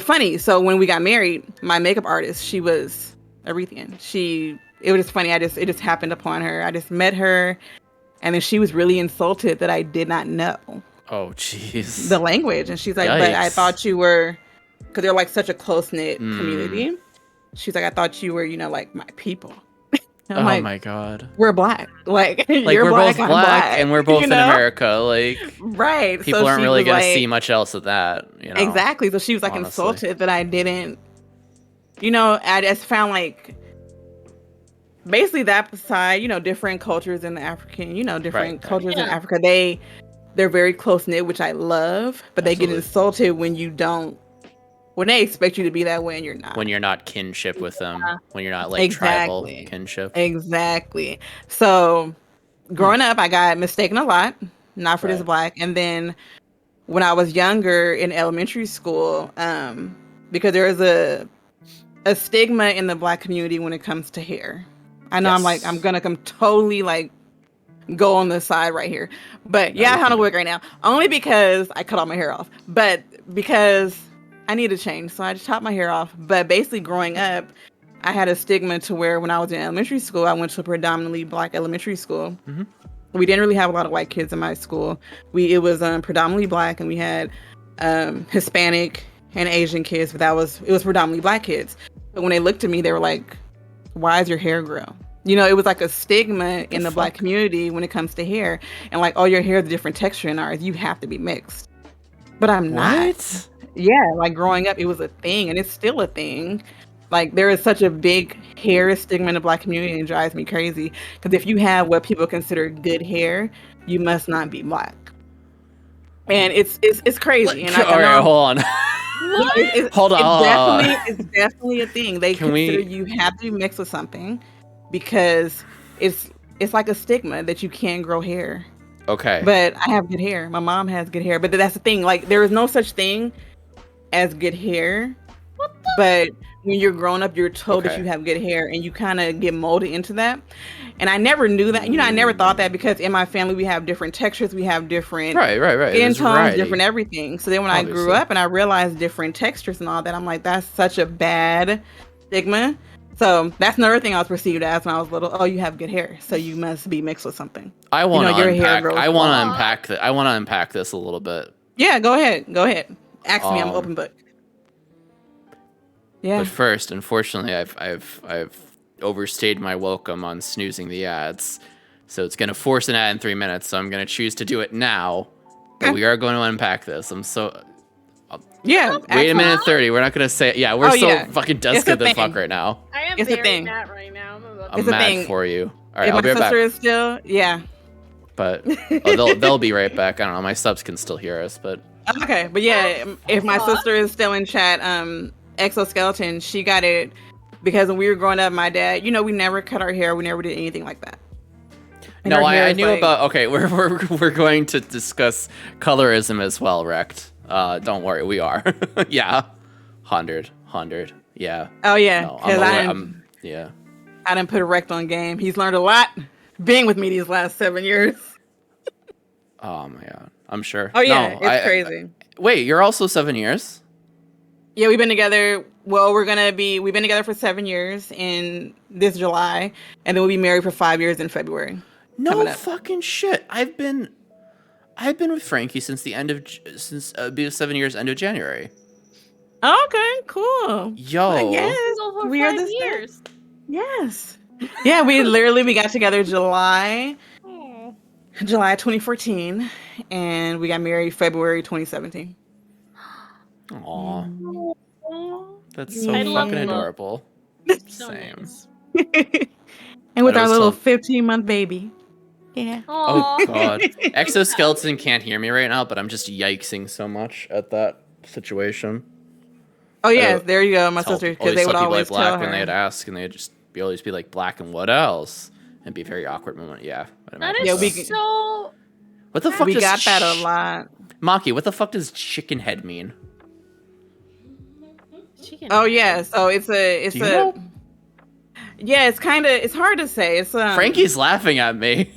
funny. So when we got married, my makeup artist, she was Eritrean. It was just funny. It just happened upon her. I just met her. And then she was really insulted that I did not know. Oh, jeez. The language. And she's like, Yikes. but I thought you were, because they're like such a close-knit community. She's like, I thought you were, like my people. Oh like, my God. We're black. Like you're we're black, both black, and we're both in America. Like, right. People so aren't really going to see much else of that. Exactly. So she was like insulted that I didn't, I just found like, basically that side, different cultures in the African, different cultures in Africa, they're very close knit, which I love, but they get insulted when when they expect you to be that way and you're not. When you're not kinship with them, when you're not like tribal kinship. Exactly. So growing up, I got mistaken a lot, not for this black. And then when I was younger in elementary school, because there is a stigma in the black community when it comes to hair. I know I'm gonna come totally like go on the side right here, but I have a wig right now only because I cut all my hair off, but because I need to change, so I just chopped my hair off. But basically, growing up, I had a stigma to where when I was in elementary school, I went to a predominantly black elementary school. We didn't really have a lot of white kids in my school. It was predominantly black, and we had Hispanic and Asian kids, but it was predominantly black kids. But when they looked at me, they were like, why is your hair grow? It was like a stigma in the black community when it comes to hair. And like, oh, your hair is a different texture than ours. You have to be mixed. But I'm not. Yeah, like growing up, it was a thing. And it's still a thing. Like, there is such a big hair stigma in the black community, and it drives me crazy. Because if you have what people consider good hair, you must not be black. And it's crazy. And all right, hold on. Hold on. It's definitely a thing. They consider you have to be mixed with something because it's like a stigma that you can't grow hair. Okay. But I have good hair. My mom has good hair. But that's the thing. Like, there is no such thing as good hair. But when you're grown up, you're told that you have good hair, and you kind of get molded into that. And I never knew that. I never thought that, because in my family we have different textures, we have different skin tones, different everything. So then when I grew up and I realized different textures and all that, I'm like, that's such a bad stigma. So that's another thing I was perceived as when I was little. Oh, you have good hair, so you must be mixed with something. I want to unpack this a little bit. Yeah, go ahead. Ask me. I'm an open book. Yeah. But first, unfortunately, I've overstayed my welcome on snoozing the ads, so it's gonna force an ad in 3 minutes. So I'm gonna choose to do it now. But we are going to unpack this. Wait a minute 30. We're not gonna say. Yeah, we're fucking desperate as fuck right now. I am very mad right now. I'm mad for you. All right, I'll be right back. My sister is still, But they'll be right back. I don't know. My subs can still hear us, but okay. But if my sister is still in chat, Exoskeleton, she got it because when we were growing up, my dad, we never cut our hair. We never did anything like that. And no, I knew about. Okay, we're going to discuss colorism as well, Rect. Don't worry, we are. Yeah, 100. Yeah. Oh yeah, no, I didn't put a Rect on game. He's learned a lot being with me these last 7 years. Oh my God, I'm sure. Oh yeah, it's crazy. Wait, you're also 7 years? Yeah, we've been together. Well, we've been together for 7 years in this July, and then we'll be married for 5 years in February. No fucking shit. I've been with Frankie since the end of since 7 years, end of January. Okay, cool. Yo. Well, yes, Single for we are 5 the same. years. Yes. Yeah, we got together July Oh. 2014, and we got married February 2017. Aw, that's so I love fucking love. adorable. So Same. nice. And with I our was little telling- 15-month baby. Yeah. Oh Aw. god. Exoskeleton can't hear me right now, but I'm just yikesing so much at that situation. Oh yeah, don't there you go, my sister, because they would people always like black tell when her. they'd ask, and they'd just always be like black and what else, and be a very awkward moment. Yeah, I'd That imagine is Yeah, so. so. What the fuck We does got that a lot. Maki, what the fuck does chicken head mean? Chicken. Oh yeah, so it's Do you know? yeah, it's hard to say. It's Frankie's laughing at me,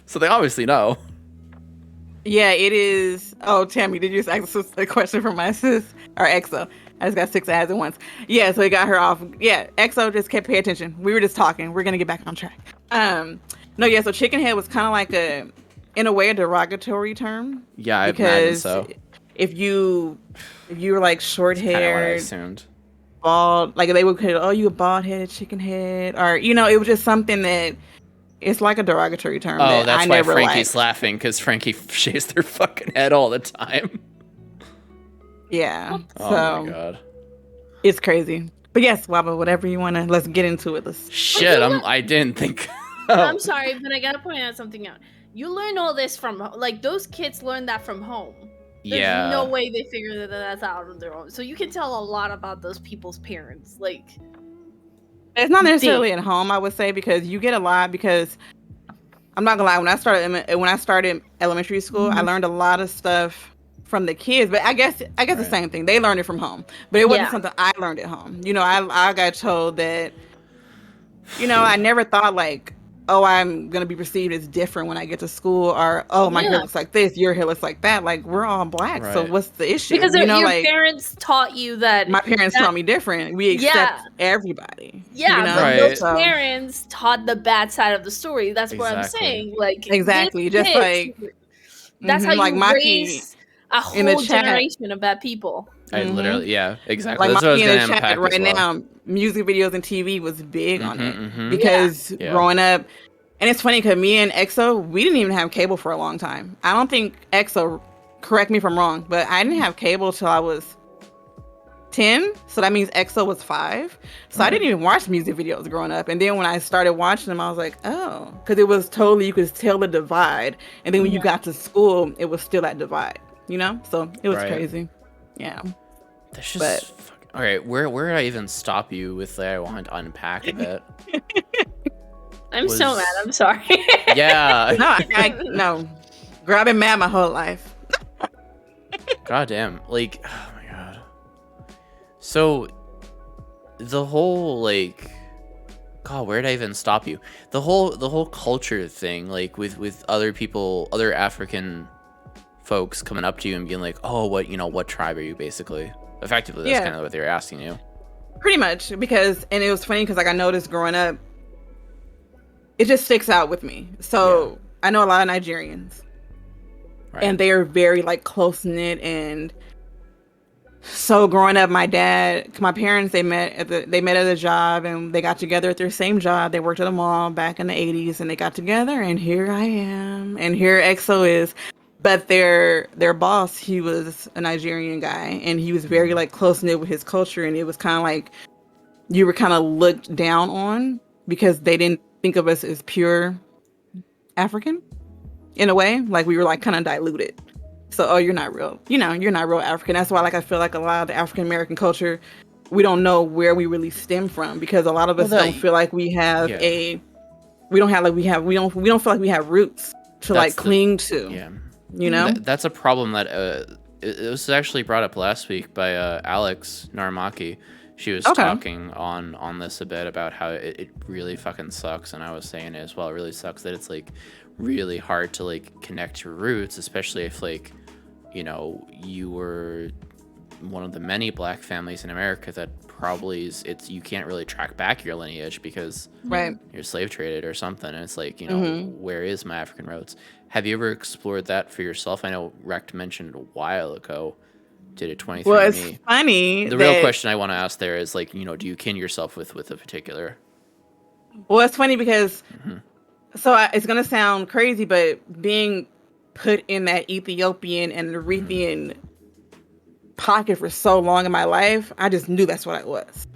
so they obviously know. Yeah, it is. Oh, Tammy, did you just ask a question from my sis or EXO? I just got 6 ads at once. Yeah, so it got her off. Yeah, EXO just kept paying attention. We were just talking. We're gonna get back on track. No, yeah. So chicken head was kind of like in a way, a derogatory term. Yeah, I imagine Because so. if you were like short Kind of what I haired, assumed. bald, like they would say, "Oh, you a bald headed chicken head," or it was just something that it's like a derogatory term. Oh, that that's I why never Frankie's liked. laughing, because Frankie shaves their fucking head all the time. Yeah. Oh So my god. it's crazy. But yes, Waba, whatever you wanna, let's get into it. Shit, I didn't think. I'm sorry, but I gotta point out something out. You learn all this from like those kids learn that from home. There's Yeah. no way they figure that out on their own. So you can tell a lot about those people's parents. Like It's not necessarily at home, I would say, because you get a lot. Because I'm not gonna lie, when I started elementary school, I learned a lot of stuff from the kids. But I guess the Right. same thing. They learned it from home, but it wasn't Yeah. something I learned at home. I got told that. I never thought like, oh, I'm gonna be perceived as different when I get to school, or oh, my hair Yeah. looks like this, your hair looks like that. Like we're all black, so Right. what's the issue? because your like parents taught you that. my parents that- taught me different. We accept Yeah. everybody. Yeah, but Right. those So- parents taught the bad side of the story. That's what I'm Exactly. saying. Like Exactly, these just kids, like that's how like you Maki raise a in the whole chat. generation of bad people. I Mhm. literally, yeah, exactly. like That's what I was Maki in gonna the chat unpack right as well. now. Music videos and TV was big on it Mhm. because Yeah. growing up, and it's funny because me and EXO, we didn't even have cable for a long time. I don't think EXO, correct me if I'm wrong, but I didn't have cable till I was 10, so that means EXO was 5. So I didn't even watch music videos growing up. And then when I started watching them, I was like, oh, because it was totally, you could tell the divide. And then when you got to school, it was still that divide, So it was Right. crazy. Yeah. That's just all right. Where did I even stop you with that? I want to unpack a bit. I'm so Was- mad. I'm sorry. Yeah. No, grabbing mad my whole life. God damn. Like, oh my god. So, the whole like, God, where did I even stop you? The whole culture thing, like with other people, other African folks coming up to you and being like, oh, what tribe are you? Basically, effectively, that's Yeah. kind of what they were asking you. Pretty much, because, and it was funny because like I noticed growing up, it just sticks out with me. So I know a lot of Nigerians, Right. and they are very like close knit. And so growing up, my parents, they met at a job, and they got together at their same job. They worked at a mall back in the 80s, and they got together, and here I am, and here EXO is. But their boss, he was a Nigerian guy, and he was very like close knit with his culture, and it was kind of like you were kind of looked down on because they didn't think of us as pure African in a way, like we were like kind of diluted. So, oh, you're not real, you're not real African. That's why, like, I feel like a lot of the African American culture, we don't know where we really stem from, because a lot of us don't feel like we have we don't feel like we have roots to like cling to. Yeah. That's a problem that it was actually brought up last week by Alex Naramaki. She was talking on this a bit about how it really fucking sucks, and I was saying it as well. It really sucks that it's like really hard to like connect your roots, especially if like you were one of the many black families in America that probably it's you can't really track back your lineage because you're slave traded or something. And it's like, where is my African roots? Have you ever explored that for yourself? I know Rect mentioned a while ago, did a 23andMe. Well, it's funny. The real question I want to ask there is like, do you kin yourself with a particular? Well, it's funny because, it's going to sound crazy, but being put in that Ethiopian and Eritrean pocket for so long in my life, I just knew that's what I was.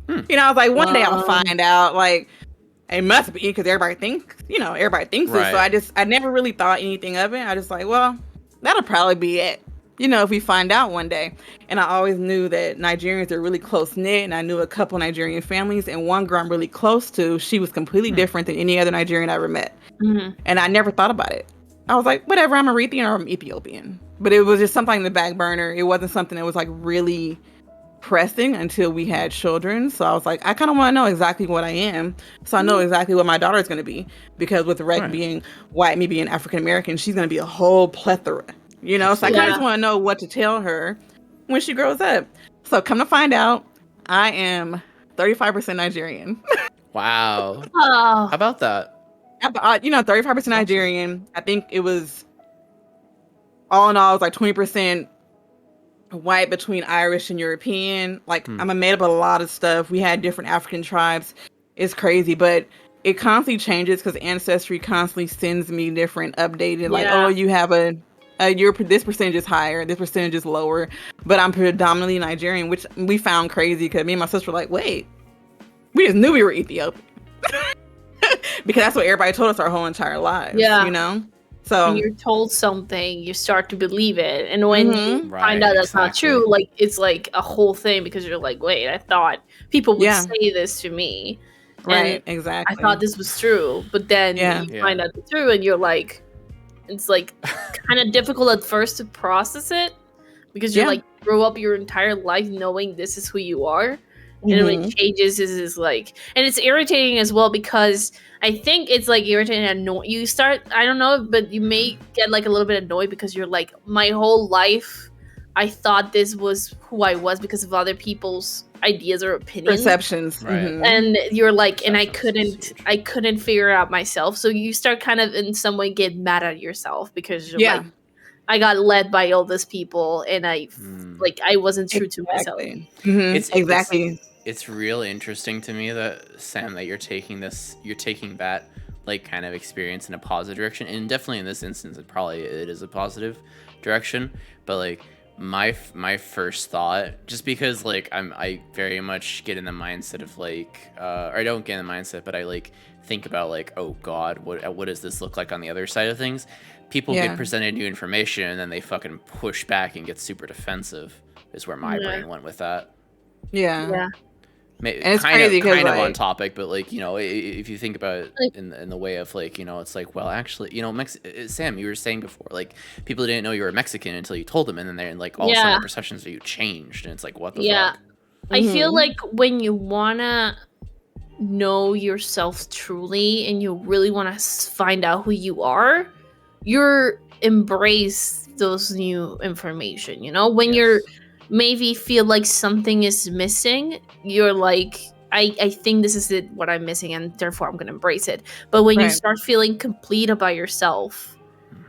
I was like, one day I'll find out, like, it must be because everybody thinks it. So I never really thought anything of it. I just like, well, that'll probably be it. If we find out one day. And I always knew that Nigerians are really close knit, and I knew a couple Nigerian families, and one girl I'm really close to, she was completely different than any other Nigerian I ever met. And I never thought about it. I was like, whatever, I'm Eritrean or I'm Ethiopian. But it was just something in the back burner. It wasn't something that was like really pressing until we had children. So I was like, I kind of want to know exactly what I am, so I know exactly what my daughter is going to be. Because with Rec being white, me being African American, she's going to be a whole plethora. So I kind of just want to know what to tell her when she grows up. So come to find out, I am 35% Nigerian. Wow. How about that? 35% Nigerian. I think it was, all in all, it was like 20% white between Irish and European. Like, I'm made up of a lot of stuff. We had different African tribes. It's crazy, but it constantly changes because Ancestry constantly sends me different updated, like, oh, you have this percentage is higher, this percentage is lower, but I'm predominantly Nigerian, which we found crazy because me and my sister were like, wait, we just knew we were Ethiopian. Because that's what everybody told us our whole entire lives. So when you're told something, you start to believe it, and when you find out that's not true, like, it's like a whole thing, because you're like, wait, I thought people would say this to me, right? Exactly. I thought this was true, but then you find out it's true, and you're like, it's like kind of difficult at first to process it, because you're like, grow up your entire life knowing this is who you are. And when it changes, is like, and it's irritating as well, because I think it's like irritating and annoying. You start, I don't know, but you may get like a little bit annoyed because you're like, my whole life, I thought this was who I was because of other people's ideas or opinions, perceptions, and you're like, and I couldn't figure it out myself. So you start kind of in some way get mad at yourself because you're like, I got led by all these people, and I wasn't true to myself. It's really interesting to me that, Sam, that you're taking that like kind of experience in a positive direction, and definitely in this instance it is a positive direction. But like my first thought, just because like I very much get in the mindset of like or I don't get in the mindset, but I like think about like, oh God, what does this look like on the other side of things? People get presented new information and then they fucking push back and get super defensive, is where my brain went with that. And it's kind of on topic, but like, if you think about it in the way of like, it's like, well, actually, Sam, you were saying before, like, people didn't know you were Mexican until you told them, and then they're like, all of a sudden the perceptions of you changed, and it's like, what the fuck? I feel like when you wanna know yourself truly and you really want to find out who you are, you're embrace those new information. When you're maybe feel like something is missing, you're like, I think this is what I'm missing, and therefore I'm gonna embrace it. But when you start feeling complete about yourself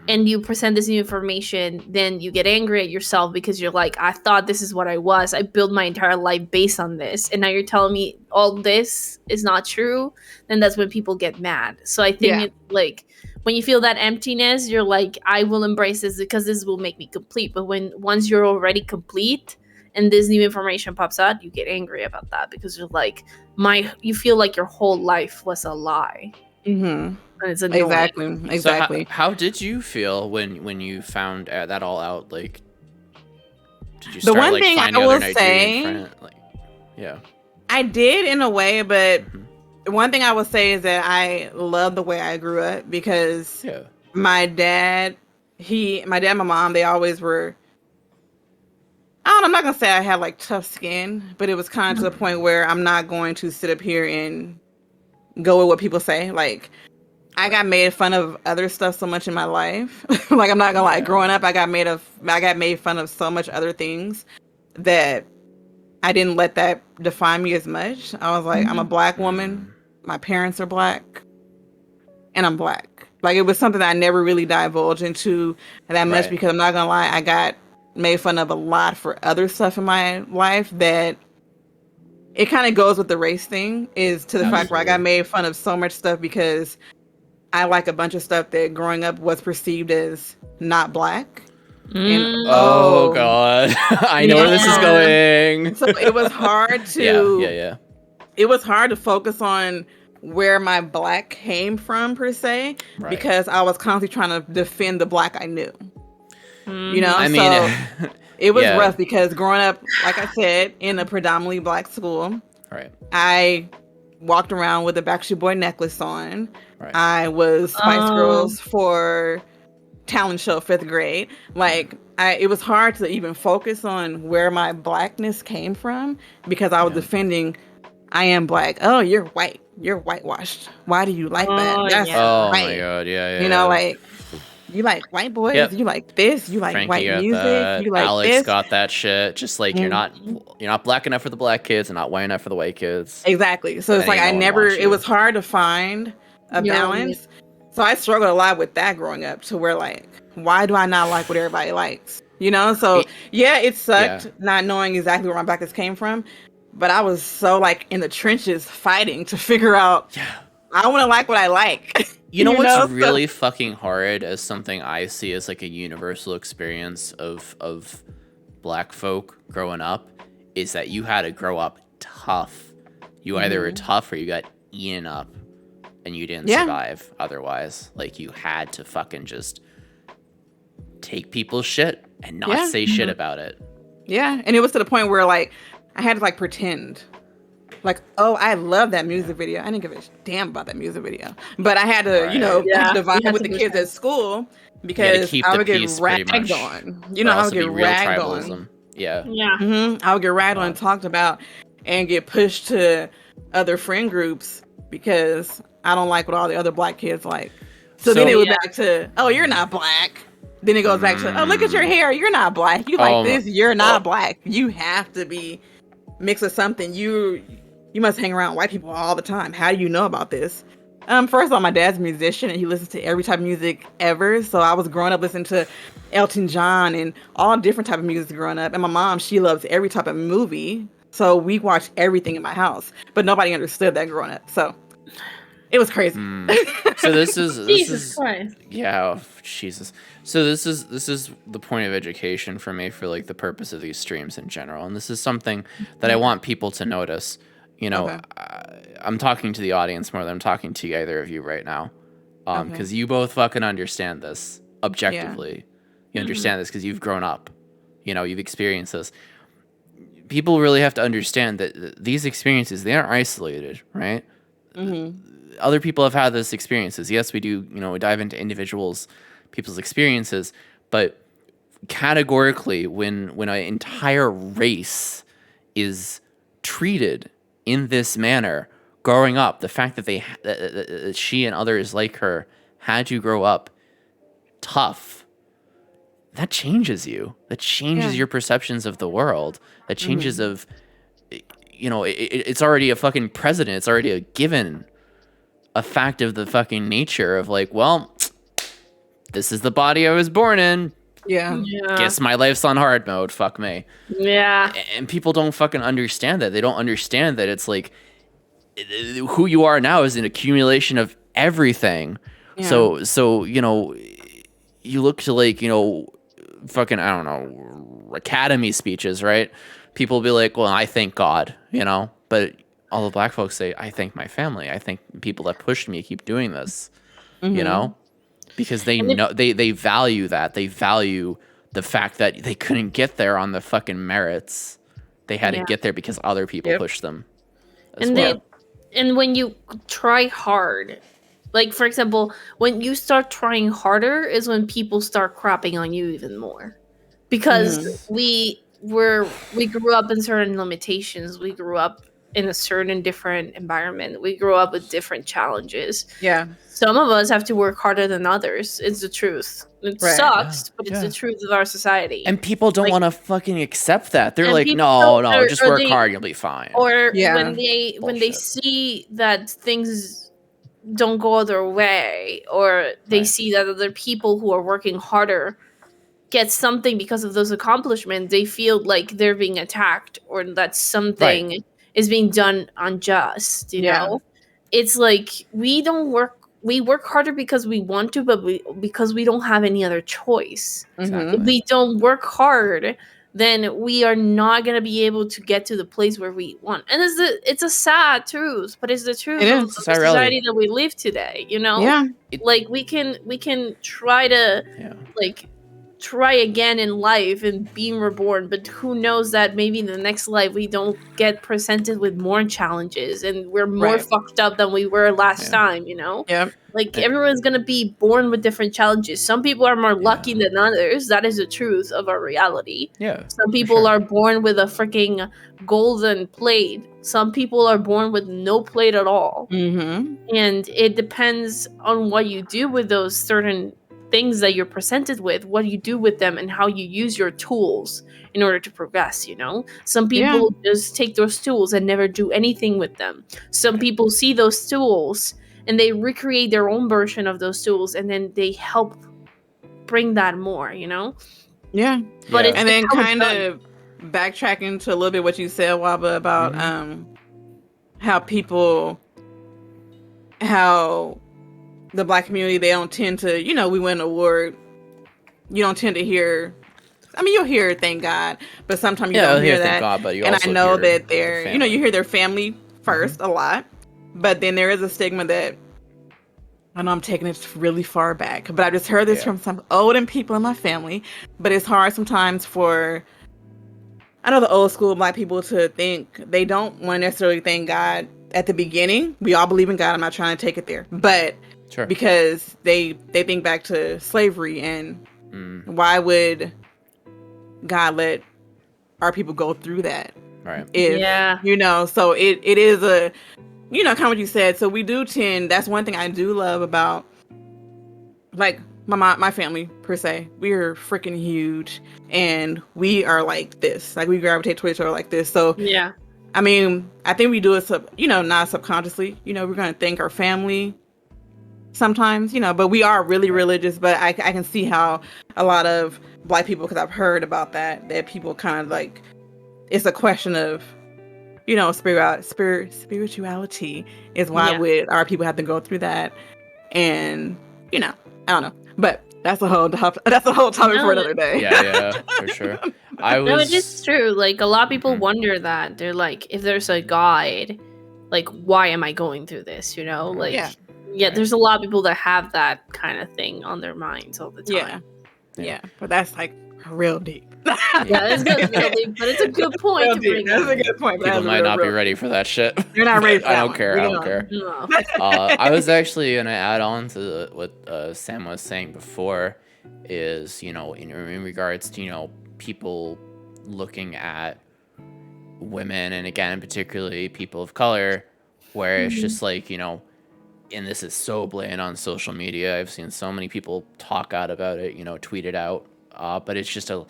and you present this new information, then you get angry at yourself because you're like, I thought this is what I was. I built my entire life based on this, and now you're telling me all this is not true. Then that's when people get mad. So I think it's like, when you feel that emptiness, you're like, I will embrace this because this will make me complete. But once you're already complete and this new information pops out, you get angry about that because you're like, you feel like your whole life was a lie. And it's annoying. Exactly. So how did you feel when you found that all out? Like, did you start the one like thing finding I will other Nigerian say, friends? I did in a way, but one thing I will say is that I love the way I grew up because my dad, and my mom, they always were, I'm not going to say I had like tough skin, but it was kind of to the point where I'm not going to sit up here and go with what people say. Like, I got made fun of other stuff so much in my life. Like, I'm not going to lie, growing up, I got made fun of so much other things that I didn't let that define me as much. I was like, I'm a black woman. My parents are black, and I'm black. Like, it was something that I never really divulged into that much because I'm not gonna lie, I got made fun of a lot for other stuff in my life that it kind of goes with the race thing, is to the fact where I got made fun of so much stuff because I like a bunch of stuff that growing up was perceived as not black. And oh god, I know where this is going. So it was hard to it was hard to focus on where my black came from per se, because I was constantly trying to defend the black I knew. You know, I mean, it was rough because growing up, like I said, in a predominantly black school, I walked around with a Backstreet Boy necklace on. I was Spice Girls for talent show 5th grade. Like, it was hard to even focus on where my blackness came from because I was defending, I am black. Oh, you're white. You're whitewashed. Why do you like that? That's my god, you know, like, you like white boys, you like this, you like Frankie white music, you like Alex this. got that shit. Just like you're not black enough for the black kids and not white enough for the white kids. Exactly. So it's like it was hard to find a balance. So I struggled a lot with that growing up, to where like, why do I not like what everybody likes? You know? So it sucked not knowing exactly where my blackness came from. But I was so like in the trenches fighting to figure out, I want to like what I like. You know what's really fucking hard, as something I see as like a universal experience of black folk growing up, is that you had to grow up tough. You either were tough or you got eaten up and you didn't survive otherwise. Like, you had to fucking just take people's shit and not say shit about it. Yeah, and it was to the point where like I had to like pretend. Like, oh, I love that music video. I didn't give a damn about that music video. But I had to, divide with the kids at school because I would get ragged on. You know, I would get ragged on. Yeah. I would get ragged on and talked about and get pushed to other friend groups because I don't like what all the other black kids like. So then it was back to, oh, you're not black. Then it goes back to, oh, look at your hair. You're not black. You like this. You're not black. You have to be mixed with something. You must hang around white people all the time. How do you know about this? First of all, my dad's a musician and he listens to every type of music ever. So I was growing up listening to Elton John and all different type of music growing up. And my mom, she loves every type of movie. So we watched everything in my house, but nobody understood that growing up. So it was crazy. So this is Jesus Christ. Yeah, Jesus. So this is the point of education for me, for like the purpose of these streams in general. And this is something that I want people to notice. You know, I'm talking to the audience more than I'm talking to either of you right now. Because you both fucking understand this objectively. You understand this because you've grown up. You know, you've experienced this. People really have to understand that these experiences, they aren't isolated, right? Other people have had these experiences. Yes, we do, we dive into people's experiences, but categorically, when an entire race is treated in this manner, growing up, the fact that that she and others like her had to grow up tough, that changes you. That changes your perceptions of the world. That changes of, it's already a fucking precedent. It's already a given, a fact of the fucking nature of like, well, this is the body I was born in. Yeah. Guess my life's on hard mode. Fuck me. Yeah. And people don't fucking understand that. They don't understand that it's like who you are now is an accumulation of everything. Yeah. So you look to like, fucking, I don't know, academy speeches, right? People will be like, well, I thank God, but all the black folks say, I thank my family. I thank people that pushed me to keep doing this, because they know they value that. They value the fact that they couldn't get there on the fucking merits. They had to get there because other people pushed them. And when you try hard, like for example, when you start trying harder is when people start crapping on you even more, because we grew up in certain limitations. We grew up in a certain different environment. We grow up with different challenges. Yeah. Some of us have to work harder than others. It's the truth. It Right. sucks, Yeah, but it's yeah. the truth of our society. And people don't Like- want to fucking accept that. They're And like, people no, don't- just or work they- hard, you'll be fine. Or Yeah. when they Bullshit. see that things don't go their way, or they Right. see that other people who are working harder get something because of those accomplishments, they feel like they're being attacked or that something is being done unjust, you Yeah. know? It's like we work harder because we want to, but because we don't have any other choice. Exactly. If we don't work hard, then we are not going to be able to get to the place where we want. And it's a sad truth, but it's the truth It of is. the It's a reality. society that we live today, you know? Yeah. Like we can try to Yeah. like try again in life and being reborn, but who knows that maybe in the next life we don't get presented with more challenges and we're more Right. fucked up than we were last Yeah. time, you know? Yep. Like everyone's gonna be born with different challenges. Some people are more lucky than others. That is the truth of our reality. Yeah. Some people sure. are born with a freaking golden plate. Some people are born with no plate at all. Mm-hmm. And it depends on what you do with those certain things that you're presented with, what you do with them, and how you use your tools in order to progress, you know? Some people just take those tools and never do anything with them. Some people see those tools and they recreate their own version of those tools, and then they help bring that more, you know? Yeah. But Yeah. it's And then how it's kind done. of backtracking to a little bit what you said, Waba, about how the Black community, they don't tend to, we win an award. You don't tend to hear. I mean, you'll hear "Thank God," but sometimes you don't hear that. Thank God, but you And also I know hear that they're, the family. you hear their family 1st a lot, but then there is a stigma that. I know I'm taking it really far back, but I just heard this from some older people in my family. But it's hard sometimes for, I know, the old school Black people to think they don't want to necessarily thank God at the beginning. We all believe in God. I'm not trying to take it there, but because they think back to slavery and why would God let our people go through that? Right. If, so it is a, kind of what you said. So we do tend, that's one thing I do love about, like, my family, per se. We are freaking huge, and we are like this. Like, we gravitate towards each other like this. So, yeah. I mean, I think we do it, not subconsciously. We're going to thank our family sometimes, but we are really religious. But I can see how a lot of Black people, because I've heard about that people kind of like, it's a question of, spirituality is why would our people have to go through that, and I don't know, but that's a whole topic for another day. Yeah, for sure. No, it is true. Like a lot of people wonder that. They're like, if there's a guide, like why am I going through this? Like there's a lot of people that have that kind of thing on their minds all the time. Yeah, but that's like real deep. It's good, real deep, but it's a good point to bring up. That's a good point. People might not be ready for that shit. You're not ready for that. I don't care. No. I was actually gonna add on to what Sam was saying before, is in regards to people looking at women, and again particularly people of color, where it's just like and this is so blatant on social media. I've seen so many people talk out about it, tweet it out, but it's just a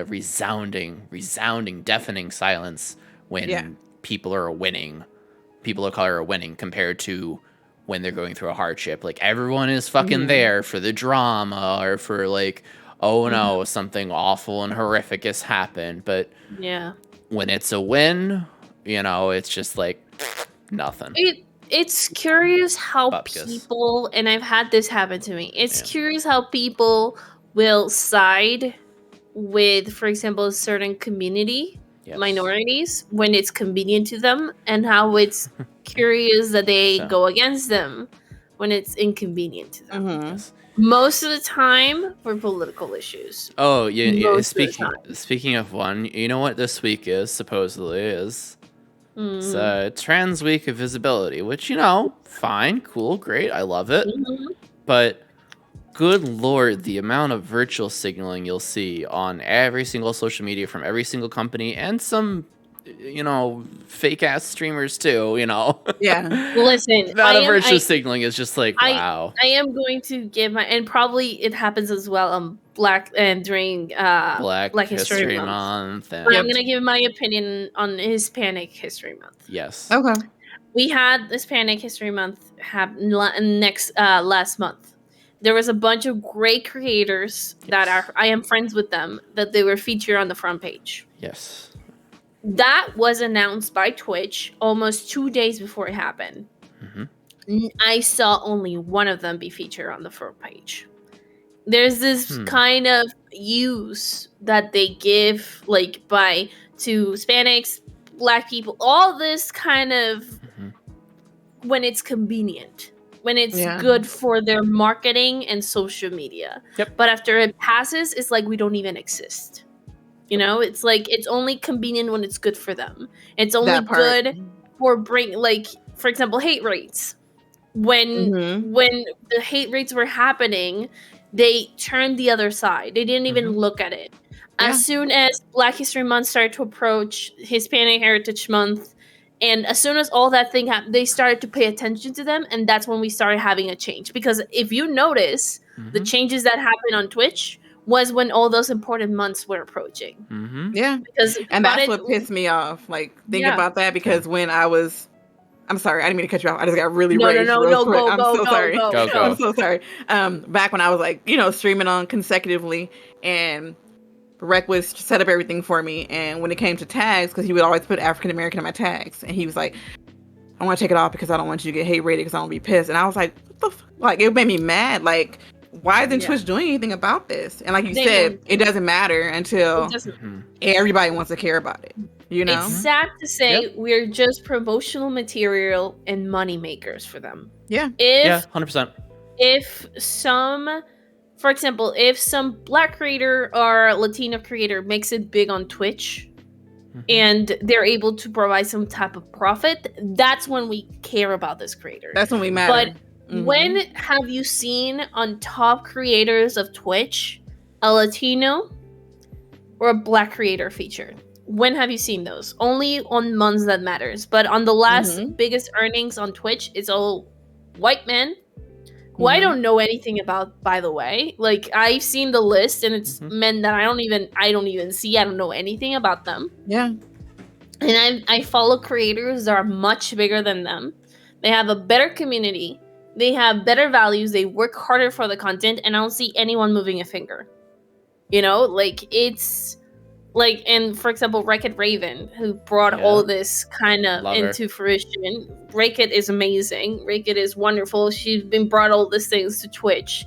resounding, deafening silence when people are winning. People of color are winning compared to when they're going through a hardship. Like everyone is fucking there for the drama, or for like, oh no, something awful and horrific has happened. But when it's a win, it's just like nothing. It's curious how people, and I've had this happen to me. It's curious how people will side with, for example, a certain community, minorities, when it's convenient to them, and how it's curious that they go against them when it's inconvenient to them. Most of the time for political issues. Oh, yeah. Speaking of one, you know what this week is, supposedly is? It's Trans Week of Visibility, which, fine, cool, great, I love it. But good lord, the amount of virtual signaling you'll see on every single social media from every single company, and some fake ass streamers too. Yeah. Listen, Metaverse just signaling is just like, wow. I am going to give and probably it happens as well on during Black History Month. But I'm gonna give my opinion on Hispanic History Month. Yes. Okay. We had Hispanic History Month happen last month. There was a bunch of great creators that I am friends with them, that they were featured on the front page. Yes. That was announced by Twitch almost 2 days before it happened. Mm-hmm. I saw only one of them be featured on the front page. There's this kind of use that they give to Hispanics, Black people, all this kind of when it's convenient, when it's good for their marketing and social media. Yep. But after it passes, it's like we don't even exist. It's like it's only convenient when it's good for them. It's only good for for example, hate rates. When the hate rates were happening, they turned the other side. They didn't even look at it. As soon as Black History Month started to approach, Hispanic Heritage Month, and as soon as all that thing happened, they started to pay attention to them, and that's when we started having a change. Because if you notice, the changes that happened on Twitch was when all those important months were approaching. Mm-hmm. Yeah. And that's what pissed me off. Think about that, because when I'm sorry, I didn't mean to cut you off. I just got really raged. No, go, I'm so sorry. Go. I'm so sorry. Back when I was streaming on consecutively, and Rec was set up everything for me, and when it came to tags, because he would always put African American in my tags, and he was like, I want to take it off because I don't want you to get hate rated because I don't be pissed. And I was like, what the it made me mad. Why isn't Twitch doing anything about this? And like you said, it doesn't matter until everybody wants to care about it. It's sad to say we're just promotional material and money makers for them. Yeah. 100%. For example, if some Black creator or Latino creator makes it big on Twitch and they're able to provide some type of profit, that's when we care about this creator. That's when we matter. But when have you seen on top creators of Twitch a Latino or a Black creator featured? When have you seen those? Only on months that matters. But on the last biggest earnings on Twitch, it's all white men who I don't know anything about, by the way. I've seen the list, and it's men that I don't even see. I don't know anything about them. Yeah. And I follow creators that are much bigger than them. They have a better community. They have better values. They work harder for the content, and I don't see anyone moving a finger. It's and for example, Wreck-It Raven, who brought all this kind of into fruition. Wreck-It is amazing. Wreck-It is wonderful. She's been brought all these things to Twitch.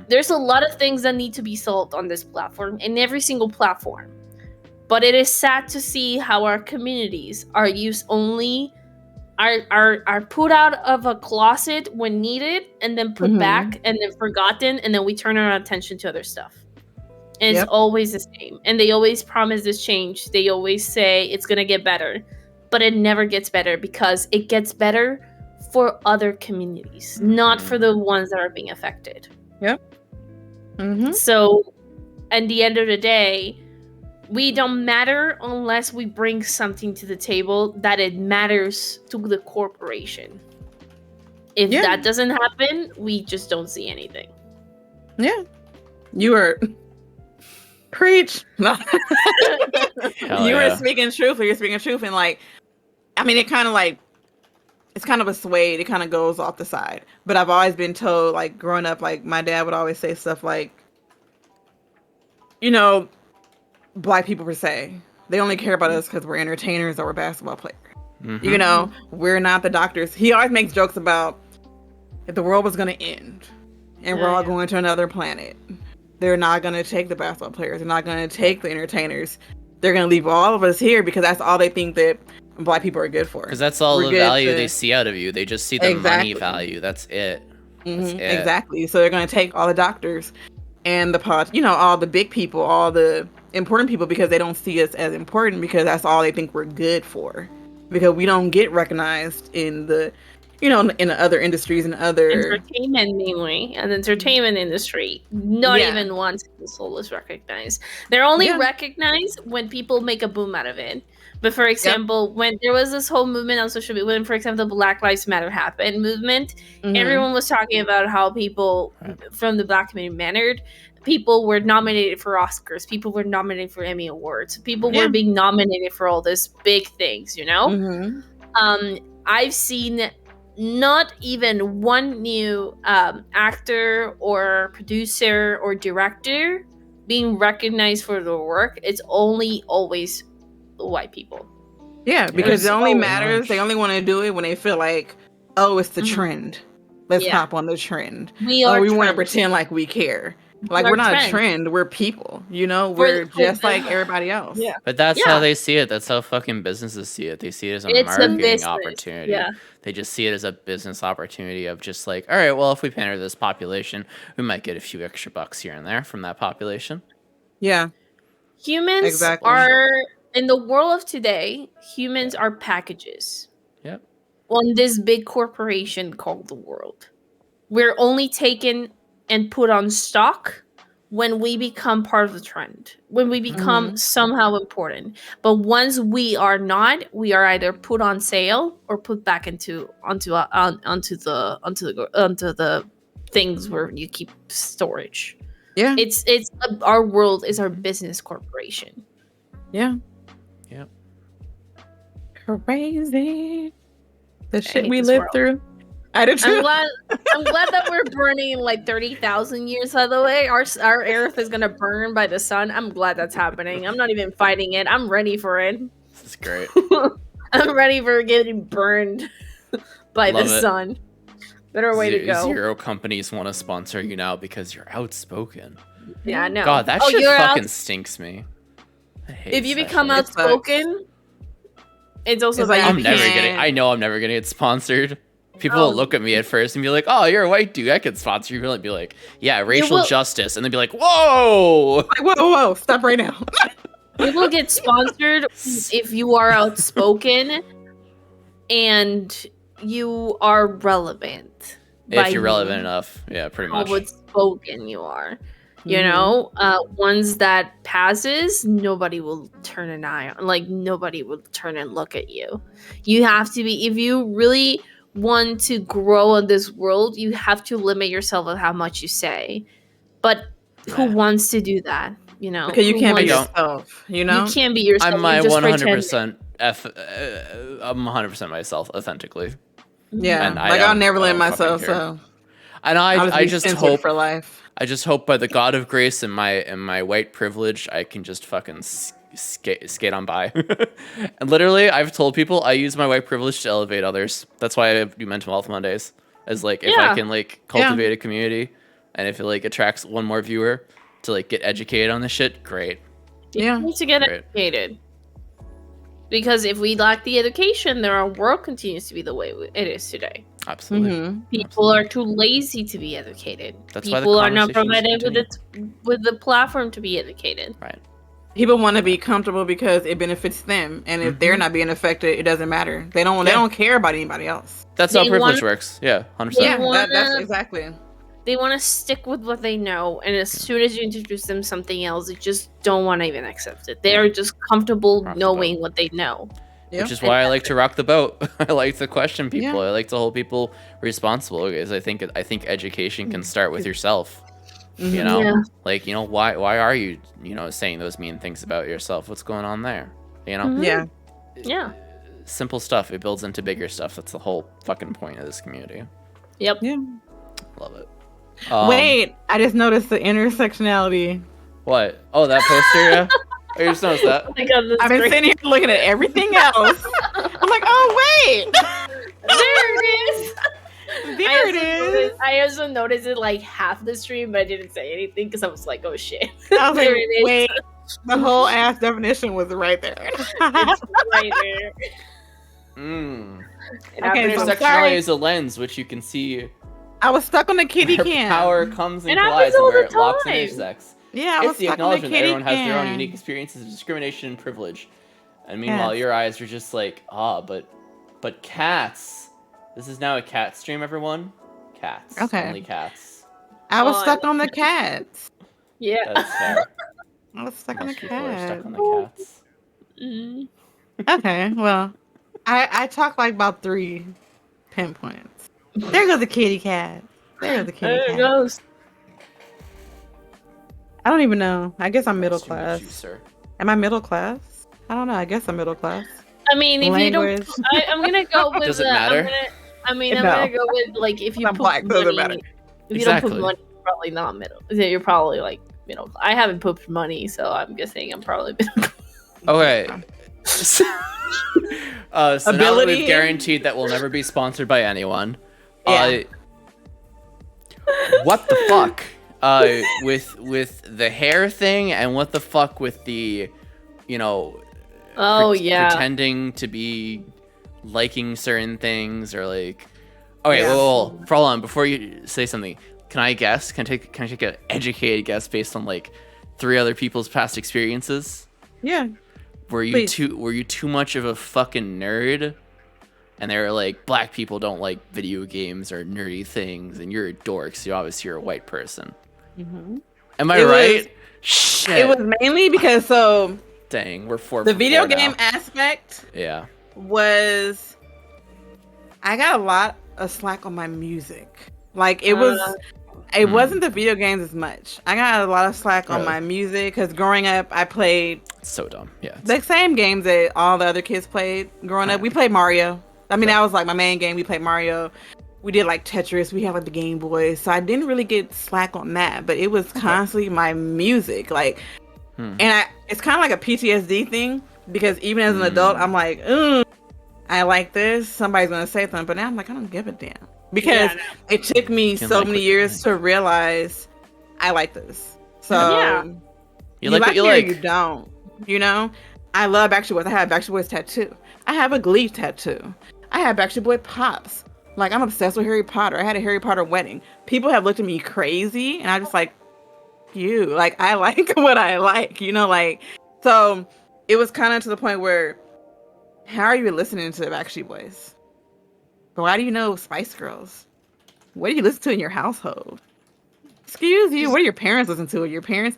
There's a lot of things that need to be solved on this platform, in every single platform. But it is sad to see how our communities are used only, are put out of a closet when needed, and then put back, and then forgotten, and then we turn our attention to other stuff. And it's always the same. And they always promise this change. They always say it's going to get better. But it never gets better, because it gets better for other communities, not for the ones that are being affected. Yep. So, at the end of the day, we don't matter unless we bring something to the table that it matters to the corporation. If that doesn't happen, we just don't see anything. Yeah. You are... Preach. No. You were speaking truth. You're speaking truth. And it kind of it's kind of a sway. It kind of goes off the side. But I've always been told, growing up, my dad would always say stuff Black people per se, they only care about us because we're entertainers or we're basketball players. We're not the doctors. He always makes jokes about if the world was going to end and we're all going to another planet, they're not going to take the basketball players. They're not going to take the entertainers. They're going to leave all of us here because that's all they think that Black people are good for. Because that's all the value they see out of you. They just see the money value. That's it. That's it. Exactly. So they're going to take all the doctors and all the big people, all the important people, because they don't see us as important, because that's all they think we're good for. Because we don't get recognized in the you know, in other industries and other. Entertainment, mainly, and entertainment industry. Not Yeah. even once the soul is recognized. They're only Yeah. recognized when people make a boom out of it. But for example, when there was this whole movement on social media, when, for example, the Black Lives Matter happened movement, everyone was talking about how people from the Black community mattered. People were nominated for Oscars. People were nominated for Emmy Awards. People were being nominated for all these big things, you know? I've seen not even one new actor or producer or director being recognized for their work. It's only always white people. Yeah, because it only matters. They only want to do it when they feel like, oh, it's the trend. Let's hop on the trend. We want to pretend like we care. Like we're not a trend. We're people. You know, we're just like everybody else. Yeah. But that's how they see it. That's how fucking businesses see it. They see it as a marketing opportunity. Yeah. They just see it as a business opportunity of just like, all right, well, if we pander this population, we might get a few extra bucks here and there from that population. Yeah. Humans are, in the world of today, humans are packages. Yep. On this big corporation called the world. We're only taken and put on stock when we become part of the trend, when we become somehow important. But once we are not, we are either put on sale or put back onto the things where you keep storage. Yeah, it's our world is our business corporation. Yeah. Yep. Crazy. The shit we lived through. I did too. I'm glad that we're burning in like 30,000 years out of the way. Our Earth is gonna burn by the sun. I'm glad that's happening. I'm not even fighting it. I'm ready for it. This is great. I'm ready for getting burned by the sun. Better way to go. Zero companies want to sponsor you now because you're outspoken. Yeah, I know. God, that shit fucking stinks me. If you become outspoken, it's also like I know I'm never gonna get sponsored. People will look at me at first and be like, "Oh, you're a white dude. I could sponsor you." And be like, "Yeah, racial justice," and then be like, "Whoa, like, whoa, stop right now." You will get sponsored if you are outspoken and you are relevant. If you're relevant enough, yeah, pretty much. How outspoken you are. You know, ones that passes, nobody will turn an eye on. Like, nobody will turn and look at you. You have to be, if you really want to grow in this world, you have to limit yourself with how much you say. But who wants to do that? You know, because you can't be yourself. You know, you can't be yourself. I'm my 100%. I'm 100% myself authentically. Yeah, and I'll never limit myself. So, and I just hope for life. I just hope by the God of grace and my white privilege, I can just fucking skate on by. And literally, I've told people I use my white privilege to elevate others. That's why I do Mental Health Mondays. As like, if I can like cultivate a community, and if it like attracts one more viewer to like get educated on this shit, great. You need to get educated. Because if we lack the education, then our world continues to be the way it is today. Absolutely. People are too lazy to be educated. That's people are not provided with the platform to be educated. Right. People want to be comfortable because it benefits them, and if they're not being affected, it doesn't matter. They don't care about anybody else. That's how privilege works. Yeah, 100%. Yeah, that's exactly. They want to stick with what they know, and as soon as you introduce them something else, they just don't want to even accept it. They are just comfortable knowing what they know. Yep. Which is why I like to rock the boat. I like to question people. I like to hold people responsible, because I think education can start with yourself. You know, like, you know, why are you, you know, saying those mean things about yourself? What's going on there? You know? Yeah. Simple stuff. It builds into bigger stuff. That's the whole fucking point of this community. Yep. Yeah. Love it. Wait, I just noticed the intersectionality. What? Oh, that poster, yeah? I just noticed that. Oh my God, I've been sitting here looking at everything else. I'm like, oh, wait. There it is. There it is. I also noticed it like half the stream, but I didn't say anything because I was like, oh shit. I was like, wait. The whole ass definition was right there. It's right there. Okay, intersectionality is a lens which you can see. I was stuck on the kitty can. Power comes and collides and where it locks and intersects. Yeah, it's the acknowledgement that everyone has their own unique experiences of discrimination and privilege. And meanwhile, your eyes are just like, but cats This is now a cat stream, everyone. Cats. Okay. Only cats. I was Oh, stuck on the cats. Yeah. That's fair. I was stuck on the Most people are stuck cats. on the cats. Mm. Okay, well, I talked like about 3 pinpoints. There goes the kitty cat. There goes the kitty There it cat. goes. I don't even know. I guess I'm middle Nice to meet class. you, sir. Am I middle class? I don't know. I guess I'm middle class. I mean, if Language. you don't, I'm gonna go with. Does it matter? I'm No. gonna go with like if you I'm put black, doesn't matter. money. If you don't Exactly. put money, you're probably not middle. You're probably like middle. I haven't put money, so I'm guessing I'm probably middle. Okay. So now that Ability? we've guaranteed that we'll never be sponsored by anyone. Yeah. What the fuck? With the hair thing, and what the fuck with the, Oh yeah. pretending to be liking certain things, or like, okay, Yeah. well, hold on, before you say something, can I guess? Can I take an educated guess based on like 3 other people's past experiences? Yeah. Were you Please. too much of a fucking nerd? And they were like, black people don't like video games or nerdy things, and you're a dork, so obviously you're a white person. Mhm. Am I It was- right? Shit. It was mainly because Dang, we're 4 the for video 4 now. game aspect Yeah. was I got a lot of slack on my music. Like it wasn't the video games as much. I got a lot of slack on Really? my music because growing up I played It's so dumb. Yeah. the same games that all the other kids played growing up. We played Mario. I mean, that was like my main game. We played Mario. We did like Tetris. We had like the Game Boy. So I didn't really get slack on that, but it was constantly my music. Like, and it's kind of like a PTSD thing because even as an adult, I'm like, I like this. Somebody's going to say something. But now I'm like, I don't give a damn. Because it took me Can so like many what you years like. to realize I like this. So Yeah. You like what you it or like. you don't. You know? I love Backstreet Boys. I have a Backstreet Boys tattoo. I have a Glee tattoo. I have Backstreet Boy pops. Like, I'm obsessed with Harry Potter. I had a Harry Potter wedding. People have looked at me crazy, and I just like, you. Like, I like what I like, like. So, it was kind of to the point where, how are you listening to the Backstreet Boys? Why do you know Spice Girls? What do you listen to in your household? Excuse you, what do your parents listen to? Your parents?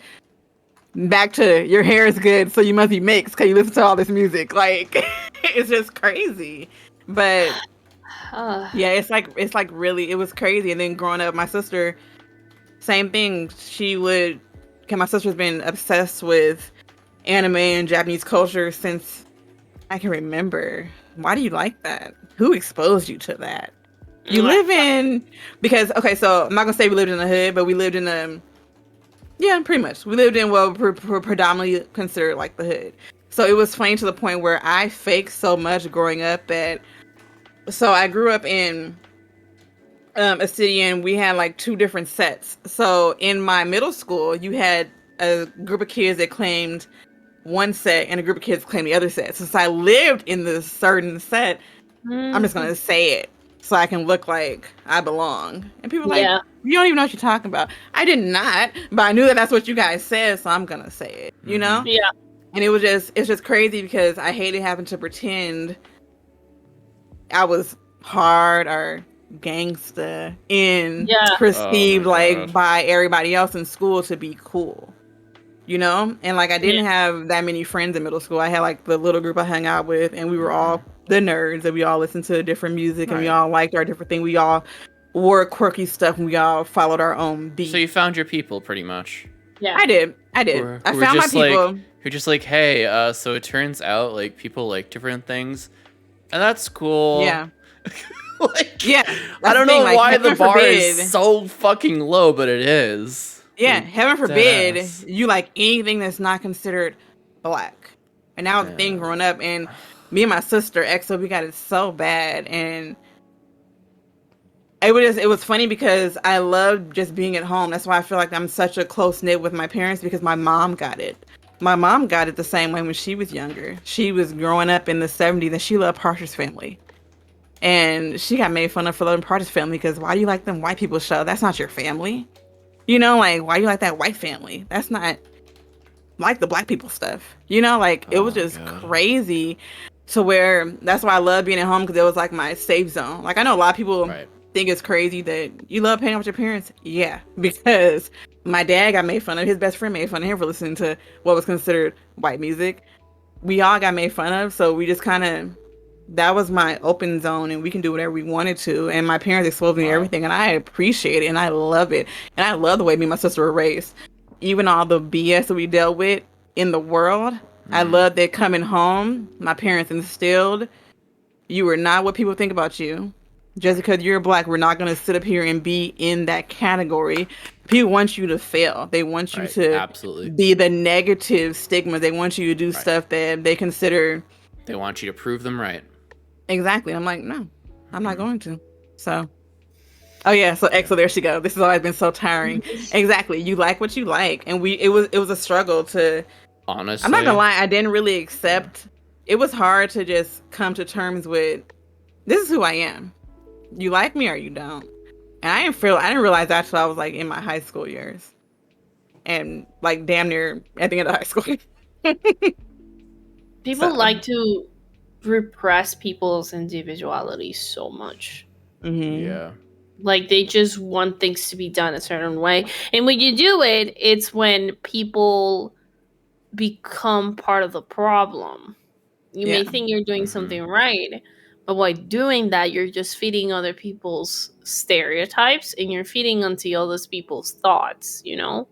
Back to your hair is good, so you must be mixed because you listen to all this music. Like, it's just crazy. But yeah, it's like really, it was crazy. And then growing up, my sister, same thing. My sister's been obsessed with anime and Japanese culture since I can remember. Why do you like that? Who exposed you to that? You live in, because, okay, so I'm not gonna say we lived in the hood, but we lived in yeah, pretty much. We lived in what we're predominantly considered like the hood. So it was funny to the point where I faked so much growing up so I grew up in a city and we had like 2 different sets. So in my middle school, you had a group of kids that claimed one set and a group of kids claimed the other set. Since I lived in this certain set, I'm just going to say it so I can look like I belong. And people are like, you don't even know what you're talking about. I did not, but I knew that that's what you guys said, so I'm going to say it, you know? Yeah. And it's just crazy because I hated having to pretend I was hard or gangsta perceived God. by everybody else in school to be cool, and like I didn't have that many friends in middle school. I had like the little group I hung out with, and we were all the nerds, and we all listened to different music, and we all liked our different thing. We all wore quirky stuff, and we all followed our own beat. So you found your people, pretty much. Yeah. I did I found my people. Who just like, hey, so it turns out like people like different things, and that's cool. Yeah. Like, Yeah, I don't the thing, know like, why the heaven bar forbid- is so fucking low, but it is. Yeah, Like, heaven forbid deadass. you like anything that's not considered black. And that was the thing growing up. And me and my sister, EXO, we got it so bad. And it was funny because I loved just being at home. That's why I feel like I'm such a close knit with my parents, because my mom got it. My mom got it the same way when she was younger. She was growing up in the 70s and she loved Parker's Family. And she got made fun of for loving Parker's Family because why do you like them white people show? That's not your family. Like, why do you like that white family? That's not like the black people stuff. It was just crazy to where that's why I love being at home, because it was like my safe zone. Like I know a lot of people think it's crazy that you love hanging out with your parents. Yeah, because my dad got made fun of. His best friend made fun of him for listening to what was considered white music. We all got made fun of, so we just kind of, that was my open zone, and we can do whatever we wanted to. And my parents exposed me to everything, and I appreciate it, and I love it. And I love the way me and my sister were raised. Even all the BS that we dealt with in the world, I love that coming home, my parents instilled, you are not what people think about you. Just because you're black, we're not going to sit up here and be in that category. People want you to fail. They want you to be the negative stigma. They want you to do stuff that they consider. They want you to prove them right. Exactly. I'm like, no, I'm not going to. So, oh yeah. So there she go. This has always been so tiring. Exactly. You like what you like. And it was a struggle to, honestly, I'm not gonna lie, I didn't really accept. It was hard to just come to terms with, this is who I am. You like me or you don't. And I didn't realize that until I was like in my high school years. And like damn near at the end of high school. People like to repress people's individuality so much. Mm-hmm. Yeah. Like they just want things to be done a certain way. And when you do it, it's when people become part of the problem. You may think you're doing something right, but by doing that, you're just feeding other people's stereotypes, and you're feeding onto all those people's thoughts, you know?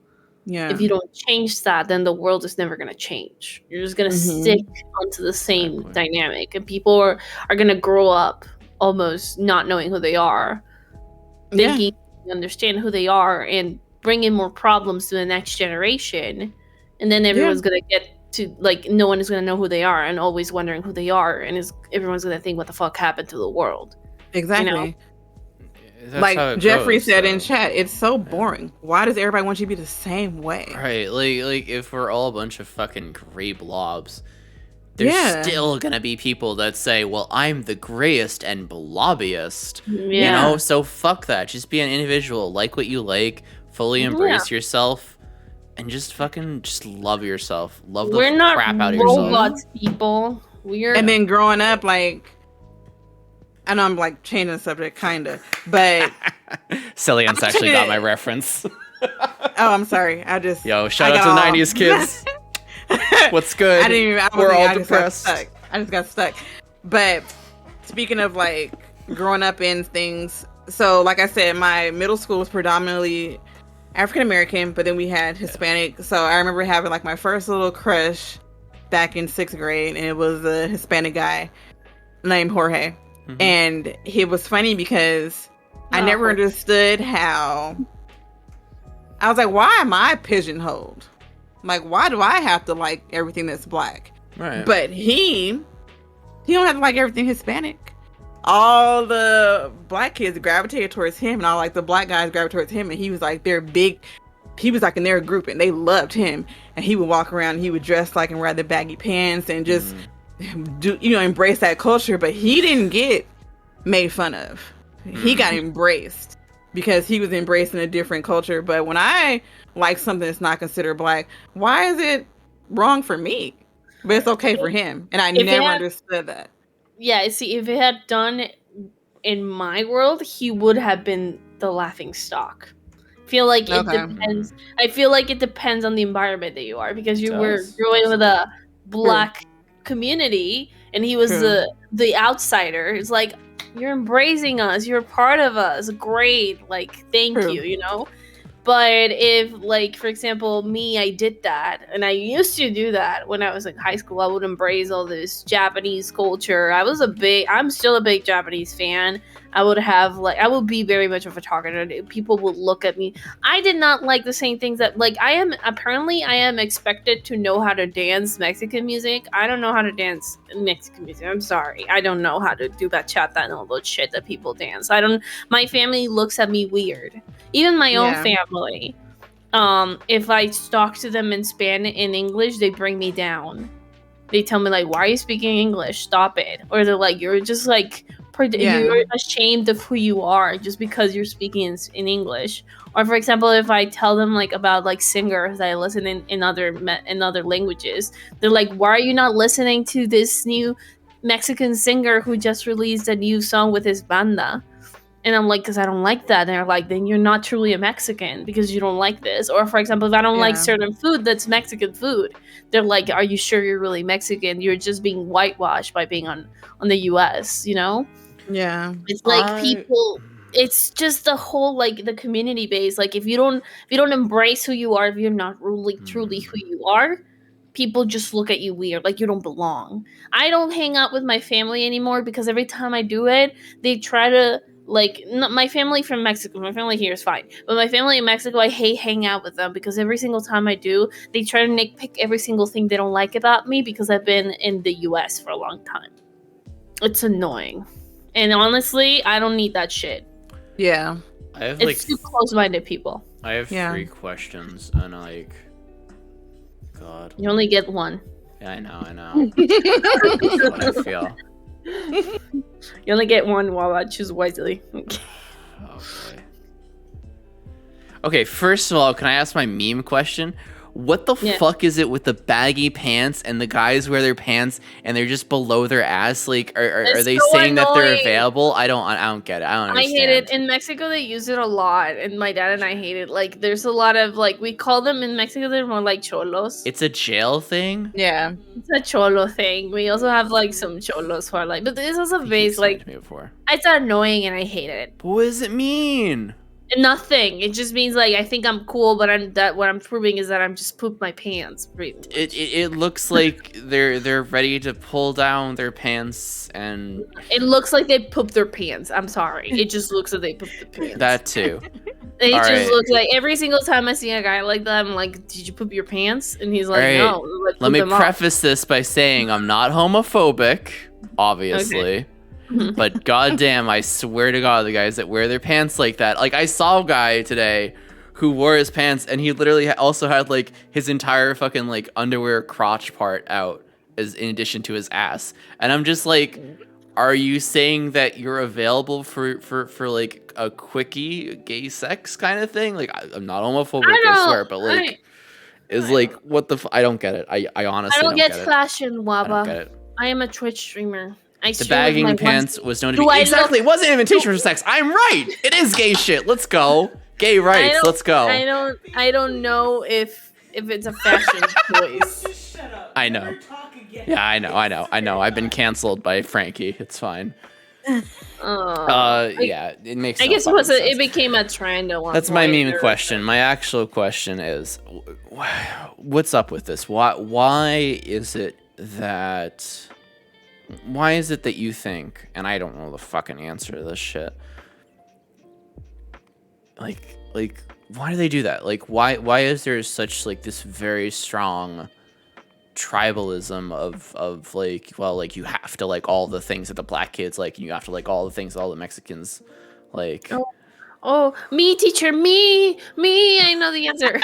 Yeah. If you don't change that, then the world is never going to change. You're just going to stick onto the same dynamic, and people are going to grow up almost not knowing who they are, thinking they understand who they are, and bring in more problems to the next generation. And then everyone's going to get to, like, no one is going to know who they are, and always wondering who they are, and everyone's going to think, what the fuck happened to the world? Exactly. You know? Like Jeffrey said in chat, it's so boring. Why does everybody want you to be the same way? Right, like if we're all a bunch of fucking gray blobs, there's still gonna be people that say, well, I'm the grayest and blobbiest. You know, so fuck that. Just be an individual, like what you like, fully embrace yourself, and just love yourself. Love the crap out of yourself. We're not robots, people. And then growing up, like, I know I'm like changing the subject, kinda, but Cillian's actually got my reference. Oh, I'm sorry. Shout out to the '90s kids. What's good? We're all depressed. I just got stuck. But speaking of like growing up in things, so like I said, my middle school was predominantly African American, but then we had Hispanic. So I remember having like my first little crush back in 6th grade, and it was a Hispanic guy named Jorge. And it was funny because I never understood how. I was like, why am I pigeonholed? Like, why do I have to like everything that's black? Right. But he don't have to like everything Hispanic. All the black kids gravitated towards him, and all like the black guys gravitated towards him, and he was like their big. He was like in their group, and they loved him. And he would walk around, and he would dress like in rather baggy pants, and just embrace that culture. But he didn't get made fun of. He got embraced because he was embracing a different culture. But when I like something that's not considered black, why is it wrong for me? But it's okay for him. And I never understood that. Yeah, see, if it had done in my world, he would have been the laughing stock. I feel like it depends. I feel like it depends on the environment that you are, because you were growing with a black community, and he was the outsider. It's like, you're embracing us, you're part of us, great, like, thank you, you know? But if, like, for example, me, I did that, and I used to do that when I was in high school. I would embrace all this Japanese culture. I'm still a big Japanese fan. I would be very much of a target. People would look at me. I did not like the same things that, like, I am expected to know how to dance Mexican music. I don't know how to dance Mexican music. I'm sorry. I don't know how to do bachata and all that shit that people dance. My family looks at me weird. Even my own family. If I talk to them in English, they bring me down. They tell me, like, why are you speaking English? Stop it. Or they're like, you're just like, you're ashamed of who you are just because you're speaking in English. Or for example, if I tell them like about like singers that I listen in other languages, they're like, why are you not listening to this new Mexican singer who just released a new song with his banda. And I'm like, because I don't like that. And they're like, then you're not truly a Mexican because you don't like this. Or, for example, if I don't like certain food that's Mexican food, they're like, are you sure you're really Mexican? You're just being whitewashed by being on the U.S., you know? Yeah. It's like people... It's just the whole, like, the community base. Like, if you don't embrace who you are, if you're not really truly who you are, people just look at you weird, like you don't belong. I don't hang out with my family anymore because every time I do it, they try to, like, my family from Mexico, my family here is fine, but my family in Mexico, I hate hanging out with them because every single time I do, they try to nitpick every single thing they don't like about me because I've been in the US for a long time. It's annoying. And honestly, I don't need that shit. Yeah. It's too close-minded people. I have 3 questions, and like, God. You only get one. Yeah, I know. That's what I feel. You only get one, Waba. Choose wisely. Okay, first of all, can I ask my meme question? What the fuck is it with the baggy pants and the guys wear their pants and they're just below their ass? Like, are they so saying that they're annoying. available? I don't get it. I don't understand. I hate it. In Mexico, they use it a lot, and my dad and I hate it. Like, there's a lot of, like, we call them in Mexico, they're more like cholos. It's a jail thing? Yeah. It's a cholo thing. We also have, like, some cholos who are like, but this is a base, like, me before. It's annoying and I hate it. But what does it mean? Nothing. It just means, like, I think I'm cool, but what I'm proving is that I'm just pooped my pants. It looks like they're ready to pull down their pants, and it looks like they pooped their pants. I'm sorry. It just looks like they pooped their pants. That too. It just looks like every single time I see a guy like that, I'm like, did you poop your pants? And he's like, no. Like, let me preface this by saying I'm not homophobic, obviously. Okay. But goddamn, I swear to God, the guys that wear their pants like that. Like, I saw a guy today who wore his pants, and he literally also had, like, his entire fucking, like, underwear crotch part out, as in addition to his ass. And I'm just like, are you saying that you're available for like, a quickie gay sex kind of thing? Like, I'm not homophobic, I swear, but, like, what the I don't get it. I honestly don't get it. Fashion, Waba. I don't get it. I am a Twitch streamer. The bagging pants was known to be exactly. It wasn't an invitation for sex. I'm right. It is gay shit. Let's go. Gay rights. Let's go. I don't know if it's a fashion choice. Just shut up. I know. Yeah, I know. I've been canceled by Frankie. It's fine. Yeah, it makes. I guess it became a trend. That's my meme question. My actual question is, what's up with this? Why is it that you think, and I don't know the fucking answer to this shit, like why do they do that? Like, why is there such, like, this very strong tribalism of like, well, like, you have to like all the things that the black kids like, and you have to like all the things that all the Mexicans like? Oh, me, teacher, me, I know the answer.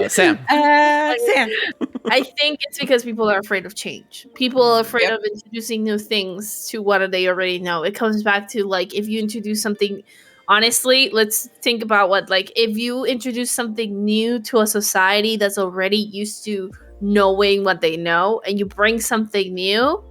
Sam. Sam. I think it's because people are afraid of change. People are afraid of introducing new things to what they already know. It comes back to, like, if you introduce something, honestly, let's think about if you introduce something new to a society that's already used to knowing what they know, and you bring something new,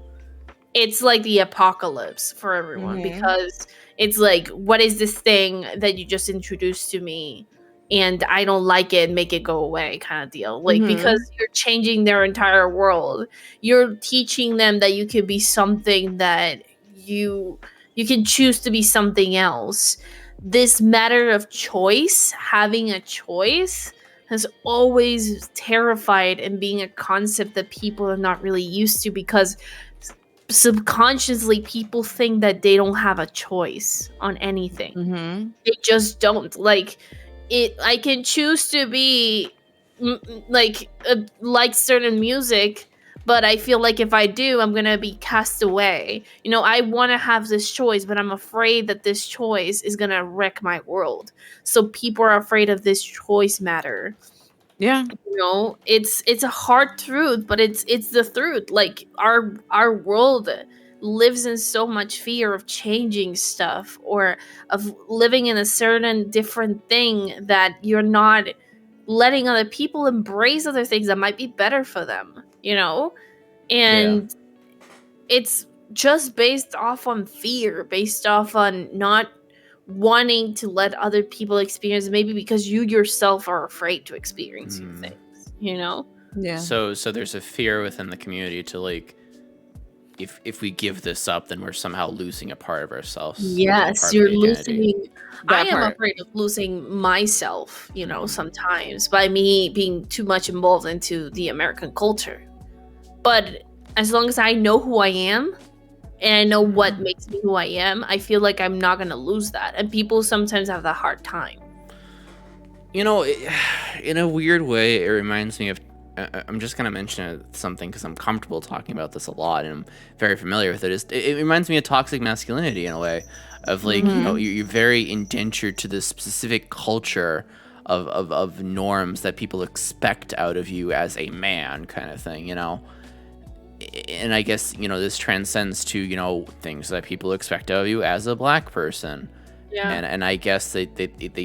it's like the apocalypse for everyone, because it's like, what is this thing that you just introduced to me and I don't like it, make it go away kind of deal. Like, because you're changing their entire world. You're teaching them that you can be something that you can choose to be something else. This matter of choice, having a choice, has always terrified and being a concept that people are not really used to, because subconsciously people think that they don't have a choice on anything. They just don't. Like, I can choose to be like certain music, but I feel like if I do, I'm gonna be cast away. You know, I want to have this choice, but I'm afraid that this choice is gonna wreck my world. So people are afraid of this choice matter. Yeah. You know, it's a hard truth, but it's the truth. Like, our world lives in so much fear of changing stuff, or of living in a certain different thing, that you're not letting other people embrace other things that might be better for them. And it's just based off on fear, based off on not wanting to let other people experience, maybe because you yourself are afraid to experience new things, Yeah. So there's a fear within the community to like, if we give this up, then we're somehow losing a part of ourselves. Yes, you're losing. I am part. afraid of losing myself, sometimes by me being too much involved into the American culture. But as long as I know who I am and I know what makes me who I am, I feel like I'm not going to lose that. And people sometimes have that hard time. In a weird way, it reminds me of, I'm just going to mention something because I'm comfortable talking about this a lot and I'm very familiar with it. It reminds me of toxic masculinity in a way of like, you're very indentured to this specific culture of norms that people expect out of you as a man kind of thing, And I guess, this transcends to, things that people expect of you as a black person. Yeah. And I guess they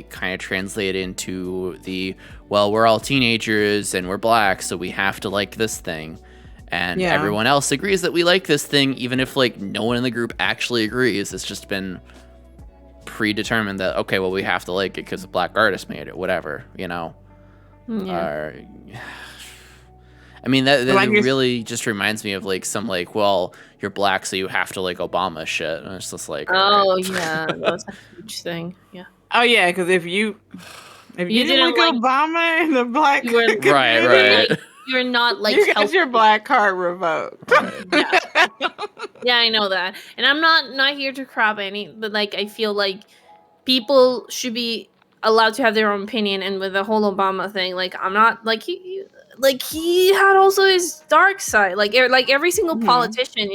kind of translate into the, well, we're all teenagers and we're black, so we have to like this thing. And everyone else agrees that we like this thing, even if like no one in the group actually agrees. It's just been predetermined that, okay, well, we have to like it because a black artist made it, whatever, Yeah. I mean, that really just reminds me of like some like, well, you're black, so you have to like Obama shit. And it's just like, oh right. Yeah, that's a huge thing. Yeah. Oh yeah, because if you didn't like Obama and the black, you were, right. You're not like you got your black card revoked. Yeah. Yeah, I know that, and I'm not here to crap but like I feel like people should be allowed to have their own opinion. And with the whole Obama thing, like I'm not like he had also his dark side, like every single politician,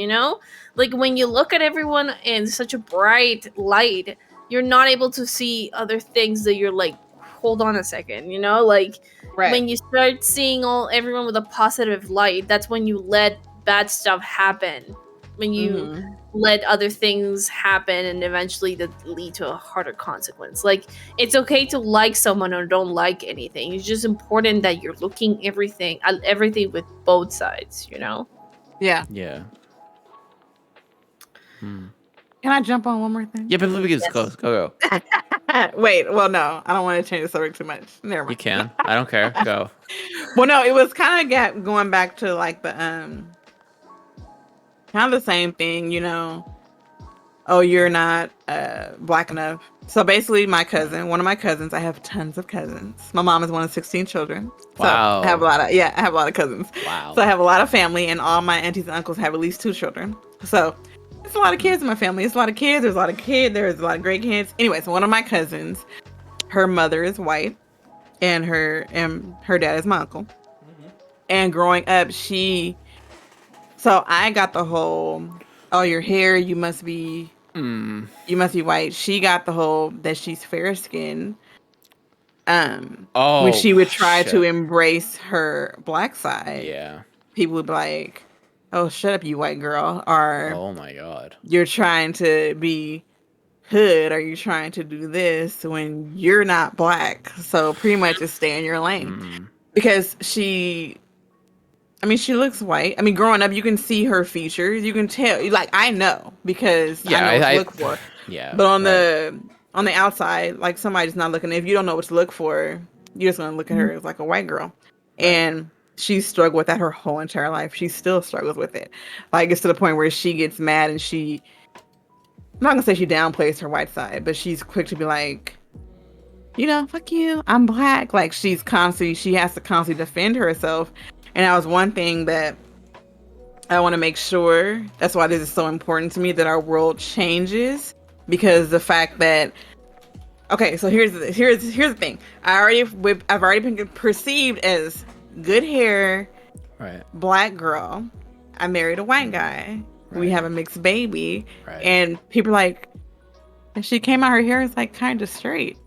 like when you look at everyone in such a bright light, you're not able to see other things that you're like, hold on a second, when you start seeing everyone with a positive light, that's when you let bad stuff happen, when you let other things happen and eventually that lead to a harder consequence. Like it's okay to like someone or don't like anything. It's just important that you're looking at everything with both sides, Yeah. Can I jump on one more thing? Yeah, but let me get go. Wait, well, no, I don't want to change the subject too much. Never mind. You can. I don't care. Go. Well, no, it was kind of going back to like the kind of the same thing, oh, you're not black enough. So basically one of my cousins, I have tons of cousins. My mom is one of 16 children. So wow. I have a lot of cousins. Wow. So I have a lot of family, and all my aunties and uncles have at least 2 children. So it's a lot of kids in my family. It's a lot of kids. There's a lot of great kids. Anyway, so one of my cousins, her mother is white, and her dad is my uncle. And growing up, so I got the whole, oh, your hair, you must be white. She got the whole that she's fair skinned. When she would try to embrace her black side, people would be like, oh, shut up, you white girl. Or, oh my God, you're trying to be hood, or you're trying to do this when you're not black. So pretty much just stay in your lane. Because she looks white. I mean, growing up, you can see her features. You can tell. Like, I know because I know what to look for. Yeah. But on the outside, like somebody's not looking. If you don't know what to look for, you're just gonna look at her as like a white girl. Right. And she's struggled with that her whole entire life. She still struggles with it. Like it's to the point where she gets mad and I'm not gonna say she downplays her white side, but she's quick to be like, fuck you, I'm black. Like she has to constantly defend herself. And that was one thing that I want to make sure. That's why this is so important to me, that our world changes, because the fact that, okay, so here's the thing. I've already been perceived as good hair, right, black girl. I married a white guy. Right. We have a mixed baby, right. And people are like, she came out, her hair is like kind of straight.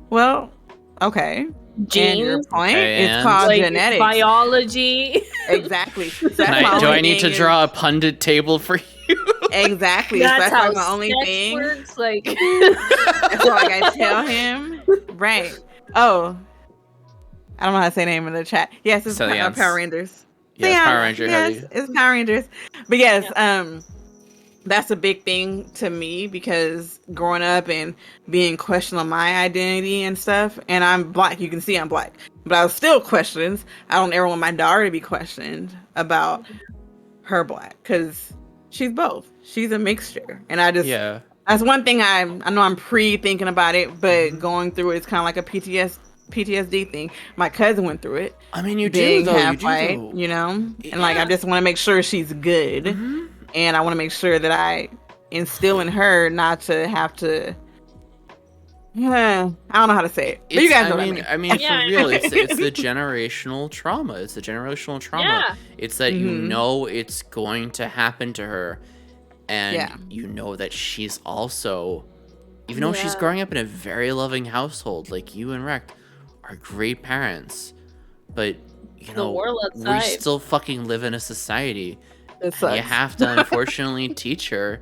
Well, okay. Genes. Your point. It's called like genetics, biology. Exactly. So do I need to draw a pundit table for you? Exactly. That's so how like the only thing works. Like, so like I tell him, right? Oh, I don't know how to say the name in the chat. Yes, it's Power Rangers. Yeah, it's Power Ranger heavy. It's Power Rangers. But yes, that's a big thing to me because growing up and being questioned on my identity and stuff, and I'm black. You can see I'm black, but I was still questioned. I don't ever want my daughter to be questioned about her black because she's both. She's a mixture, and I just that's one thing I know I'm pre-thinking about it, but going through it's kind of like a PTSD thing. My cousin went through it. I mean, you do though. Half white, you know, and like I just want to make sure she's good, and I want to make sure that I instill in her not to have to. Yeah, I don't know how to say it. But you guys know what I mean. I mean, for real, it's the generational trauma. It's the generational trauma. Yeah. It's that you know it's going to happen to her, and you know that she's also, even though she's growing up in a very loving household, like you and Rect are great parents, but you know we still fucking live in a society. And you have to unfortunately teach her,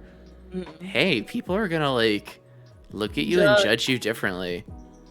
hey, people are gonna like look at you and judge you differently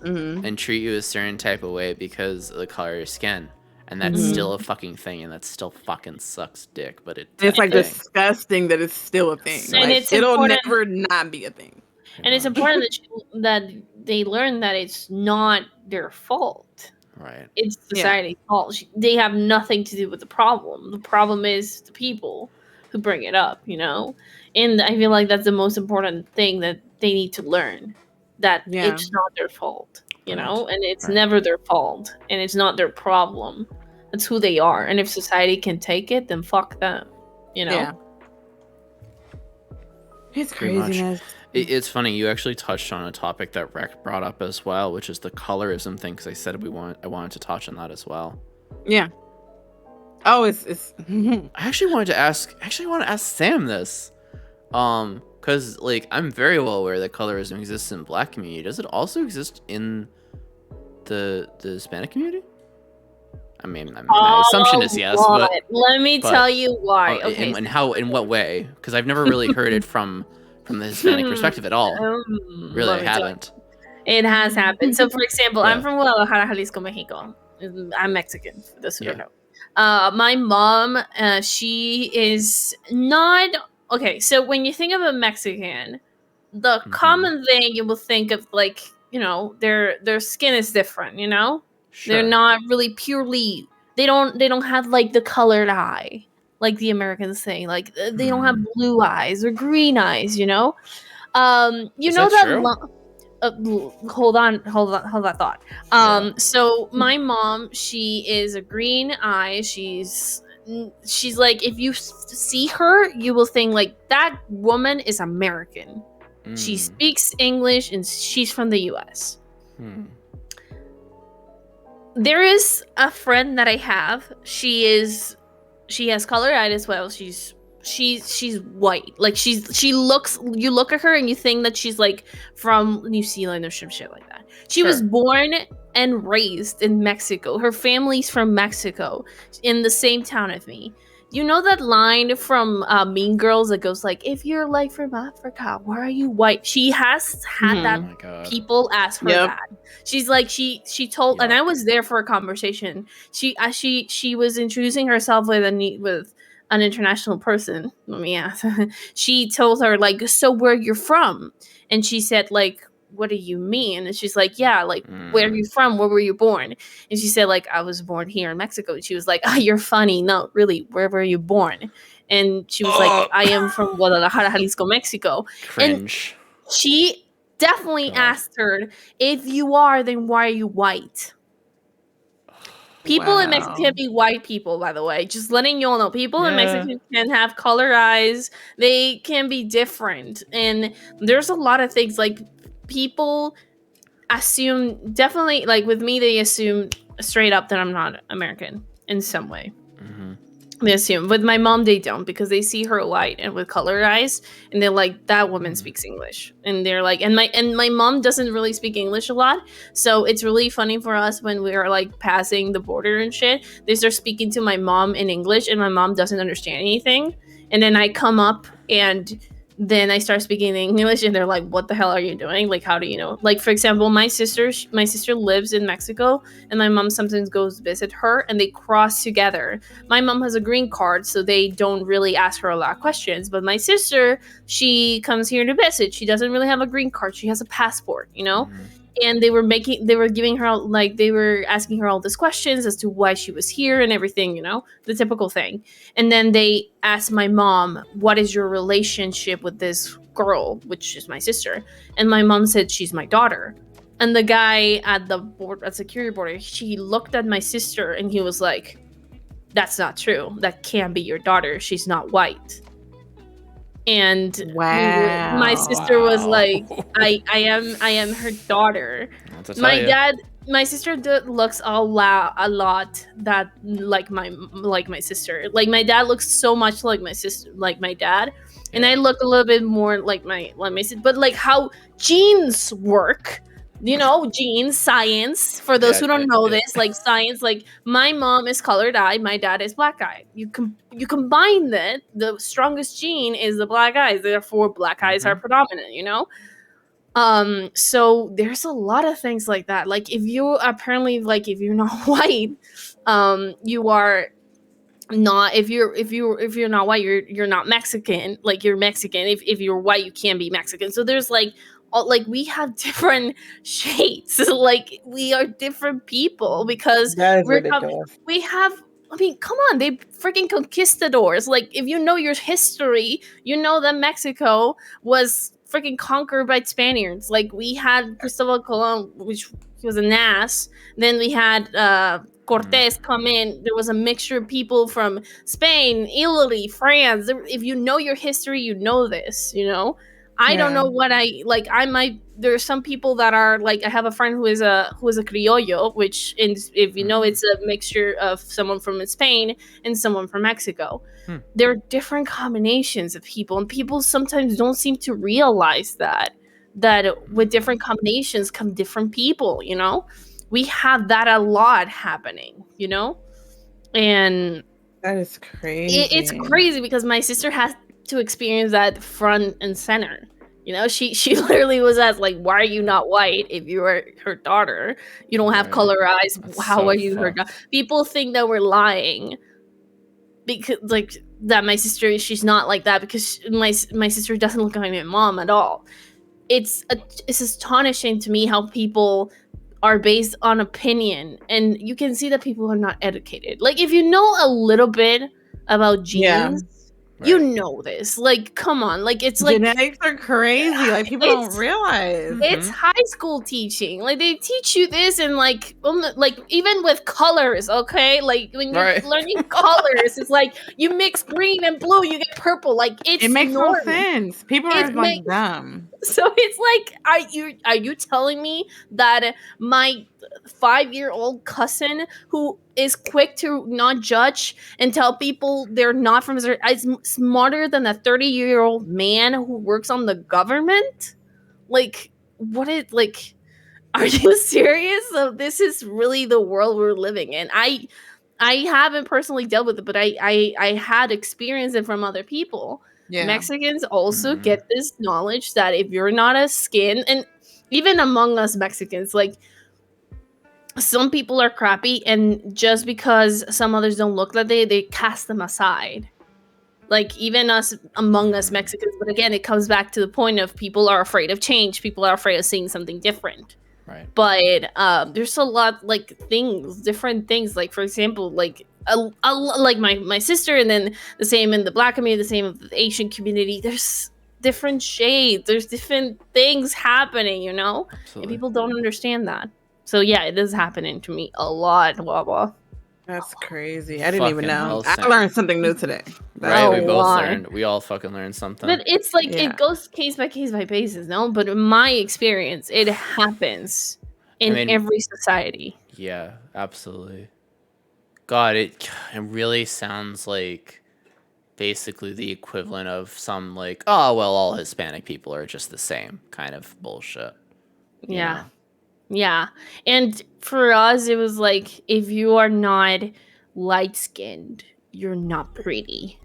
and treat you a certain type of way because of the color of your skin. And that's still a fucking thing, and that still fucking sucks dick, but it's like disgusting that it's still a thing. And like, it'll never not be a thing. And it's important that they learn that it's not their fault. Right. It's society's fault. They have nothing to do with the problem. The problem is the people who bring it up, you know? And I feel like that's the most important thing that they need to learn. That it's not their fault, you know? And it's never their fault. And it's not their problem. That's who they are. And if society can take it, then fuck them, you know? Yeah. It's craziness. It's funny, you actually touched on a topic that Rec brought up as well, which is the colorism thing, because I said I wanted to touch on that as well. Yeah. Oh, it's I actually want to ask Sam this. Because like I'm very well aware that colorism exists in Black community. Does it also exist in the Hispanic community? I mean, my assumption is yes, but let me tell you why. Okay. And how, in what way? Because I've never really heard it from the Hispanic perspective at all. Really, I haven't. It has happened. So, for example, I'm from Guadalajara, Jalisco, Mexico. I'm Mexican, for those who don't know. My mom, she is not... Okay, so when you think of a Mexican, the common thing you will think of, like, you know, their skin is different, you know? Sure. They're not really purely... They don't have, like, the colored eye. Like the Americans say, like they don't have blue eyes or green eyes, you know. You know that. Hold on that thought. So my mom, she is a green eye. She's like, if you see her, you will think like that woman is American. She speaks English and she's from the U.S. There is a friend that I have. She has colored eyes as well. She's white. Like she looks. You look at her and you think that she's like from New Zealand or some shit like that. She was born and raised in Mexico. Her family's from Mexico, in the same town as me. You know that line from Mean Girls that goes like, "If you're like from Africa, why are you white?" She has had that. People ask her that. She's like, she told, and I was there for a conversation. She was introducing herself with an international person. Let me ask. She told her like, "So where you're from?" And she said like, "What do you mean?" And she's like, "Yeah, like where are you from? Where were you born?" And she said like, "I was born here in Mexico." And she was like, "Ah, you're funny. No, really, where were you born?" And she was like, "I am from Guadalajara, Jalisco, Mexico." Cringe. And she definitely asked her, "If you are, then why are you white?" People in Mexico can be white people, by the way. Just letting you all know. People in Mexico can have color eyes. They can be different. And there's a lot of things like people assume, definitely, like with me, they assume straight up that I'm not American in some way. They assume. With my mom, they don't, because they see her white and with colored eyes, and they're like, that woman speaks English. And they're like, and my mom doesn't really speak English a lot, so it's really funny for us when we are like passing the border and shit. They start speaking to my mom in English, and my mom doesn't understand anything. And then I come up and then I start speaking English, and they're like, "What the hell are you doing? Like, how do you know?" Like, for example, my sister lives in Mexico, and my mom sometimes goes visit her, and they cross together. My mom has a green card, so they don't really ask her a lot of questions. But my sister, she comes here to visit. She doesn't really have a green card. She has a passport, you know. And they were giving her, like, they were asking her all these questions as to why she was here and everything, you know, the typical thing. And then they asked my mom, "What is your relationship with this girl," which is my sister? And my mom said, "She's my daughter." And the guy at the security border, he looked at my sister and he was like, "That's not true. That can't be your daughter. She's not white." And my sister was like, I am her daughter. My sister looks a lot that like my sister. Like, my dad looks so much like my sister, like my dad, and I look a little bit more like my sister. But like how genes work, you know, genes, science. For those who don't know this, like science, like my mom is colored eyed, my dad is black eyed. You combine that, the strongest gene is the black eyes. Therefore, black eyes are predominant. You know. So there's a lot of things like that. Like, if you apparently, like, if you're not white, you are not, if you're not white, you're not Mexican. Like, you're Mexican. If you're white, you can't be Mexican. So there's like we have different shades. Like, we are different people because we have, I mean, come on, they freaking conquistadors. Like, if you know your history, you know that Mexico was freaking conquered by Spaniards. Like, we had Cristobal Colon, which was an ass. Then we had Cortés come in. There was a mixture of people from Spain, Italy, France. If you know your history, you know this, you know? I don't know what there's some people that are like, I have a friend who is a criollo, which if you know, it's a mixture of someone from Spain and someone from Mexico. There are different combinations of people, and people sometimes don't seem to realize that with different combinations come different people, you know? We have that a lot happening, you know? And that is crazy. It's crazy because my sister has to experience that front and center. You know, she literally was asked, like, "Why are you not white if you are her daughter? You don't have color eyes. How are you her daughter?" People think that we're lying because, like, that my sister, she's not like that, because my sister doesn't look like my mom at all. It's astonishing to me how people are based on opinion, and you can see that people are not educated. Like, if you know a little bit about genes, you know this. Like, come on. Like, it's like genetics are crazy. Like, people don't realize. It's high school teaching. Like, they teach you this, and like even with colors, okay? Like, when you're learning colors, it's like you mix green and blue, you get purple. Like, it makes no sense. People are like dumb. So it's like, are you telling me that my 5-year-old cousin, who is quick to not judge and tell people they're not from Missouri, is smarter than a 30-year-old man who works on the government? Like, what is, like, are you serious? So this is really the world we're living in. I haven't personally dealt with it, but I had experienced it from other people. Mexicans also get this knowledge that if you're not a skin, and even among us Mexicans, like, some people are crappy, and just because some others don't look like they cast them aside. Like, even us, among us Mexicans. But again, it comes back to the point of people are afraid of change. People are afraid of seeing something different. Right. But there's a lot, like, different things. Like, for example, like, like my sister, and then the same in the Black community, the same in the Asian community. There's different shades. There's different things happening, you know? Absolutely. And people don't understand that. So yeah, it is happening to me a lot, Waba. That's crazy. I didn't even know. I learned something new today. Right, we both learned. We all fucking learned something. But it's like, it goes case by basis, no? But in my experience, it happens in every society. Yeah, absolutely. God, it really sounds like basically the equivalent of some, like, oh, well, all Hispanic people are just the same kind of bullshit. Yeah. Know? Yeah. And for us, it was like, if you are not light-skinned, you're not pretty.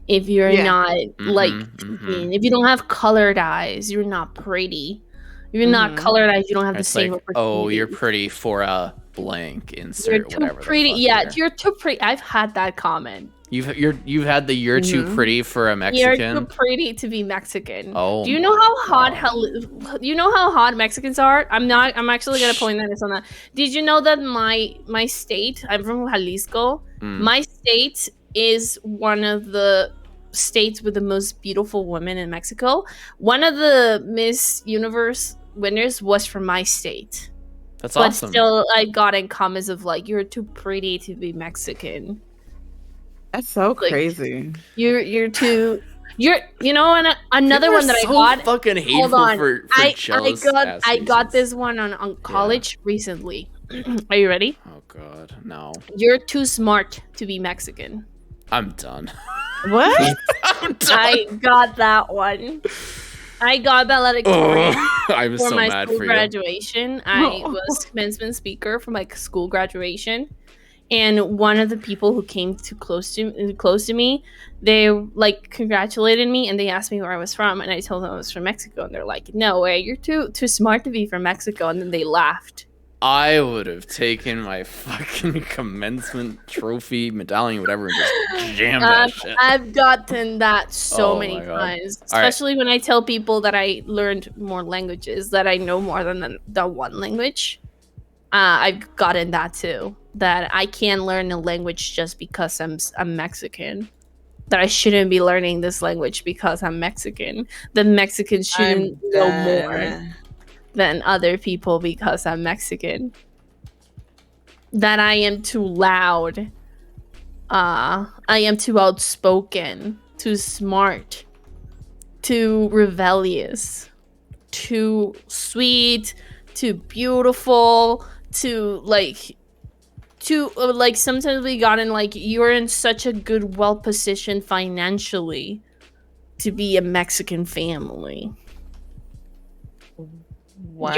If you're not like, if you don't have colored eyes, you're not pretty. If you're not colored eyes, you don't have the same opportunity. Oh, you're pretty for a blank insert. You're too pretty. Yeah, you're too pretty. I've had that comment. You've had the "you're too pretty for a Mexican." You're too pretty to be Mexican. Oh, do you know how hot? You know how hot Mexicans are? I'm actually gonna point that on that. Did you know that my state? I'm from Jalisco. My state is one of the states with the most beautiful women in Mexico. One of the Miss Universe winners was from my state. That's awesome. But still, I got in comments of like, "You're too pretty to be Mexican." That's so crazy. You're too. You know, and another one that I got. Fucking hateful. Hold on. For I got this one on college recently. Are you ready? Oh God, no. You're too smart to be Mexican. I'm done. What? I'm done. I got that one. I got valedictorian I'm for so my mad school for you. graduation. I was commencement speaker for my school graduation. And one of the people who came too close to me, they like congratulated me and they asked me where I was from, and I told them I was from Mexico, and they're like, "No way, you're too smart to be from Mexico," and then they laughed. I would have taken my fucking commencement trophy, medallion, whatever, and just jammed that shit. I've gotten that so many times, especially when I tell people that I learned more languages, that I know more than the one language. I've gotten that too. That I can't learn a language just because I'm Mexican. That I shouldn't be learning this language because I'm Mexican. The Mexicans shouldn't know more than other people because I'm Mexican. That I am too loud. I am too outspoken, too smart, too rebellious, too sweet, too beautiful, too sometimes we got in like, you're in such a good, well-positioned financially to be a Mexican family. Wow.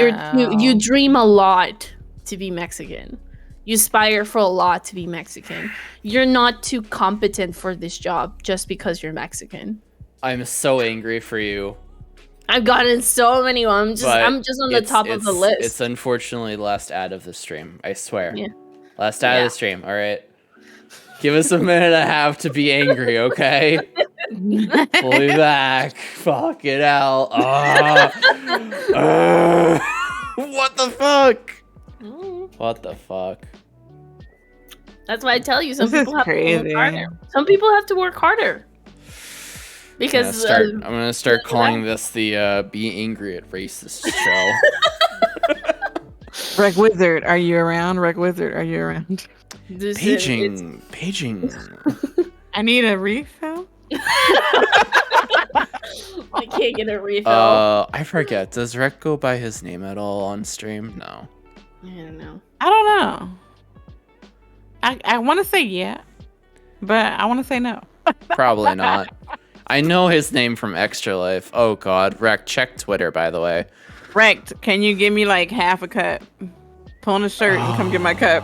You dream a lot to be Mexican. You aspire for a lot to be Mexican. You're not too competent for this job just because you're Mexican. I'm so angry for you. I've gotten so many ones. I'm just on the top of the list. It's unfortunately the last ad of the stream. I swear. Yeah. Last ad of the stream. All right. Give us a minute and a half to be angry, okay? We'll be back. Fuck it out. What the fuck? What the fuck? That's why I tell you, some people have to work harder. Some people have to work harder. Because I'm gonna start calling this the "Be Angry at Racist" show. Reg Wizard, are you around? Reg Wizard, are you around? Paging. I need a refill. I can't get a refill. I forget. Does Rec go by his name at all on stream? No. I don't know. I don't know. I want to say yeah, but I want to say no. Probably not. I know his name from Extra Life. Oh God, Rec, check Twitter, by the way. Rec, can you give me like half a cup? Pull on a shirt and come get my cup.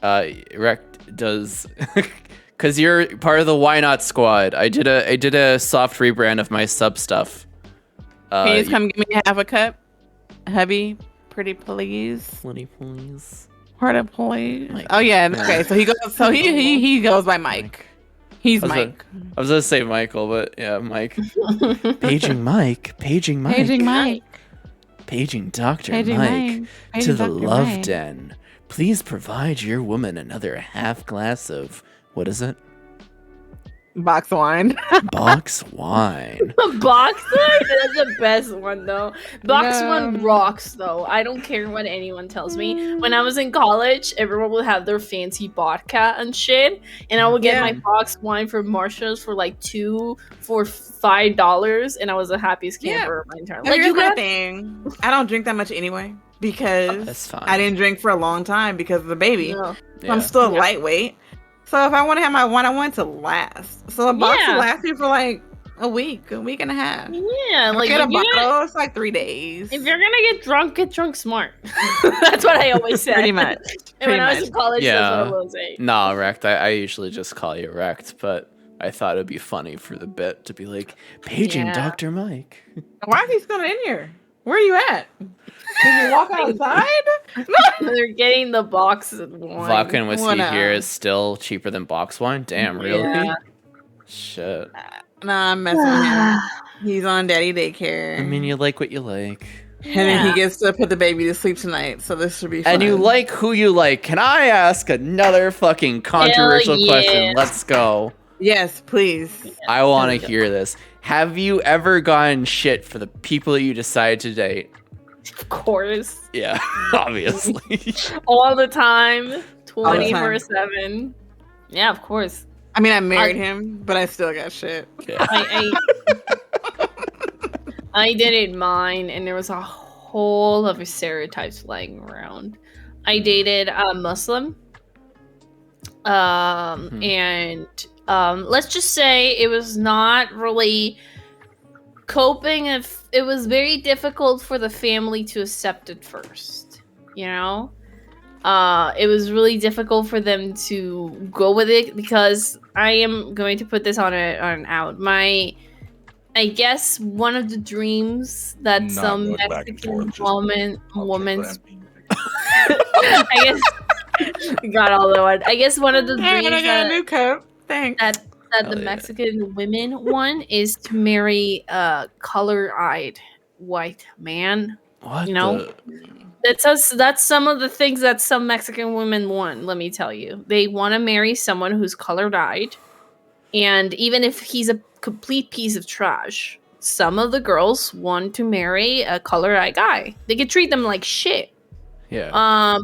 Rec does, cause you're part of the Why Not Squad. I did a soft rebrand of my sub stuff. Can you just come give me half a cup, hubby? Pretty please. Pretty please. Pretty please. Oh yeah. Okay. So he goes. So he goes by Mike. He's Mike. I was gonna say Michael, but yeah, Mike. Paging Mike. Paging Mike. Paging Mike. Paging Dr. Mike to the Love Den. Please provide your woman another half glass of, what is it? Box wine. Box wine. Box wine? That's the best one, though. Box one rocks, though. I don't care what anyone tells me. When I was in college, everyone would have their fancy vodka and shit. And I would get my box wine from Marshalls for like $2 for $5. And I was the happiest camper of my entire life. Like, here's my thing. I don't drink that much anyway. Because that's fine. I didn't drink for a long time because of the baby. So I'm still lightweight. So if I want to have my one, I want it to last. So a box will last me for like a week and a half. Yeah, If like I get a if you're gonna, bottle, it's like 3 days. if you're gonna get drunk smart. That's what I always say. Pretty much. And when I was Pretty in college, that's Yeah. what I was saying. Nah, wrecked. I usually just call you wrecked, but I thought it'd be funny for the bit to be like, paging Yeah. Dr. Mike. Why is he still in here? Where are you at? Did you walk outside? They're getting the box of wine. Vodka and whiskey What here up? is still cheaper than box wine? Damn, really? Yeah. Shit. Nah, I'm messing with him. He's on daddy daycare. I mean, you like what you like. and then Yeah. he gets to put the baby to sleep tonight, so this should be fun. And you like who you like. Can I ask another fucking controversial question? yes. Let's go. Yes, please. I want to hear this. Have you ever gotten shit for the people you decide to date? Of course. Yeah, obviously. All the time. All the time. 24/7. Yeah, of course. I mean, I married him, but I still got shit. Yeah. I did mine, and there was a whole other stereotypes flying around. I dated a Muslim, and let's just say it was not really coping. If it was very difficult for the family to accept it first, you know. It was really difficult for them to go with it because I am going to put this on out. I guess one of the dreams that Not some going back and Mexican forth, just woman's I I guess got all the one. I guess one of the dreams And I got a that, new cup. Thanks. that Hell the yeah. Mexican women want is to marry a color-eyed white man. What You know? the- That's some of the things that some Mexican women want, let me tell you. They want to marry someone who's color-eyed. And even if he's a complete piece of trash, some of the girls want to marry a color-eyed guy. They can treat them like shit. Yeah.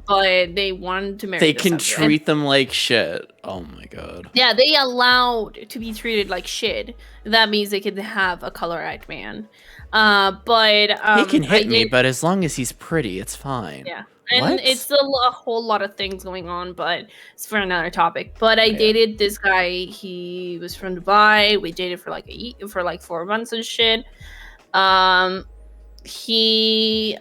But they want to marry They this can other- treat them like shit. Oh my god. Yeah, they allowed to be treated like shit. That means they can have a color-eyed man. But he can hit I me, did- but as long as he's pretty, it's fine. Yeah. And What? it's a whole lot of things going on, but it's for another topic. But I Yeah. dated this guy. He was from Dubai. We dated for like 4 months and shit. He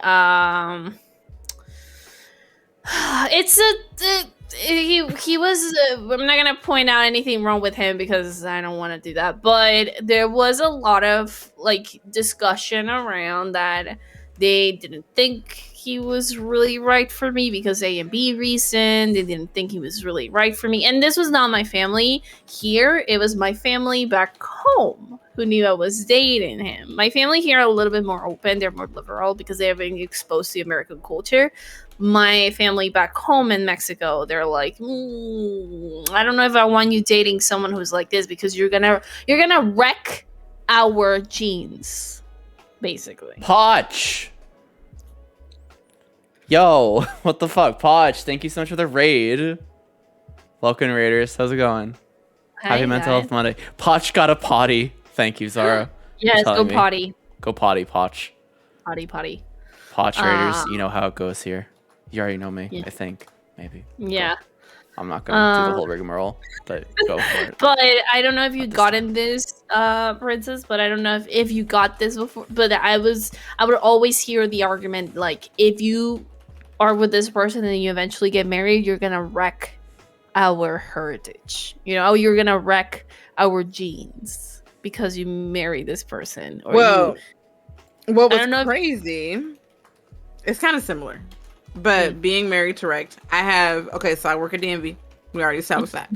he was I'm not gonna point out anything wrong with him because I don't want to do that, but there was a lot of like discussion around that they didn't think he was really right for me because A and B reason. They didn't think he was really right for me, and this was not my family here. It was my family back home who knew I was dating him. My family here are a little bit more open. They're more liberal because they have been exposed to American culture. My family back home in Mexico, they're like, I don't know if I want you dating someone who's like this because you're gonna wreck our genes, basically. Poch! Yo, what the fuck? Poch, thank you so much for the raid. Welcome, Raiders. How's it going? Happy Mental Health Monday. Poch got a potty. Thank you, Zara. Yes, go telling me. potty. Go potty, Poch. Potty. Poch Raiders, you know how it goes here. You already know me, Yeah. I think. Maybe. Yeah. I'm not gonna do the whole rigmarole, but go for it. But I don't know if you'd this gotten this, Princess, but I don't know if you got this before. But I would always hear the argument, like, if you are with this person and you eventually get married, you're gonna wreck our heritage. You know, you're gonna wreck our genes because you marry this person. Or Well, what I was don't know if- crazy, it's kind of similar, but being married to Rect, so I work at DMV. We already established that.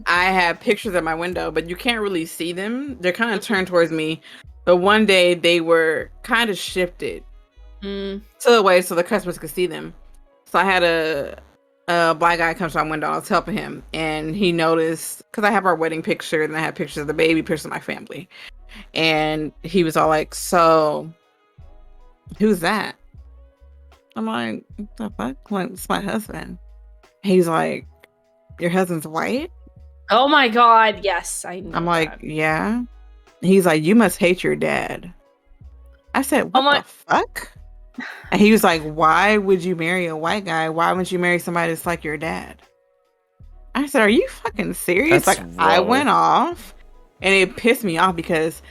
I have pictures at my window, but you can't really see them. They're kind of turned towards me. But one day they were kind of shifted to the way so the customers could see them. So I had a black guy come to my window. I was helping him, and he noticed because I have our wedding picture, and I have pictures of the baby, pictures of my family, and he was all like, "So, who's that?" I'm like, "What the fuck? Like, it's my husband." He's like, "Your husband's white?" Oh my god, yes, I know. I'm like, that. "Yeah." He's like, "You must hate your dad." I said, "What the fuck?" And he was like, "Why would you marry a white guy? Why wouldn't you marry somebody that's like your dad?" I said, "Are you fucking serious?" That's I whoa. went off, and it pissed me off because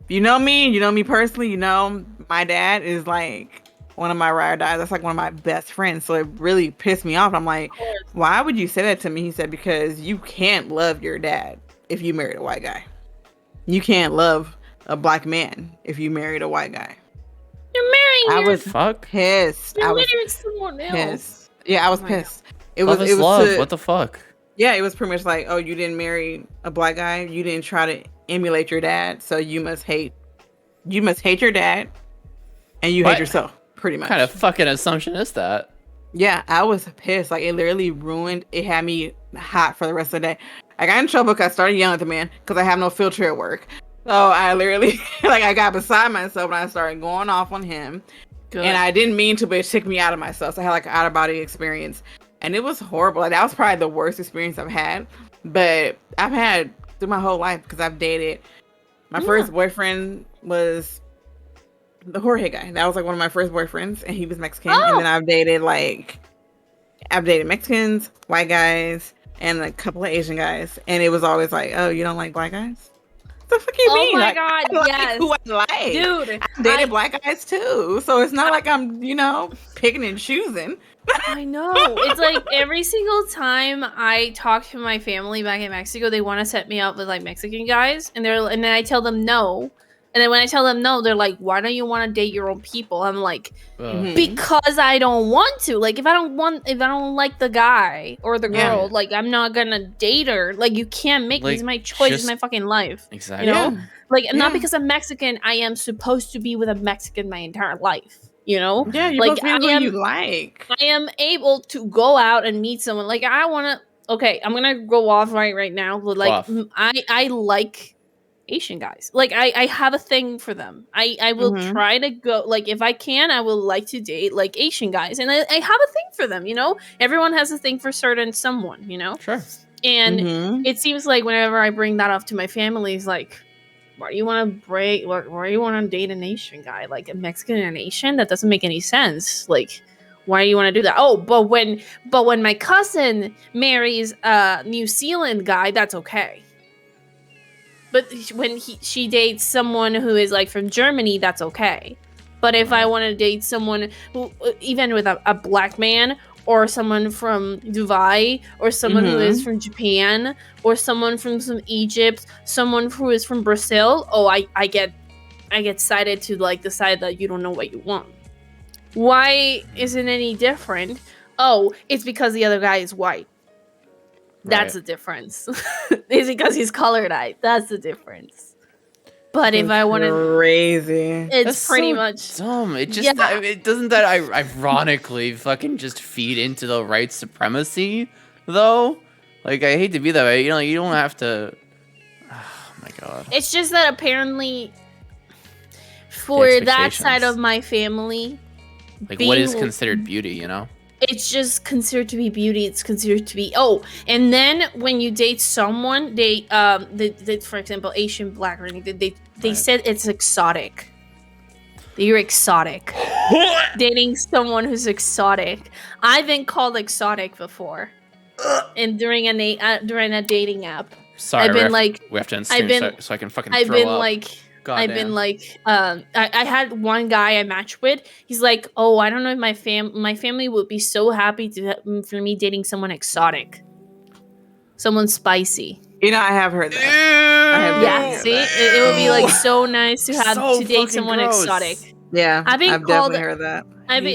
you know me, you know me personally, you know my dad is like one of my ride or dies. That's like one of my best friends. So it really pissed me off. I'm like, why would you say that to me? He said, because you can't love your dad if you married a white guy. You can't love a black man if you married a white guy. You're marrying. I was Fuck. pissed. You're I was marrying someone else. pissed. Yeah, I was Oh my pissed. Love is love. What the fuck? Yeah, it was pretty much like, oh, you didn't marry a black guy. You didn't try to emulate your dad, so you must hate your dad, and you What? hate yourself. Pretty much. What kind of fucking assumption is that? Yeah, I was pissed. Like, it literally ruined. It had me hot for the rest of the day. I got in trouble because I started yelling at the man because I have no filter at work. So I literally, like, I got beside myself and I started going off on him. Good. And I didn't mean to, but it took me out of myself. So I had like an out of body experience, and it was horrible. Like, that was probably the worst experience I've had. But I've had through my whole life because I've dated. My first boyfriend was the Jorge guy. That was like one of my first boyfriends, and he was Mexican. And then I've dated Mexicans, white guys, and a couple of Asian guys. And it was always like, oh, you don't like black guys? What the fuck you mean? Oh my Like, god, I like yes. who I like. Dude, I dated black guys too. So it's not like I'm, picking and choosing. I know. It's like every single time I talk to my family back in Mexico, they want to set me up with like Mexican guys, and then I tell them no. And then when I tell them no, they're like, "Why don't you want to date your own people?" I'm like, "Because I don't want to. Like, if I don't like the guy or the girl, like, I'm not gonna date her. Like, you can't make me. It's my choice. It's my fucking life. Exactly. You know, like, not because I'm Mexican, I am supposed to be with a Mexican my entire life. You know, Yeah, you're like, supposed to be who you like. I am able to go out and meet someone. Like, I want to. Okay, I'm gonna go off right now. But like, I like Asian guys. Like, I have a thing for them. I will try to go, like, if I can, I will like to date like Asian guys, and I have a thing for them. You know, everyone has a thing for certain someone. You know, Sure. And it seems like whenever I bring that up to my family, it's like, why do you want to date an Asian guy? Like, a Mexican and an Asian? That doesn't make any sense. Like, why do you want to do that? Oh, but when my cousin marries a New Zealand guy, that's okay. But when she dates someone who is like from Germany, that's okay. But if I want to date someone who, even with a black man, or someone from Dubai, or someone who is from Japan, or someone from Egypt, someone who is from Brazil, I get excited to like decide that you don't know what you want. Why isn't any different? Oh, it's because the other guy is white. That's the difference. It's because he's colored-eyed. That's the difference. But if I want to, crazy, it's That's pretty so much dumb. It just it doesn't that ironically fucking just feed into the white supremacy though. Like, I hate to be that way. You know, you don't have to. Oh my god. It's just that apparently, for that side of my family, like, what is considered beauty? You know. It's just considered to be beauty. It's considered to be and then when you date someone, they for example, Asian, black, or anything, they said it's exotic. That you're exotic. Dating someone who's exotic. I've been called exotic before, and during a dating app. Sorry, I've been like, we have to end stream so I can fucking. I've throw been up. like. God I've damn. been like, I had one guy I matched with. He's like, oh, I don't know if my family would be so happy for me dating someone exotic, someone spicy. You know, I have heard that. I have See, it would be like so nice to have to date someone exotic. Yeah, I've definitely heard that. I've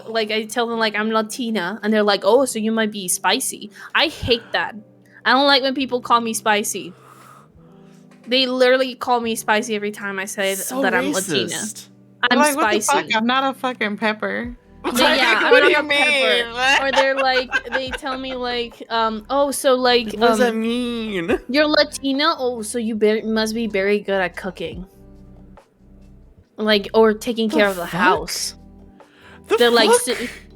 like, I tell them like I'm Latina, and they're like, oh, so you might be spicy. I hate that. I don't like when people call me spicy. They literally call me spicy every time I say that I'm Latina. I'm like, spicy. What the fuck? I'm not a fucking pepper. Yeah, what I'm do not you a mean? pepper. Or they're like, they tell me like, oh, so like, what does that mean? You're Latina. Oh, so you must be very good at cooking, like, or taking care of the house. They're like,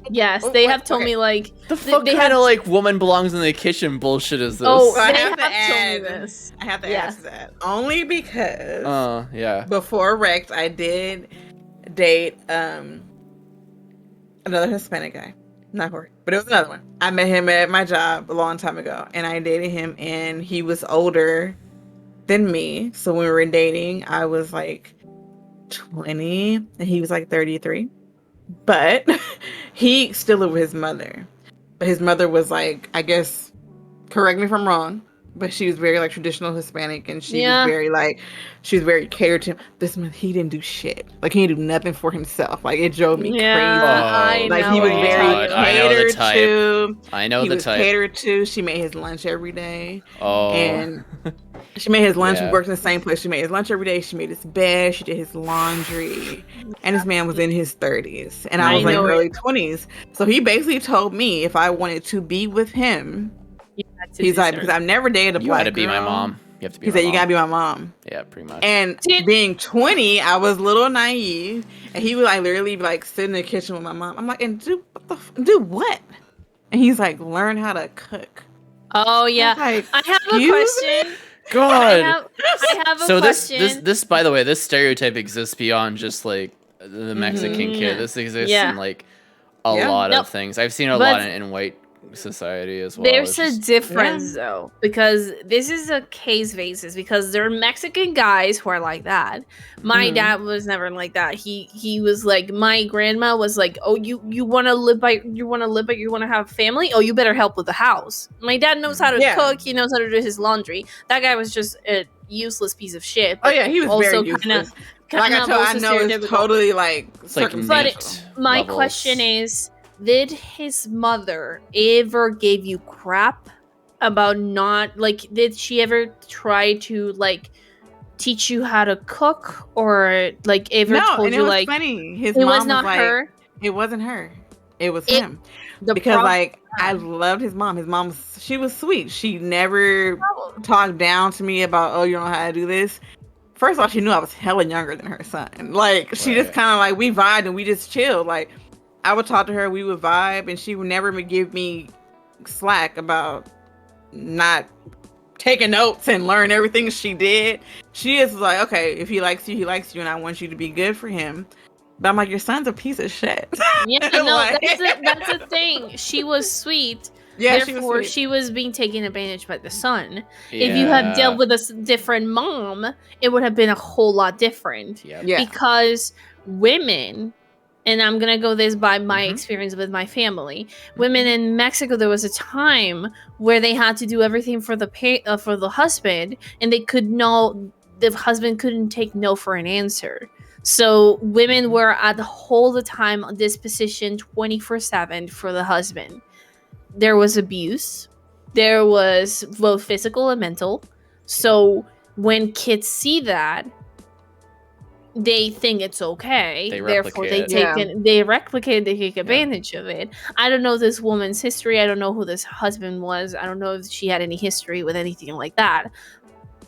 yes, they have told me like, the fuck kind of like woman belongs in the kitchen bullshit is this? Oh, I have told me this. I have to ask that only because before Rex, I did date another Hispanic guy, not Jorge, but it was another one. I met him at my job a long time ago, and I dated him, and he was older than me. So when we were dating, I was like 20 and he was like 33. But he still lived with his mother. But his mother was like, I guess, correct me if I'm wrong, but she was very like traditional Hispanic, and she was Yeah. very like, she was very catered to him. This man, he didn't do shit. Like he didn't do nothing for himself. Like it drove me Yeah, crazy. I Like know he was what very you're talking I know the catered type. to. I know He the was type. catered to. She made his lunch every day. Oh. And she made his lunch. Yeah. We worked in the same place. She made his lunch every day. She made his bed. She did his laundry. And this man was in his 30s. And I I was like know it. early 20s. So he basically told me if I wanted to be with him, You had to he's do like, certain- because I've never dated a You black gotta be my girl. mom. You have to be He my said, mom. you gotta be my mom. Yeah, pretty much. And being 20, I was a little naive. And he would like literally be like sit in the kitchen with my mom. I'm like, and do what? And he's like, learn how to cook. Oh yeah, Like, I have a excuse question. God. I have a So question. this by the way, this stereotype exists beyond just like the Mexican kid. Yeah. This exists Yeah. in like a Yeah. lot Nope. of things. I've seen it a But- lot in white society as well. There's It's a just- difference though, because this is a case basis. Because there are Mexican guys who are like that. My dad was never like that. He was like, my grandma was like, oh, you want to live by you want to have a family. Oh, you better help with the house. My dad knows how to Yeah. cook. He knows how to do his laundry. That guy was just a useless piece of shit. Oh yeah, he was very also useless. kind Like I of told, I also know it's stereotypical. totally like It's like circumstantial. nate My levels. question is, did his mother ever give you crap about not like did she ever try to like teach you how to cook or like ever No, told and it you was like funny. His it mom was not like, her? It wasn't her. It was It- him. The Because prob- like I loved his mom. His mom, she was sweet. She never talked down to me about, oh, you don't know how to do this. First off, she knew I was hella younger than her son. Like she just Right. kind of like we vibed and we just chilled. Like I would talk to her, we would vibe, and she would never give me slack about not taking notes and learn everything she did. She just was like, okay, if he likes you, and I want you to be good for him. But I'm like, your son's a piece of shit. Yeah, no, Like- that's the thing. She was sweet. Yeah, Therefore, she she was being taken advantage by the son. Yeah. If you had dealt with a different mom, it would have been a whole lot different. Yep. Yeah. Because women, and I'm gonna go this by my Mhm. experience with my family, women in Mexico, there was a time where they had to do everything for the husband, and the husband couldn't take no for an answer. So women were at the whole the time on this position 24/7 for the husband. There was abuse. There was both physical and mental. So when kids see that, they think it's okay. They Therefore, they replicate it. they replicate, they take advantage of it. I don't know this woman's history. I don't know who this husband was. I don't know if she had any history with anything like that.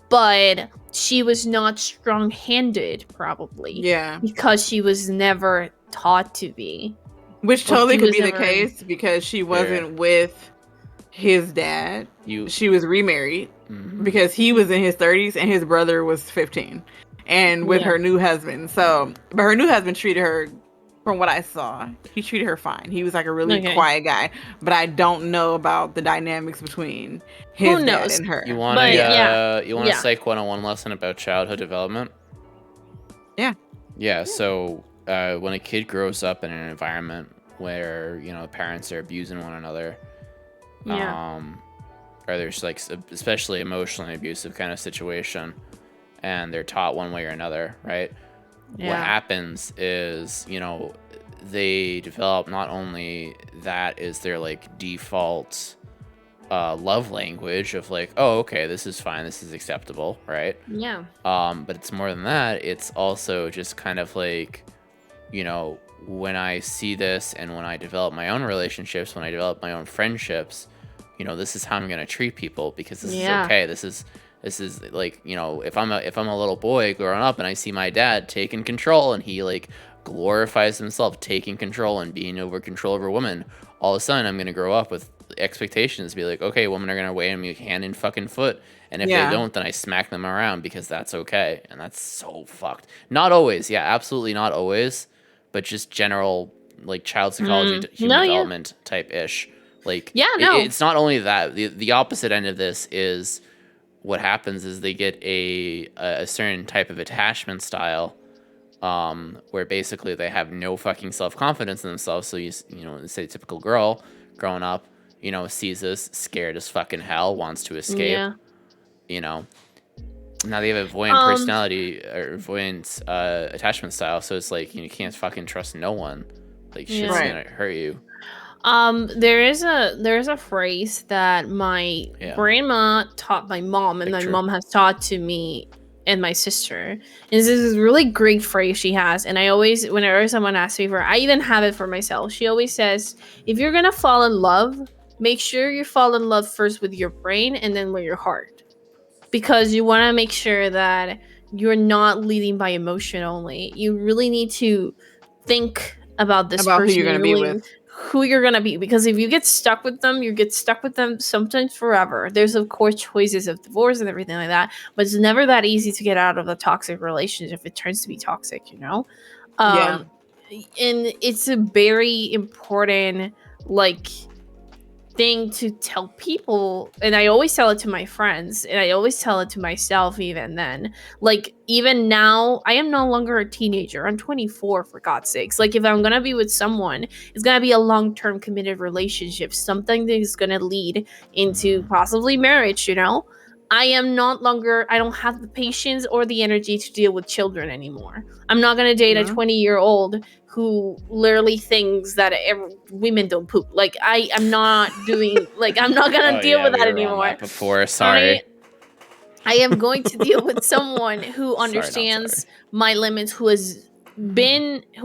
But she was not strong-handed, probably. Yeah. Because she was never taught to be. Which Well, totally she could was be the never- case because she wasn't with his dad. You. She was remarried Mhm. because he was in his 30s and his brother was 15 and with Yeah. her new husband. So, but her new husband treated her, from what I saw, he treated her fine. He was like a really Okay. quiet guy, but I don't know about the dynamics between his Who dad knows? and her. You want But, a yeah. you want a Yeah. Psych 101 lesson about childhood development? Yeah. Yeah. So when a kid grows up in an environment where parents are abusing one another, Yeah. or there's like especially emotionally abusive kind of situation, and they're taught one way or another, right? What Yeah. happens is they develop not only that is their like default love language of like, oh, okay, this is fine, this is acceptable, right? Yeah. But it's more than that. It's also just kind of like, when I see this and when I develop my own relationships, when I develop my own friendships, this is how I'm gonna treat people because this Yeah. is okay. This is like, if I'm a little boy growing up and I see my dad taking control and he like glorifies himself taking control and being over control over women, all of a sudden I'm gonna grow up with expectations to be like, okay, women are gonna weigh me hand and fucking foot, and if Yeah. they don't, then I smack them around because that's okay, and that's so fucked. Not always, yeah, absolutely not always, but just general like child psychology, human No, yeah. development type ish. Like, Yeah, no. it's not only that. The opposite end of this is what happens is they get a certain type of attachment style, where basically they have no fucking self-confidence in themselves. So you know, say a typical girl growing up, you know, sees this, scared as fucking hell, wants to escape. Yeah. You know, now they have a avoidant personality or avoidant attachment style. So it's like you can't fucking trust no one. Like shit's gonna hurt you. There is a phrase that my grandma taught my mom, and my mom has taught to me and my sister. This is this really great phrase she has, and I always, whenever someone asks me for it, I even have it for myself. She always says, if you're gonna fall in love, make sure you fall in love first with your brain and then with your heart, because you want to make sure that you're not leading by emotion only. You really need to think about this person, who you're gonna be with. Who you're gonna be, because if you get stuck with them, you get stuck with them sometimes forever. There's of course choices of divorce and everything like that, but it's never that easy to get out of a toxic relationship if it turns to be toxic, you know. And it's a very important like thing to tell people, and I always tell it to my friends, and I always tell it to myself. Even then, like, even now, I am no longer a teenager. I'm 24, for God's sakes. Like, if I'm gonna be with someone, it's gonna be a long-term committed relationship, something that is gonna lead into possibly marriage, you know. I don't have the patience or the energy to deal with children anymore. I'm not gonna date a 20-year-old who literally thinks that women don't poop. Like, I'm not doing, like, I'm not gonna deal with that anymore. Before, sorry. I am going to deal with someone who understands my limits, who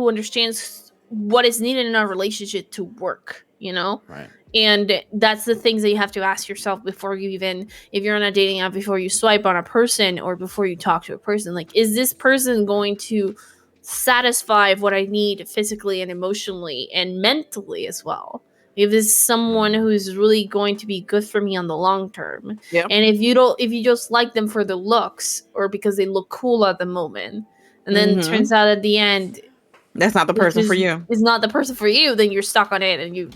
understands what is needed in our relationship to work, you know? Right. And that's the things that you have to ask yourself before you even, if you're on a dating app, before you swipe on a person or before you talk to a person. Like, is this person going to satisfy what I need physically and emotionally and mentally as well? If this is someone who's really going to be good for me on the long term. Yep. And if you just like them for the looks or because they look cool at the moment, and then it turns out at the end that's not the person for you. It's not the person for you, then you're stuck on it, and you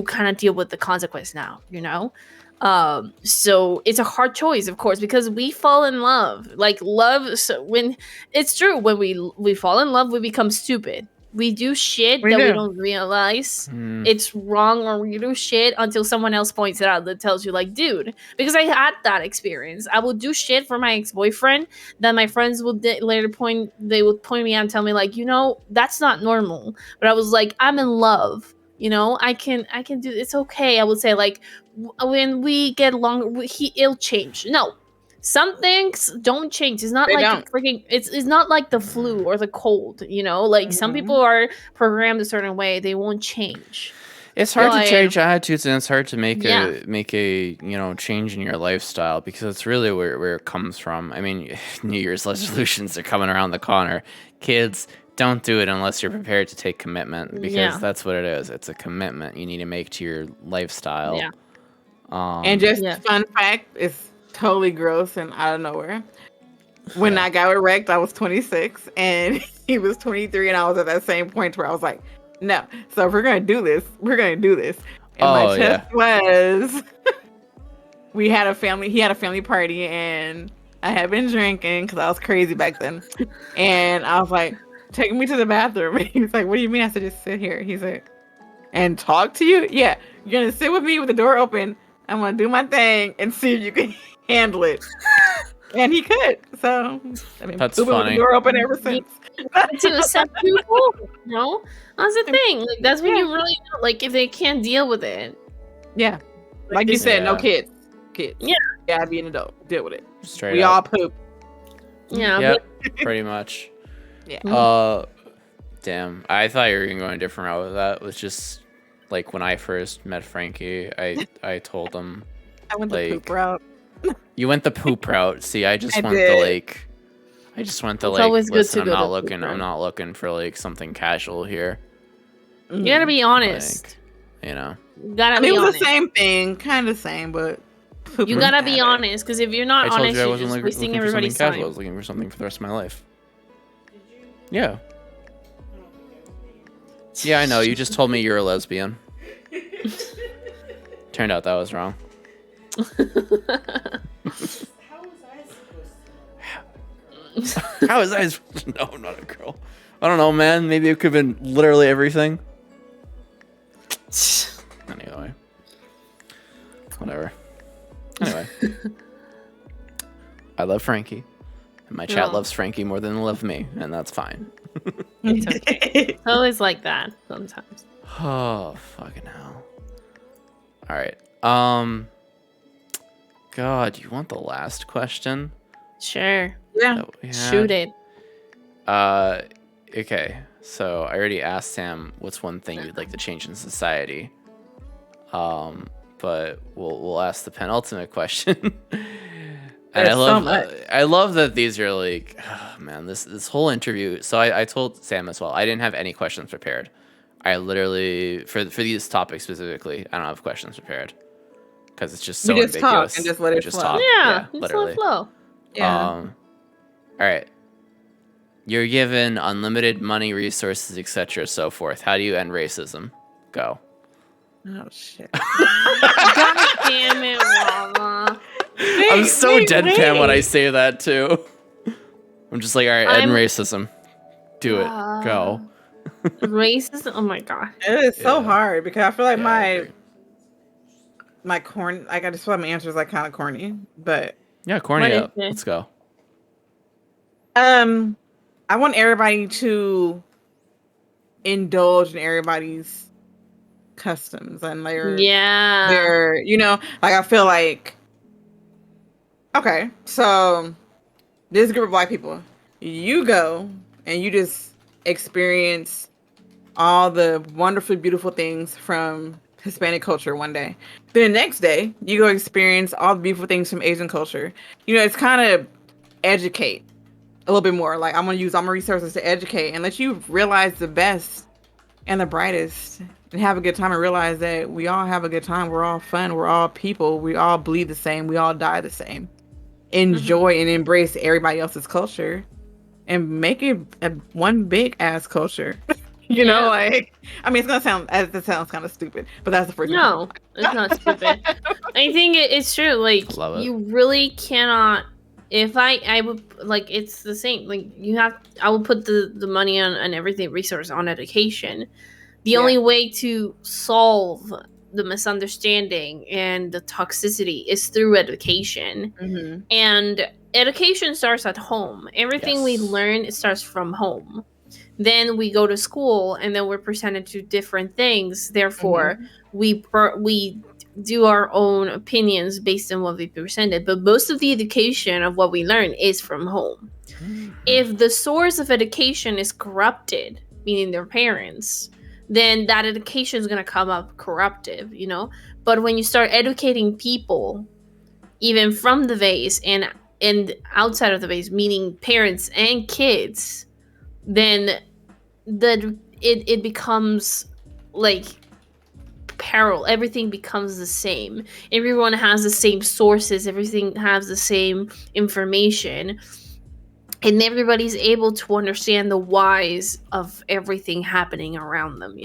kind of deal with the consequence now, you know? So it's a hard choice, of course, because we fall in love. Like, love, so when it's true, when we fall in love, we become stupid. We do shit we don't realize it's wrong, or we do shit until someone else points it out that tells you, like, dude, because I had that experience. I would do shit for my ex-boyfriend that my friends would later point me out and tell me, like, you know, that's not normal. But I was like, I'm in love. You know, I can do, it's okay. I would say, like, when we get along, it'll change. No, some things don't change. It's not it's not like the flu or the cold, you know, like some people are programmed a certain way. They won't change. It's hard to change attitudes, and it's hard to make a you know, change in your lifestyle, because it's really where it comes from. I mean, New Year's resolutions are coming around the corner. Kids, don't do it unless you're prepared to take commitment, because that's what it is. It's a commitment you need to make to your lifestyle. Yeah. And just fun fact, it's totally gross and out of nowhere. When I got wrecked, I was 26 and he was 23, and I was at that same point where I was like, no. So if we're gonna do this, we're gonna do this. And my test was he had a family party, and I had been drinking because I was crazy back then. And I was like, take me to the bathroom. And he's like, what do you mean? I said, just sit here. He's like, and talk to you? Yeah. You're going to sit with me with the door open. I'm going to do my thing and see if you can handle it. And he could. So, I mean, that's funny. With the door open ever since. To accept people, no? That's the thing. Like, that's when you really know, like, if they can't deal with it. Yeah. Like you said, no kids. Kids. Yeah. You gotta be an adult. Deal with it. Straight we up. all poop. Yeah. Yep, pretty much. Yeah. Damn. I thought you were gonna go a different route with that. It was just like when I first met Frankie, I told him I went the poop route. You went the poop route. See, I just went the like always listen, good to I'm not looking for like something casual here. You gotta be honest. Like, you know. You gotta be honest. It was the same thing, kind of same, but you gotta be honest, because if you're not honest, I you're wasn't just wasting looking for everybody's something time. casual. I was looking for something for the rest of my life. Yeah. Yeah, I know. You just told me you're a lesbian. Turned out that was wrong. How was I supposed to know? How is I supposed to know I'm not a girl? I don't know, man. Maybe it could have been literally everything. Anyway. Whatever. Anyway. I love Frankie. And my chat Oh. loves Frankie more than they love me, and that's fine. It's okay. It's always like that sometimes. Oh, fucking hell. Alright. God, you want the last question? Sure. Yeah. that we had? Shoot it. Okay. So I already asked Sam what's one thing you'd like to change in society. But we'll ask the penultimate question. And There's so much. I love that these are like, oh, man, this whole interview. So I told Sam as well, I didn't have any questions prepared. I literally, for these topics specifically, I don't have questions prepared. Because it's just so We just talk ambiguous. and just let We it flow. talk. Yeah, it's literally. flow. Yeah. All right. You're given unlimited money, resources, etc., so forth. How do you end racism? Go. Oh shit. God damn it, Waba. I'm so deadpan when I say that too. I'm just like, all right, end I'm- racism. Do it. Go. Racism? Oh my god. It is so Yeah. hard because I feel like Yeah, I agree. my corn. Like I just feel like my answer is like kind of corny, but Yeah, corny What is up. it? Let's go. I want everybody to indulge in everybody's customs and Yeah. their like I feel like okay, so this group of black people, you go and you just experience all the wonderfully beautiful things from Hispanic culture one day. Then the next day, you go experience all the beautiful things from Asian culture. It's kind of educate a little bit more. Like I'm gonna use all my resources to educate and let you realize the best and the brightest and have a good time and realize that we all have a good time. We're all fun. We're all people. We all bleed the same. We all die the same. Enjoy and embrace everybody else's culture and make it one big ass culture. Yeah. Like I mean, it sounds kind of stupid, but that's the first. No, it's not stupid. I think it's true. Like Love it. you really cannot. If I would like, it's the same. Like I will put the money on everything, resource on education. The only way to solve the misunderstanding and the toxicity is through education. Mm-hmm. And education starts at home. Everything we Yes. learn, it starts from home. Then we go to school, and then we're presented to different things. Therefore, we do our own opinions based on what we presented. But most of the education of what we learn is from home. If the source of education is corrupted, meaning their parents, then that education is going to come up corruptive, But when you start educating people, even from the vase and outside of the vase, meaning parents and kids, then it becomes like peril. Everything becomes the same. Everyone has the same sources. Everything has the same information. And everybody's able to understand the whys of everything happening around them,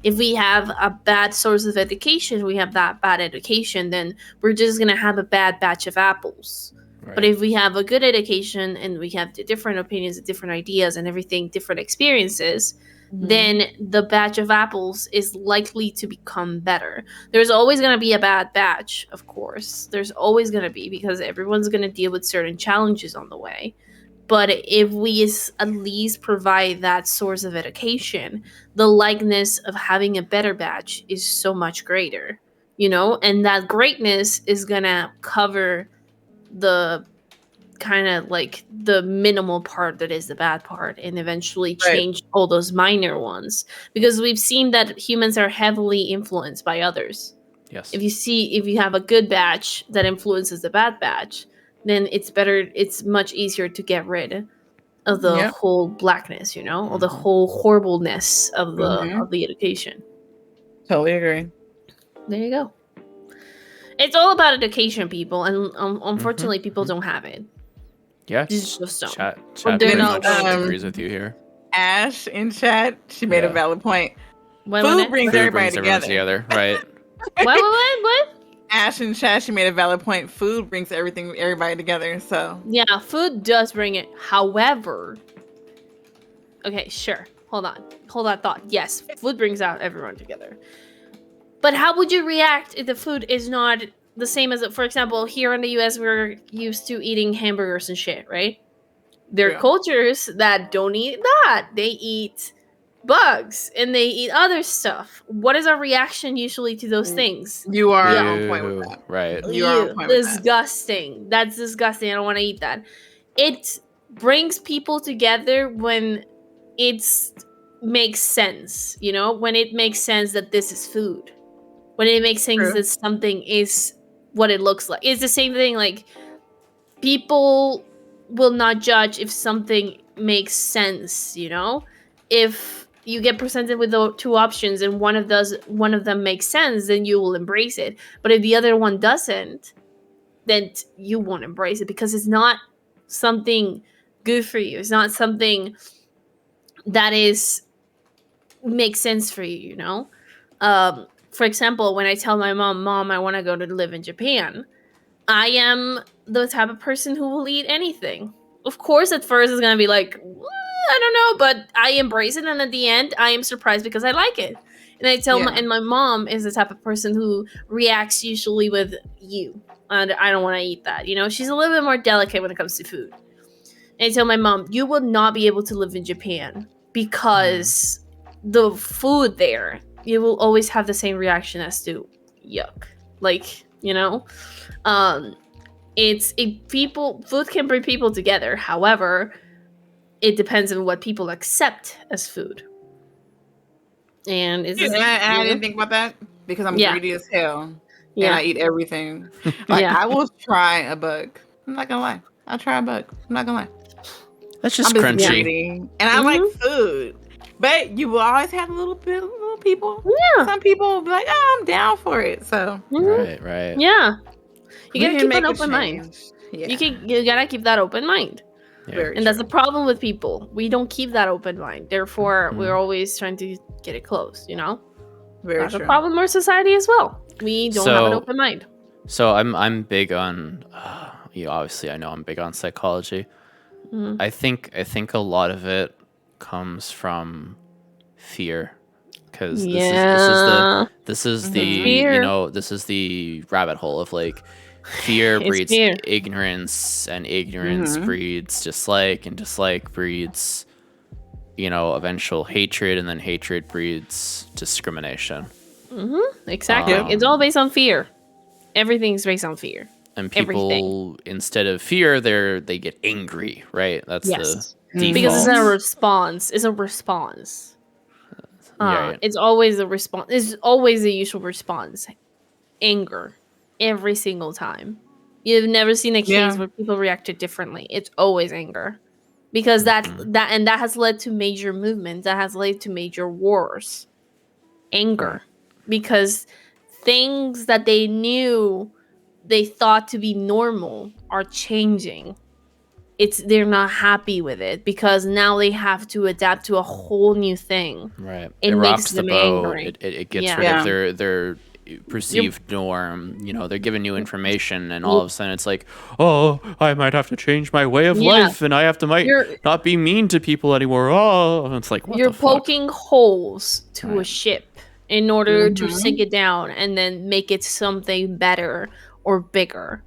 If we have a bad source of education, we have that bad education, then we're just going to have a bad batch of apples. Right. But if we have a good education and we have the different opinions, different ideas and everything, different experiences, then the batch of apples is likely to become better. There's always going to be a bad batch, of course. There's always going to be, because everyone's going to deal with certain challenges on the way. But if we at least provide that source of education, the likeness of having a better batch is so much greater, And that greatness is going to cover the kind of like the minimal part that is the bad part, and eventually change all those minor ones, because we've seen that humans are heavily influenced by others. Yes. If you have a good batch that influences the bad batch, then it's much easier to get rid of the whole blackness, or the whole horribleness of the education. Totally agree. There you go. It's all about education, people, and unfortunately, people don't have it. Yeah. Just don't. Chat they're pretty not much willing. agrees with you here. Ash in chat, she made a valid point. What? Food brings Food everybody brings everyone together. together, right? What? Ash Hash and Shash, you made a valid point. Food brings everybody together. So Yeah, food does bring it. However, okay, sure. Hold on thought. Yes, food brings out everyone together. But how would you react if the food is not the same as, for example, here in the US, we're used to eating hamburgers and shit, right? There are cultures that don't eat that. They eat bugs and they eat other stuff. What is our reaction usually to those things? you are on point with that. Right. You are on point with that. Disgusting. That's disgusting. I don't want to eat that. It brings people together when it makes sense, you know? When it makes sense that this is food. When it makes sense that something is what it looks like. It's the same thing, like, people will not judge if something makes sense, you know? If you get presented with the two options and one of them makes sense, then you will embrace it. But if the other one doesn't, then you won't embrace it because it's not something good for you. It's not something that makes sense for you, you know? For example, when I tell my mom, I want to go to live in Japan, I am the type of person who will eat anything. Of course, at first it's going to be like, I don't know, but I embrace it. And at the end, I am surprised because I like it. And I tell and my mom is the type of person who reacts usually with you. And I don't want to eat that. You know, she's a little bit more delicate when it comes to food. And I tell my mom, you will not be able to live in Japan because the food there, you will always have the same reaction as to yuck. Like, you know, food can bring people together. However, it depends on what people accept as food. And I didn't think about that because I'm greedy as hell. And I eat everything. Like I will try a bug. I'm not gonna lie. I'll try a bug. I'm not gonna lie. That's just crunchy. Greedy. And I like food. But you will always have little people. Yeah. Some people will be like, oh, I'm down for it. So Right. Yeah. You gotta keep an open mind. Yeah. You gotta keep that open mind. Yeah. And that's the problem with people. We don't keep that open mind. Therefore, we're always trying to get it closed, you know? That's a problem in our society as well. We don't have an open mind. So I'm big on obviously I know I'm big on psychology. I think a lot of it comes from fear, because this is the rabbit hole of like fear breeds ignorance, and ignorance breeds dislike, and dislike breeds eventual hatred, and then hatred breeds discrimination. Exactly. It's all based on fear. Everything's based on fear. And people, instead of fear, they get angry, right? That's the default. Because it's a response. It's a response. It's always a response. It's always the usual response. Anger. Every single time. You've never seen a case where people reacted differently. It's always anger. Because that has led to major movements. That has led to major wars. Anger. Because things that they thought to be normal are changing. They're not happy with it because now they have to adapt to a whole new thing. Right. It makes them angry. It gets rid of their perceived norm. They're given new information, and all of a sudden it's like, oh, I might have to change my way of life, and I might not be mean to people anymore. Oh, it's like, what you're the fuck? poking holes to a ship in order to sink it down and then make it something better or bigger.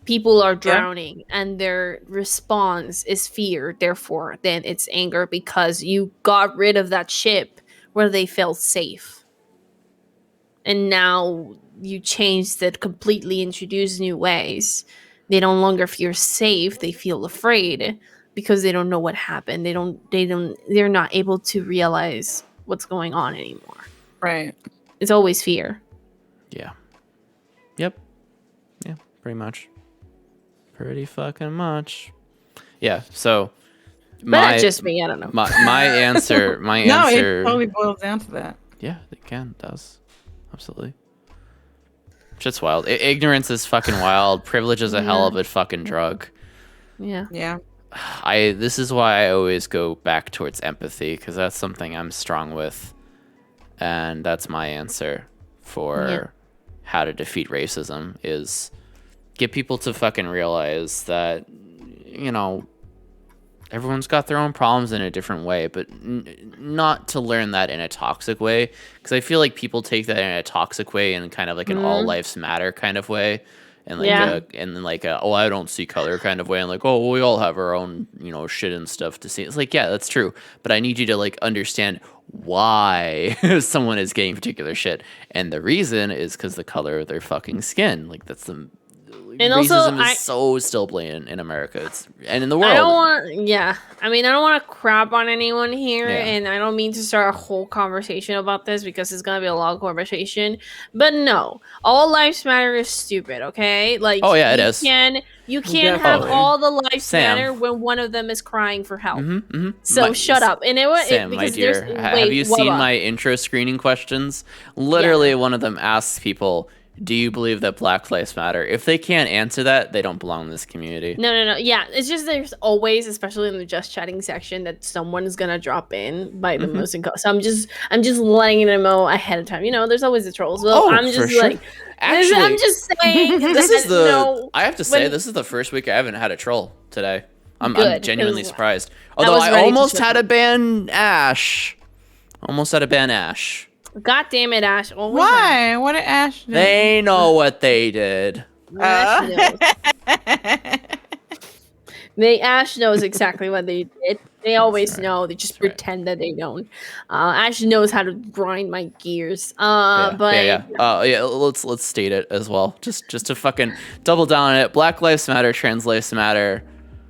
People are drowning and their response is fear. Therefore, then it's anger because you got rid of that ship where they felt safe. And now you changed it completely, introduced new ways. They no longer feel safe. They feel afraid because they don't know what happened. They're not able to realize what's going on anymore. Right. It's always fear. Yeah. Yep. Yeah, pretty much. Pretty fucking much. Yeah, so but that's just me, I don't know. My answer no, it totally boils down to that. Yeah, it does. Absolutely. Shit's wild. Ignorance is fucking wild. Privilege is a hell of a fucking drug. Yeah. Yeah. This is why I always go back towards empathy, because that's something I'm strong with. And that's my answer for how to defeat racism is get people to fucking realize that, you know, everyone's got their own problems in a different way, but not to learn that in a toxic way. Because I feel like people take that in a toxic way and kind of like an all lives matter kind of way. And like and then like oh, I don't see color kind of way, and like, oh, well, we all have our own, you know, shit and stuff to see. It's like, yeah, that's true, but I need you to like understand why someone is getting particular shit, and the reason is because the color of their fucking skin. Like that's the and racism also, is so still blatant in America, and in the world. I don't want to crap on anyone here, and I don't mean to start a whole conversation about this because it's gonna be a long conversation. But no, all lives matter is stupid. Okay, like it is. You can't have all the lives matter when one of them is crying for help. So shut up. And Sam, my dear, have you seen my intro screening questions? Literally, one of them asks people, do you believe that Black Lives Matter? If they can't answer that, they don't belong in this community. No. Yeah, it's just there's always, especially in the just chatting section, that someone is gonna drop in by the most. So I'm just letting them know ahead of time. You know, there's always the trolls. Well, I'm just like, actually, I'm just saying. This is I have to say, this is the first week I haven't had a troll today. I'm genuinely surprised. Although I almost had to ban Ash. God damn it, Ash. Why? What did Ash do? They know what they did. Ash knows exactly what they did. They always know. They just pretend that they don't. Ash knows how to grind my gears. Let's state it as well. Just to fucking double down on it. Black Lives Matter, Trans Lives Matter.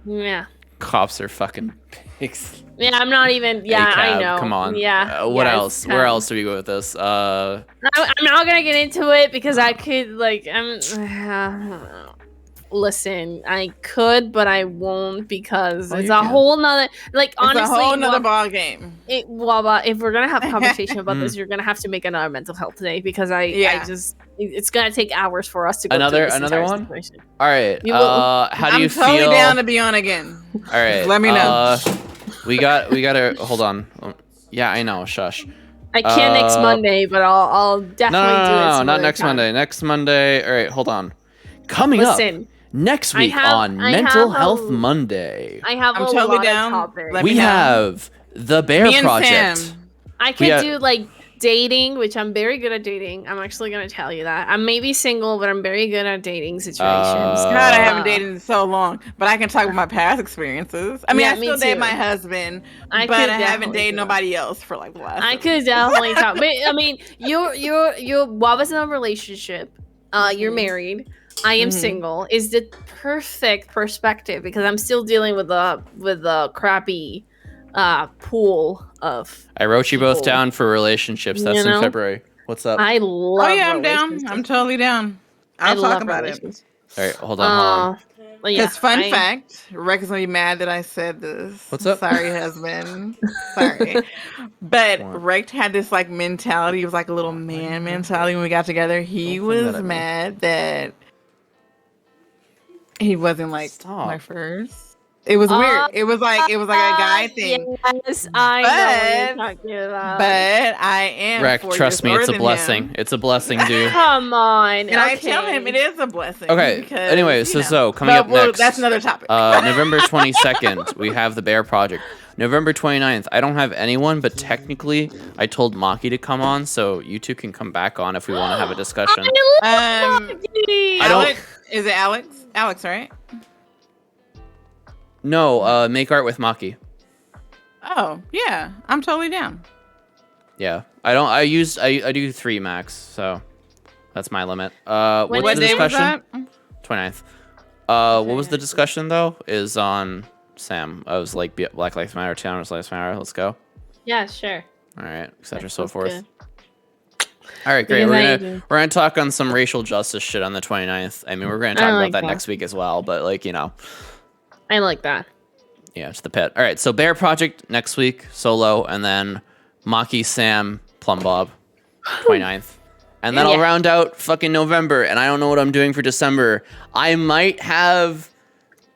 Yeah. Cops are fucking pigs. Yeah, I'm not even. Yeah, I know. Come on. Yeah. What else? Where else do we go with this? I'm not gonna get into it because I could listen, I could, but I won't because it's a whole nother. Like honestly, it's a whole nother ball game. Waba, if we're gonna have a conversation about this, you're gonna have to make another mental health today because it's gonna take hours for us to go another one. Situation. All right. How do you feel? I'm totally down to be on again. All right. Let me know. We gotta hold on. Yeah, I know. Shush. I can't next Monday, but I'll definitely do it. No, not next Monday. Next Monday. All right, hold on. Coming up next week on Mental Health Monday. I'm totally down. We have the Bear Project. Sam. I could do like dating, which I'm very good at dating. I'm actually gonna tell you that. I may be single, but I'm very good at dating situations. God, I haven't dated in so long, but I can talk about my past experiences. I mean, I still date my husband, but I haven't dated nobody else for like the last. I could definitely talk. But I mean, you're Waba's in a relationship. You're married. I am single. Is the perfect perspective because I'm still dealing with the crappy pool of. I wrote you both down for relationships. That's in February. What's up? I love. Oh yeah, I'm down. I'm totally down. I'll talk about it. All right, hold on. Because fun fact, Rex is gonna be mad that I said this. What's up? Sorry, husband. Sorry, but Rex had this like mentality. It was like a little man mentality when we got together. He was mad that he wasn't like my first. It was weird. It was like a guy thing. Yes, I know what you're talking about. But I am. Rex, trust me, it's a blessing. It's a blessing, dude. Come on. And I tell him it is a blessing. Okay. Because, anyway, so coming up next. That's another topic. November 22nd, we have the Bear Project. November 29th, I don't have anyone, but technically, I told Maki to come on, so you two can come back on if we want to have a discussion. Is it Alex? Alex, right? No, make art with Maki. Oh, yeah. I'm totally down. Yeah. I do 3 max, so that's my limit. What's the discussion? 29th. What was the discussion though? Is on Sam. I was like Black Lives Matter, Trans Lives Matter. Let's go. Yeah, sure. All right, etc. So forth. Good. All right, great. We're gonna talk on some racial justice shit on the 29th. I mean, we're gonna talk about that next week as well, but like, you know. I like that. Yeah, it's the pit. All right, so Bear Project next week, solo, and then Maki, Sam, Plumbob, 29th. And then I'll round out fucking November, and I don't know what I'm doing for December. I might have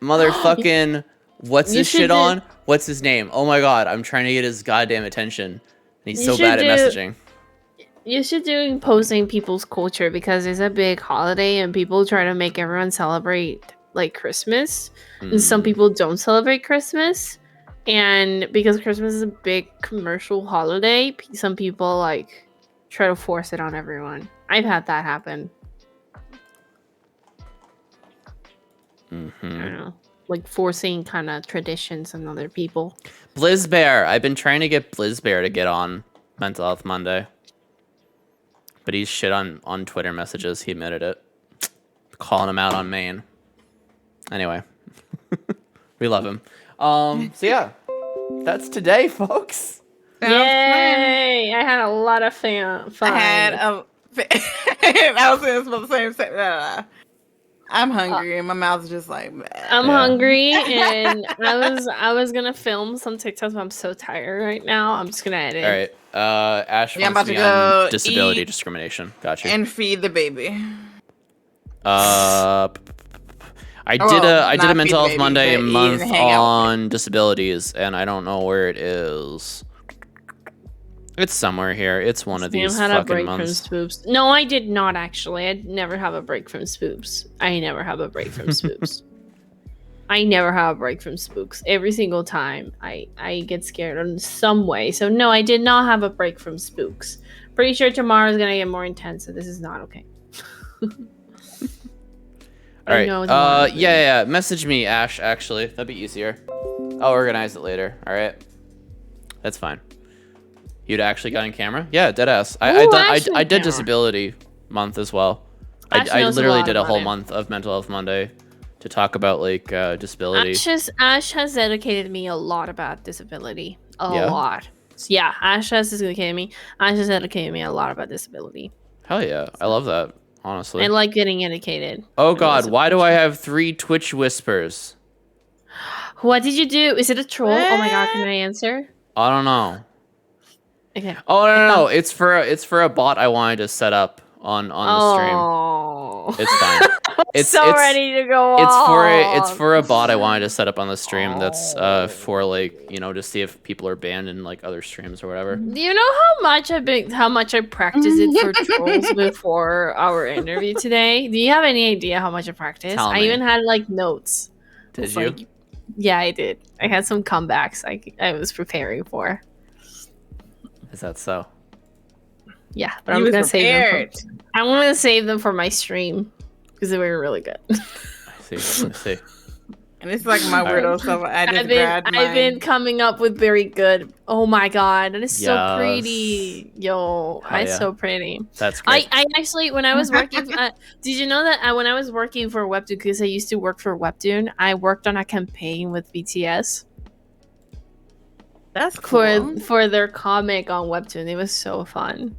motherfucking what's his shit on? What's his name? Oh my god, I'm trying to get his goddamn attention. And he's so bad at messaging. You should do imposing people's culture because it's a big holiday and people try to make everyone celebrate like Christmas. And some people don't celebrate Christmas. And because Christmas is a big commercial holiday, some people like try to force it on everyone. I've had that happen. I don't know. Like forcing kind of traditions on other people. Blizzbear. I've been trying to get Blizzbear to get on Mental Health Monday. But he's shit on Twitter messages. He admitted it. Calling him out on Maine. Anyway. We love him. So yeah. That's today, folks. Yay! I had a lot of fun. I had I was saying the same. I'm hungry and my mouth's just like. I'm hungry and I was gonna film some TikToks, but I'm so tired right now. I'm just gonna edit. All right. Ash Yeah, I'm wants about to to be go on disability eat discrimination. Gotcha. and feed the baby. I did a not Mental Health feed the baby, Monday but eat month and hang out. on disabilities, and I don't know where it is. It's somewhere here. It's one of these had a fucking break months. from spoops. No, I did not actually. I never have a break from spoops. I never have a break from spoops. I never have a break from spooks. Every single time I get scared in some way. So no, I did not have a break from spooks. Pretty sure tomorrow's gonna get more intense, so this is not okay. All right. Yeah. Message me, Ash. Actually, that'd be easier. I'll organize it later. All right. That's fine. You'd actually got on camera? Yeah, deadass. I did disability month as well. I literally did a whole month of Mental Health Monday to talk about like disability. Ash has educated me a lot about disability. A lot. So, yeah, Ash has educated me. Ash has educated me a lot about disability. Hell yeah. I love that, honestly. I like getting educated. Oh god, why do I have 3 Twitch whispers? What did you do? Is it a troll? Oh my god, can I answer? I don't know. Okay. Oh no. It's for a bot I wanted to set up on the stream. It's fine. It's ready to go it's for a bot I wanted to set up on the stream that's for like, to see if people are banned in like other streams or whatever. Do you know how much I practiced it for trolls before our interview today? Do you have any idea how much I practiced? Tell I me. even had like notes. Did you? Like, yeah, I did. I had some comebacks I was preparing for. Is that so? Yeah, but I'm gonna save them. I'm gonna save them for my stream because they were really good. I see. And it's like my weirdo stuff. I've been coming up with very good. Oh my god, that is so pretty. It's so pretty. That's great. I actually, when I was working, did you know that when I was working for Webtoon, because I used to work for Webtoon, I worked on a campaign with BTS. That's cool. For their comic on Webtoon. It was so fun.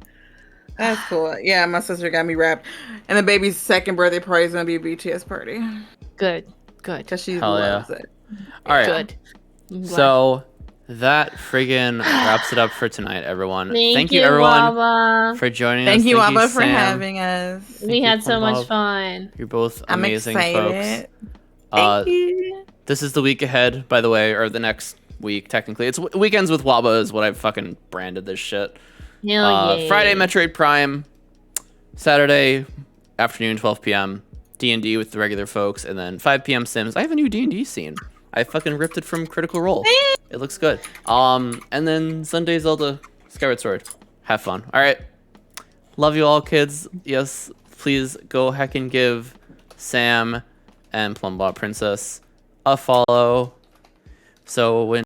That's cool. Yeah, my sister got me wrapped. And the baby's second birthday party is going to be a BTS party. Good. Because she loves it. All right. Good. So that friggin' wraps it up for tonight, everyone. Thank you, everyone, Waba. for joining us. Thank you, Waba, for Sam. having us. We had so much fun. You're both I'm amazing excited. folks. Thank you. This is the week ahead, by the way, or the next week, technically. It's Weekends with Waba is what I've fucking branded this shit. Friday, Metroid Prime. Saturday afternoon, 12 p.m. D&D with the regular folks, and then 5 p.m. Sims. I have a new D&D scene. I fucking ripped it from Critical Role. It looks good. And then Sunday, Zelda Skyward Sword. Have fun. All right. Love you all, kids. Yes, please go heck and give Sam and PlumbobPrincess a follow. So when